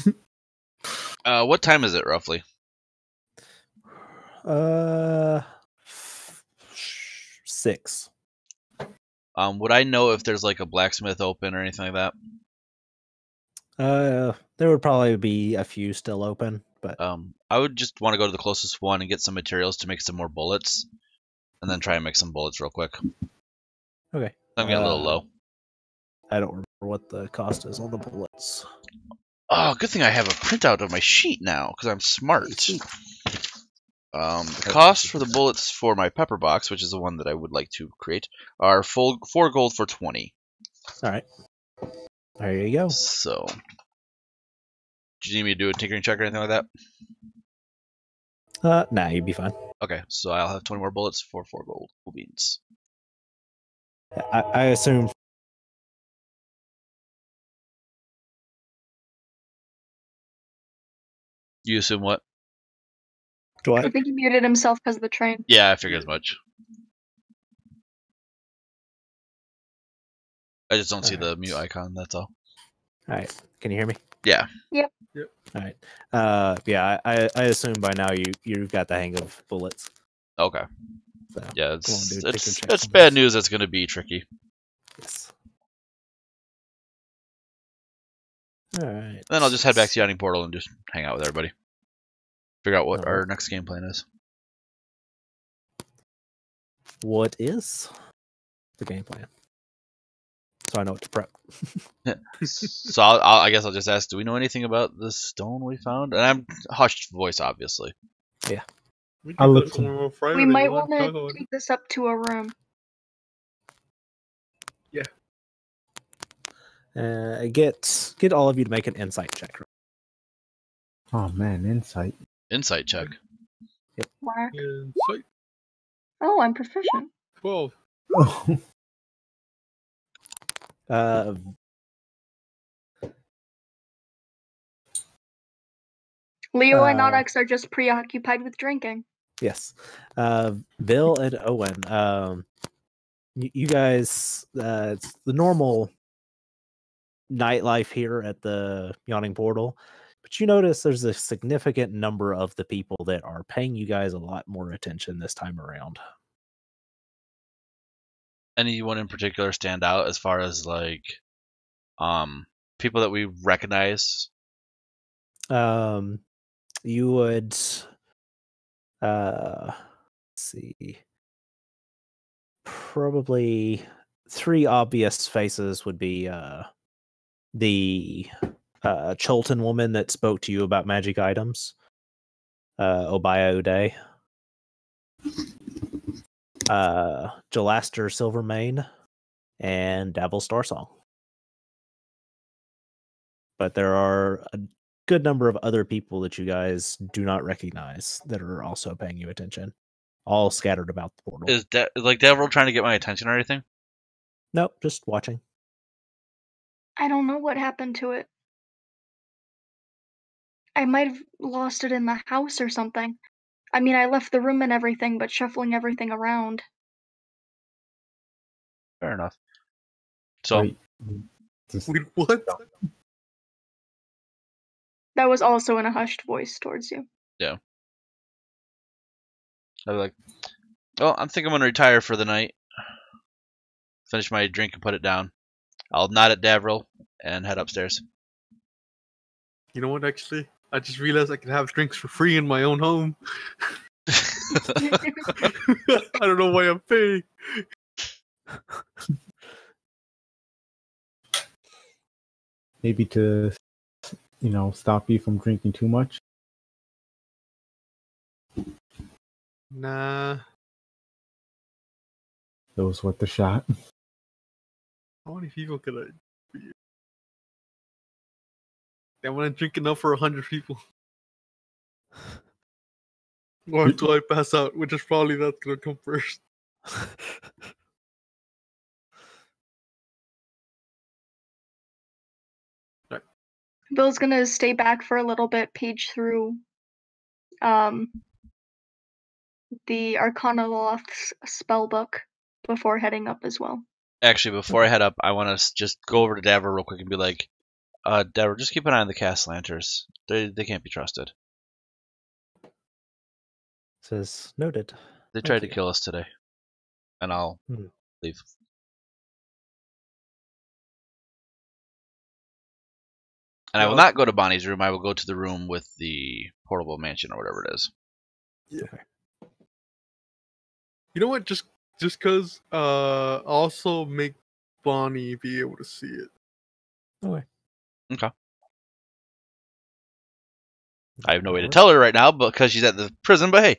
What time is it roughly? 6. Would I know if there's like a blacksmith open or anything like that? There would probably be a few still open, but I would just want to go to the closest one and get some materials to make some more bullets, and then try and make some bullets real quick. okay. I'm getting a little low. I don't remember what the cost is on the bullets. Oh, good thing I have a printout of my sheet now, because I'm smart. The cost for the bullets for my pepper box, which is the one that I would like to create, are 4 gold for 20. All right. There you go. So, do you need me to do a tinkering check or anything like that? Nah, you'd be fine. Okay, so I'll have 20 more bullets for 4 gold beans. I assume. You assume what? What? I think he muted himself because of the train. Yeah, I figured as much. I just don't see the mute icon, that's all. All right. Can you hear me? Yeah. Yep. All right. Yeah, I assume by now you've got the hang of bullets. Okay. So, Yeah, go on, dude. Take your check it's on bad this. news. That's going to be tricky. Yes. All right. Then I'll just head back to Yawning Portal and just hang out with everybody. Figure out what All our right. next game plan is. What is the game plan? So I know what to prep. So I guess I'll just ask, do we know anything about the stone we found? And I'm hushed voice, obviously. We I'll can look go somewhere on Friday We if might you want want to to talk about it. take this up to a room. Get all of you to make an insight check. Oh man, insight. Insight check. Whack. Insight Oh, I'm proficient. 12. Uh, Leo and Uh, Onyx are just preoccupied with drinking. yes. Bill and Owen. You guys. It's the normal nightlife here at the Yawning Portal, but you notice there's a significant number of the people that are paying you guys a lot more attention this time around. Anyone in particular stand out as far as like people that we recognize? You would let's see, probably 3 obvious faces would be the Cholton woman that spoke to you about magic items, Obaya Uday, Jalaster Silvermane, and Davil Starsong. But there are a good number of other people that you guys do not recognize that are also paying you attention, all scattered about the portal. Is like Devil trying to get my attention or anything? Nope, just watching. I don't know what happened to it. I might have lost it in the house or something. I mean, I left the room and everything, but shuffling everything around. Fair enough. So Wait, just- Wait, what? That was also in a hushed voice towards you. I'd be like, well, I think I'm gonna retire for the night. Finish my drink and put it down. I'll nod at Davril and head upstairs. You know what? Actually, I just realized I can have drinks for free in my own home. I don't know why I'm paying. maybe to, stop you from drinking too much. Nah. It was worth the shot. How many people could I be? I want to drink enough for 100 people. Or until I pass out, which is probably not going to come first. Bill's gonna stay back for a little bit, page through the Arcana Loth's spellbook before heading up as well. Actually, before I head up, I want to just go over to Davril real quick and be like, Davril, just keep an eye on the cast lanterns. They can't be trusted. Says noted. They Thank tried to you. kill us today. And I'll Hmm. leave. And I will not go to Bonnie's room. I will go to the room with the portable mansion or whatever it is. Yeah. Okay. You know what? Just because also make Bonnie be able to see it. Okay. Okay. I have no way to tell her right now because she's at the prison, but hey.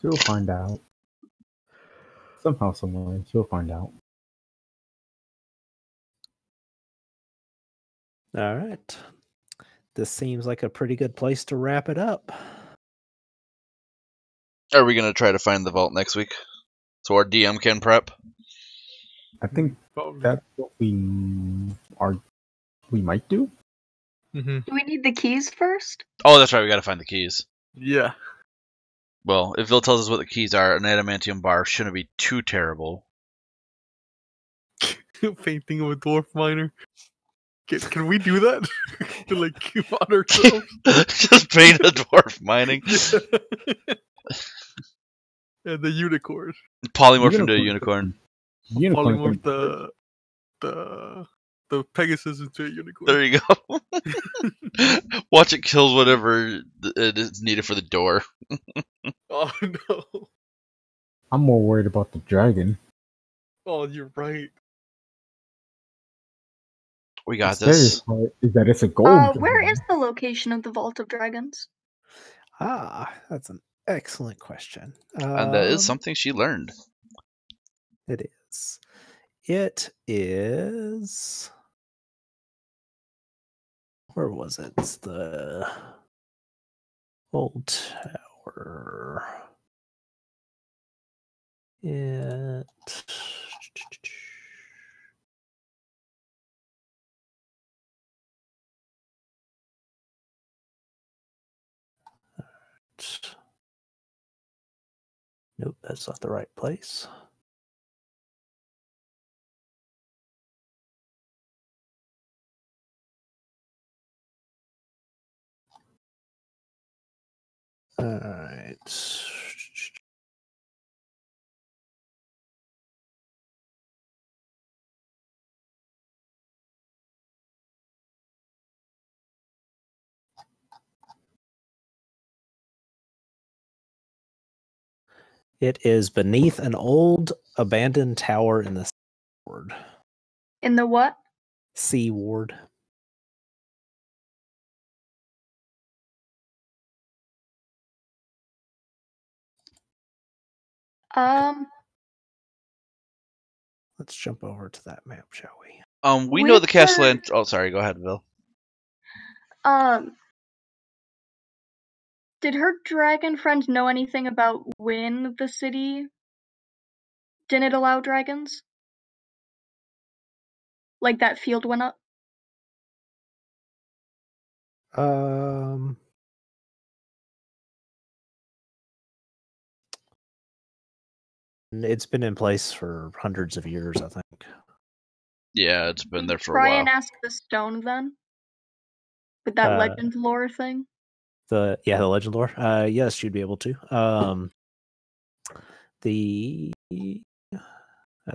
She'll find out. Somehow, somewhere, she'll find out. All right. This seems like a pretty good place to wrap it up. Are we going to try to find the vault next week? So our DM can prep? I think Probably. that's what we might do. Mm-hmm. Do we need the keys first? Oh, that's right. We got to find the keys. Yeah. Well, if Vil tells us what the keys are, an adamantium bar shouldn't be too terrible. Painting of a dwarf miner. Can we do that? To like keep on ourselves? Just paint a dwarf mining. Yeah. And the unicorn. Polymorph into a unicorn. Unicorn Polymorph the Pegasus into a unicorn. There you go. Watch it kills whatever it is needed for the door. Oh no. I'm more worried about the dragon. Oh, you're right. We got The scariest this. part is that it's a gold Where dragon. is the location of the Vault of Dragons? That's an excellent question. And that is something she learned. It is. It is. Where was it? It's the old tower. It. Nope, that's not the right place. All right. It is beneath an old abandoned tower in the Sea Ward. In the what? Sea Ward. Let's jump over to that map, shall we? We know With the castle. her- Oh, sorry. Go ahead, Vil. Did her dragon friend know anything about when the city didn't allow dragons? Like that field went up? It's been in place for hundreds of years, I think. Yeah, it's been there for a Try while. and ask the stone then. With that legend lore thing. The legend lore. Yes, you'd be able to. I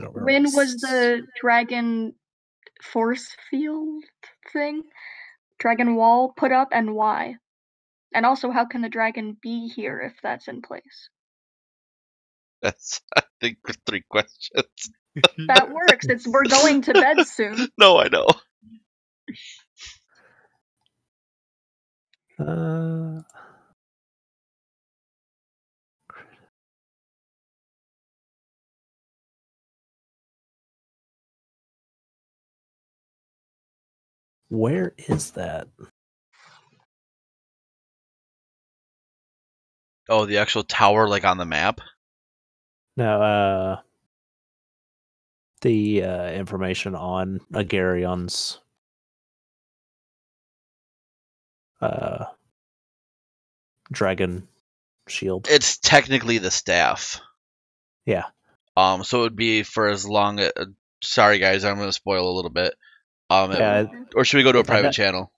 don't remember. When was the dragon force field thing? Dragon wall put up, and why? And also, how can the dragon be here if that's in place? That's, I think, 3 questions. That works. We're going to bed soon. No, I know. Where is that? Oh, the actual tower, like on the map? No, the information on Agarion's dragon shield. It's technically the staff. Yeah. So it would be for as long. Sorry, guys, I'm going to spoil a little bit. Or should we go to a private channel?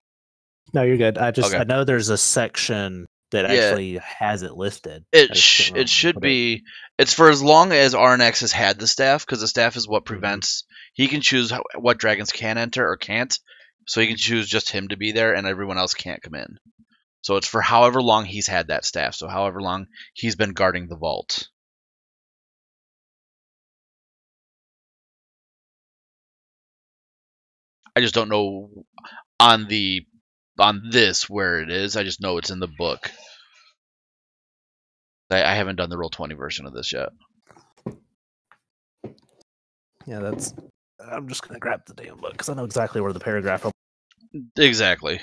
No, you're good. I Okay. know there's a section that actually has it listed. It should be. It's for as long as Arnex has had the staff, because the staff is what prevents. He can choose what dragons can enter or can't. So he can choose just him to be there, and everyone else can't come in. So it's for however long he's had that staff. So however long he's been guarding the vault. I just don't know on this where it is. I just know it's in the book. I haven't done the Roll20 version of this yet. Yeah, I'm just gonna grab the damn book because I know exactly where the paragraph. Exactly.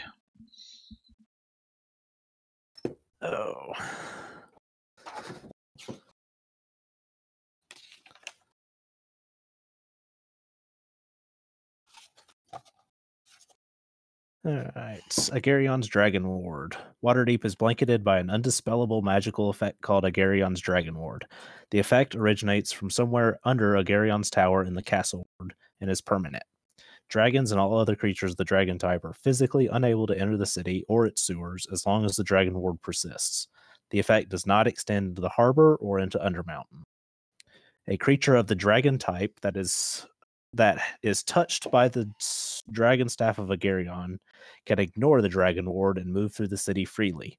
Oh. Alright. Agarion's Dragon Ward. Waterdeep is blanketed by an undispellable magical effect called Agarion's Dragon Ward. The effect originates from somewhere under Agarion's tower in the castle ward and is permanent. Dragons and all other creatures of the dragon type are physically unable to enter the city or its sewers as long as the Dragon Ward persists. The effect does not extend into the harbor or into Undermountain. A creature of the dragon type that is touched by the dragon staff of Agarion can ignore the dragon ward and move through the city freely.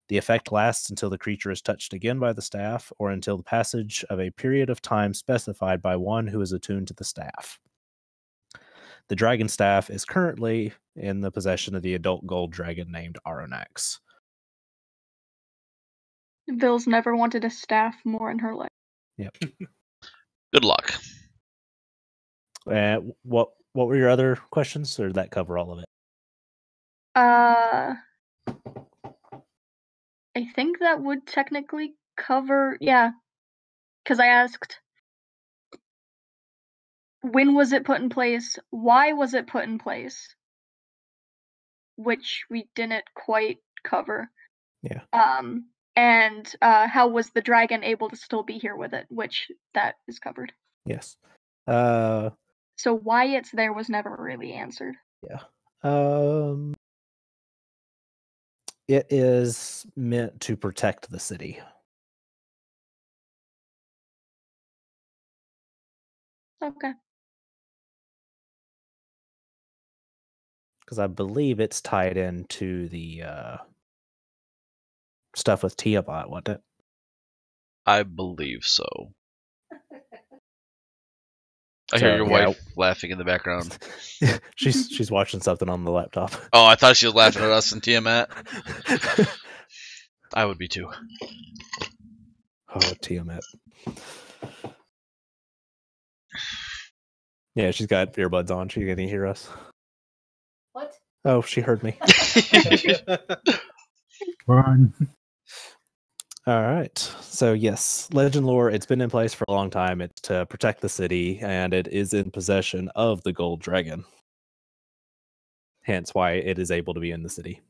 The effect lasts until the creature is touched again by the staff or until the passage of a period of time specified by one who is attuned to the staff. The dragon staff is currently in the possession of the adult gold dragon named Aronax. Ville's never wanted a staff more in her life. Yep. Good luck. What were your other questions, or did that cover all of it? I think that would technically cover, yeah. Because I asked, when was it put in place? Why was it put in place? Which we didn't quite cover. Yeah. And how was the dragon able to still be here with it? Which that is covered. Yes. So why it's there was never really answered. Yeah. It is meant to protect the city. Okay. Because I believe it's tied into the stuff with Tiamat, wasn't it? I believe so. I hear your wife laughing in the background. she's watching something on the laptop. Oh, I thought she was laughing at us and Tiamat. I would be too. Oh, Tiamat. Yeah, she's got earbuds on. She can hear us. What? Oh, she heard me. Fine. All right. So yes, legend lore, it's been in place for a long time. It's to protect the city, and it is in possession of the gold dragon. Hence why it is able to be in the city.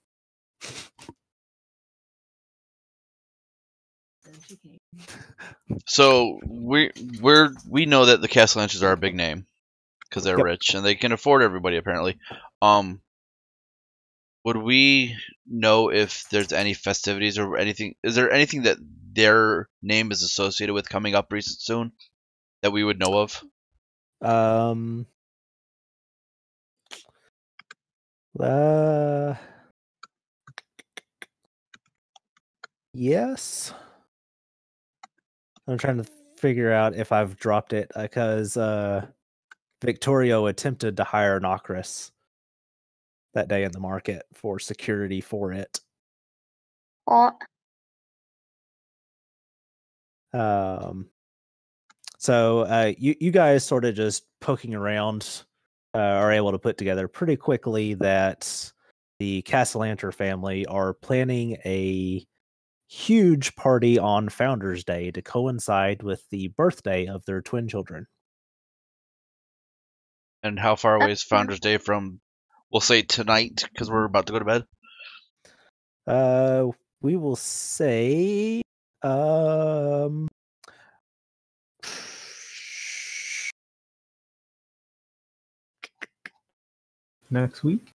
So we know that the Castellanches are a big name because they're Yep. rich and they can afford everybody apparently. Would we know if there's any festivities or anything? Is there anything that their name is associated with coming up recent soon that we would know of? Yes. I'm trying to figure out if I've dropped it because Victorio attempted to hire Nocris that day in the market for security for it. So you guys sort of just poking around are able to put together pretty quickly that the Castellanter family are planning a huge party on Founders Day to coincide with the birthday of their twin children. And how far away is Founders Day from, we'll say tonight, because we're about to go to bed? We will say Next week,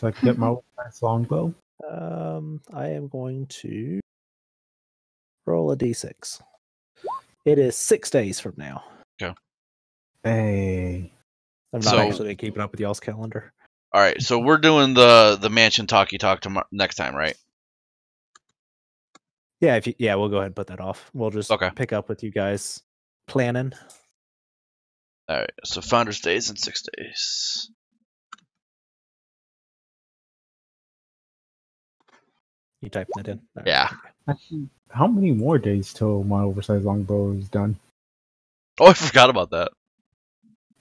so I can get my nice longbow. I am going to roll a d6. It is 6 days from now. Okay. Hey. I'm not actually keeping up with y'all's calendar. All right, so we're doing the mansion talkie talk next time, right? Yeah, we'll go ahead and put that off. We'll just pick up with you guys planning. All right, so Founders Day is in 6 days. You typing it in? Yeah. Actually, how many more days till my oversized longbow is done? Oh, I forgot about that.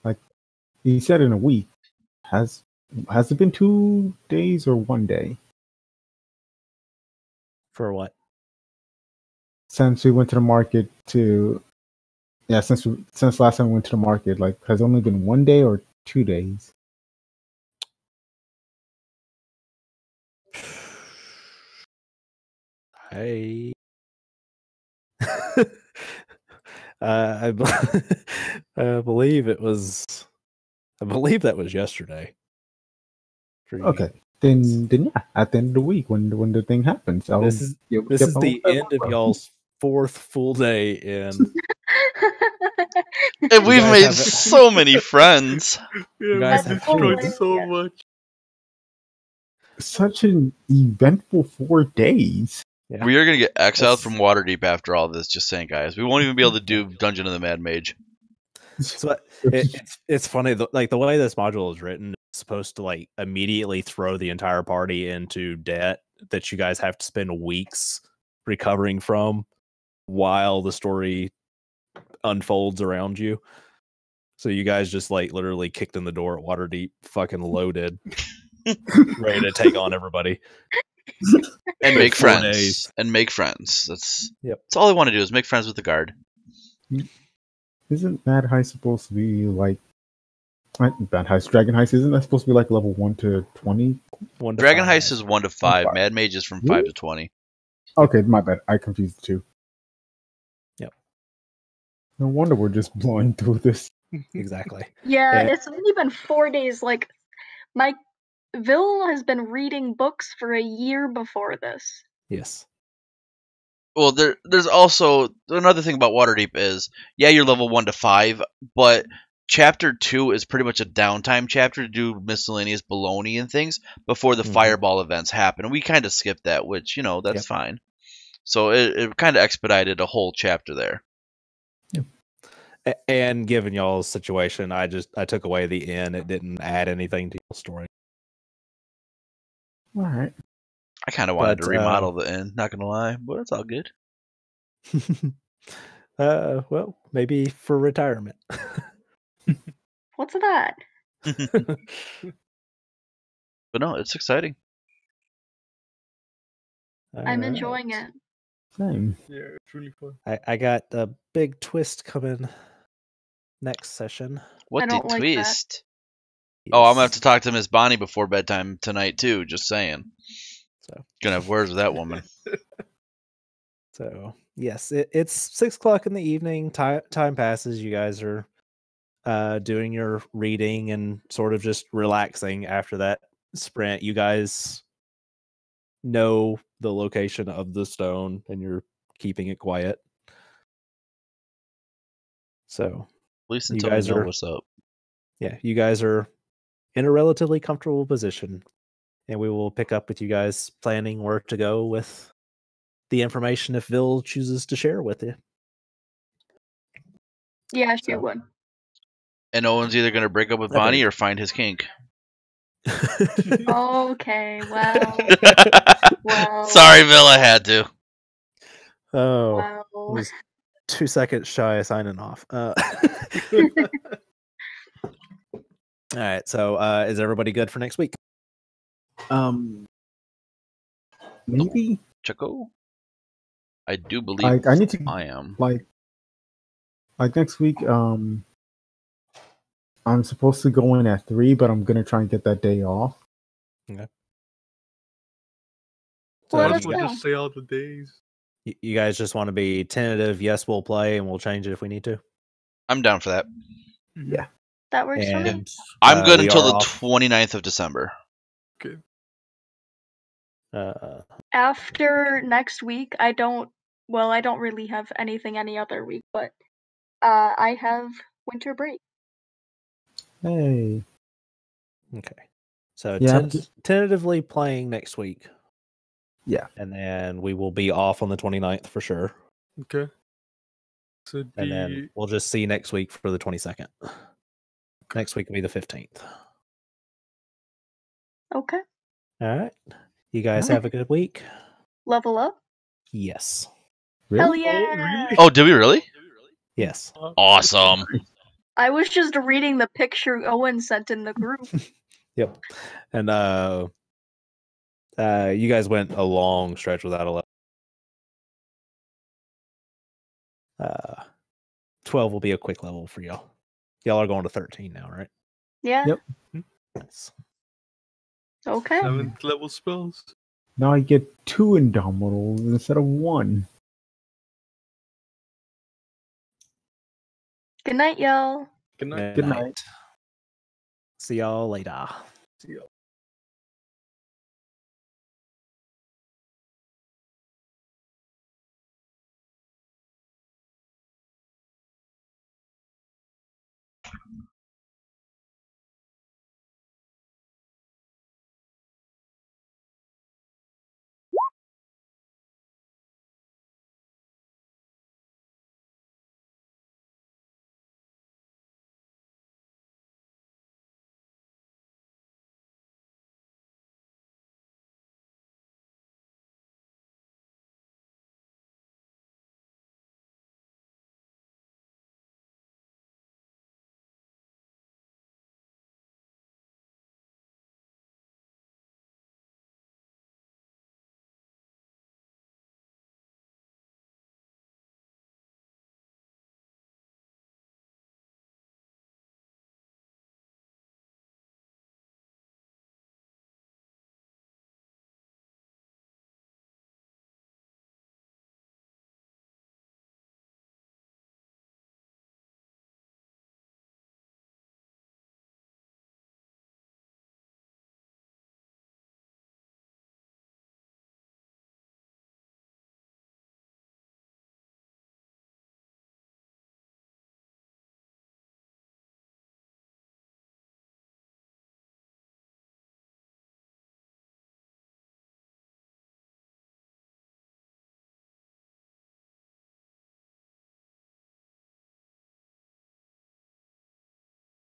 Like he said, in a week. Has it been 2 days or 1 day? For what? Since we went to the market since last time we went to the market, like, has it only been 1 day or 2 days? I believe it was. I believe that was yesterday. Okay, then yeah, at the end of the week when the thing happens, this is the end of y'all's 4th full day in. And we've made so many friends. You guys have destroyed so much. Such an eventful 4 days. Yeah. We are going to get exiled from Waterdeep after all this, just saying, guys. We won't even be able to do Dungeon of the Mad Mage. So it's funny, like the way this module is written, it's supposed to like immediately throw the entire party into debt that you guys have to spend weeks recovering from while the story unfolds around you. So you guys just like literally kicked in the door at Waterdeep, fucking loaded, ready to take on everybody. And make friends. Days. And make friends. That's all I want to do is make friends with the guard. Isn't Mad Heist supposed to be like Mad Heist, Dragon Heist? Isn't that supposed to be like level 1 to 20? Dragon Heist is 1 to 5. Mad Mage is from 5 to 20. Okay, my bad. I confused the two. Yep. No wonder we're just blowing through this. Exactly. Yeah, it's only been 4 days. Like, Vil has been reading books for a year before this. Yes. Well, there's also another thing about Waterdeep is, yeah, you're level 1 to 5, but Chapter 2 is pretty much a downtime chapter to do miscellaneous baloney and things before the fireball events happen. And we kind of skipped that, which, that's fine. So it kind of expedited a whole chapter there. Yep. And given y'all's situation, I took away the inn. It didn't add anything to your story. All right. I kind of wanted to remodel the inn, not gonna lie, but it's all good. Well, maybe for retirement. What's that? But no, it's exciting. I'm enjoying it. Same. Yeah, it's really fun. I got a big twist coming next session. What the like twist? Yes. Oh, I'm gonna have to talk to Miss Bonnie before bedtime tonight too. Just saying. So Gonna have words with that woman. So Yes, it's 6 o'clock in the evening. Time passes. You guys are doing your reading and sort of just relaxing after that sprint. You guys know the location of the stone, and you're keeping it quiet. So At least you until we guys know are, what's up. yeah, you guys are in a relatively comfortable position, and we will pick up with you guys planning where to go with the information if Vil chooses to share with you. Yeah, she So. would. And Owen's either going to break up with Okay. Bonnie or find his kink. Okay, well, well. Sorry, Vil, I had to. Oh, Well. was 2 seconds shy of signing off. All right, so is everybody good for next week? Maybe Choco? I do believe I need to I am. like next week. I'm supposed to go in at 3, but I'm gonna try and get that day off. Okay. Let Might us as well know. just say all the days. You guys just want to be tentative? Yes, we'll play, and we'll change it if we need to. I'm down for that. Yeah. That works for me. And I'm good we until are the off. 29th of December. Okay. After next week, I don't really have anything any other week, but I have winter break. Hey. Okay. So Yeah. tentatively playing next week. Yeah. And then we will be off on the 29th for sure. Okay. So it'd And be then we'll just see next week for the 22nd. Next week will be the 15th. Okay. All right. You guys All have a good week. Level up. Yes. Hell Really? yeah! Oh, did we really? Yes. Awesome. I was just reading the picture Owen sent in the group. Yep. And you guys went a long stretch without a level. 12 will be a quick level for y'all. Y'all are going to 13 now, right? Yeah. Yep. Nice. Okay. 7th level spells. Now I get 2 Indomitables instead of 1. Good night, y'all. Good night. Good night. See y'all later. See ya.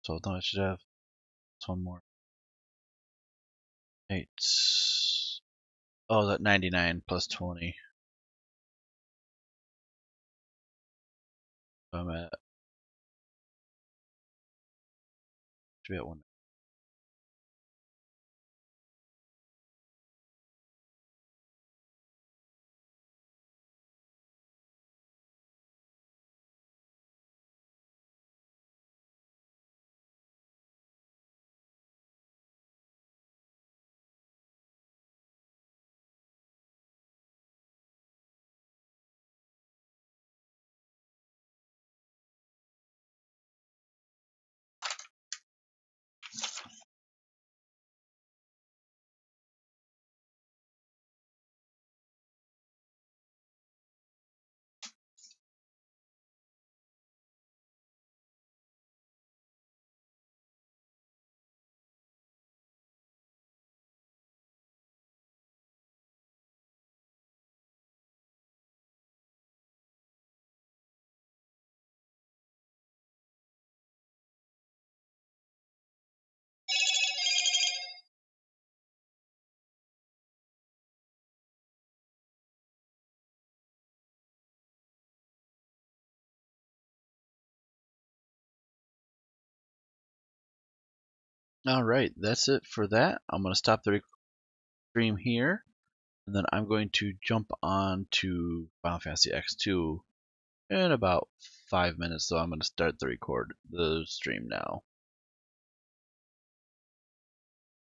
So no, I should have one more. 8. Oh, that 99 plus 20. I'm at. Should be at 1. All right, that's it for that. I'm going to stop the stream here, and then I'm going to jump on to Final Fantasy X2 in about 5 minutes. So I'm going to start the stream now.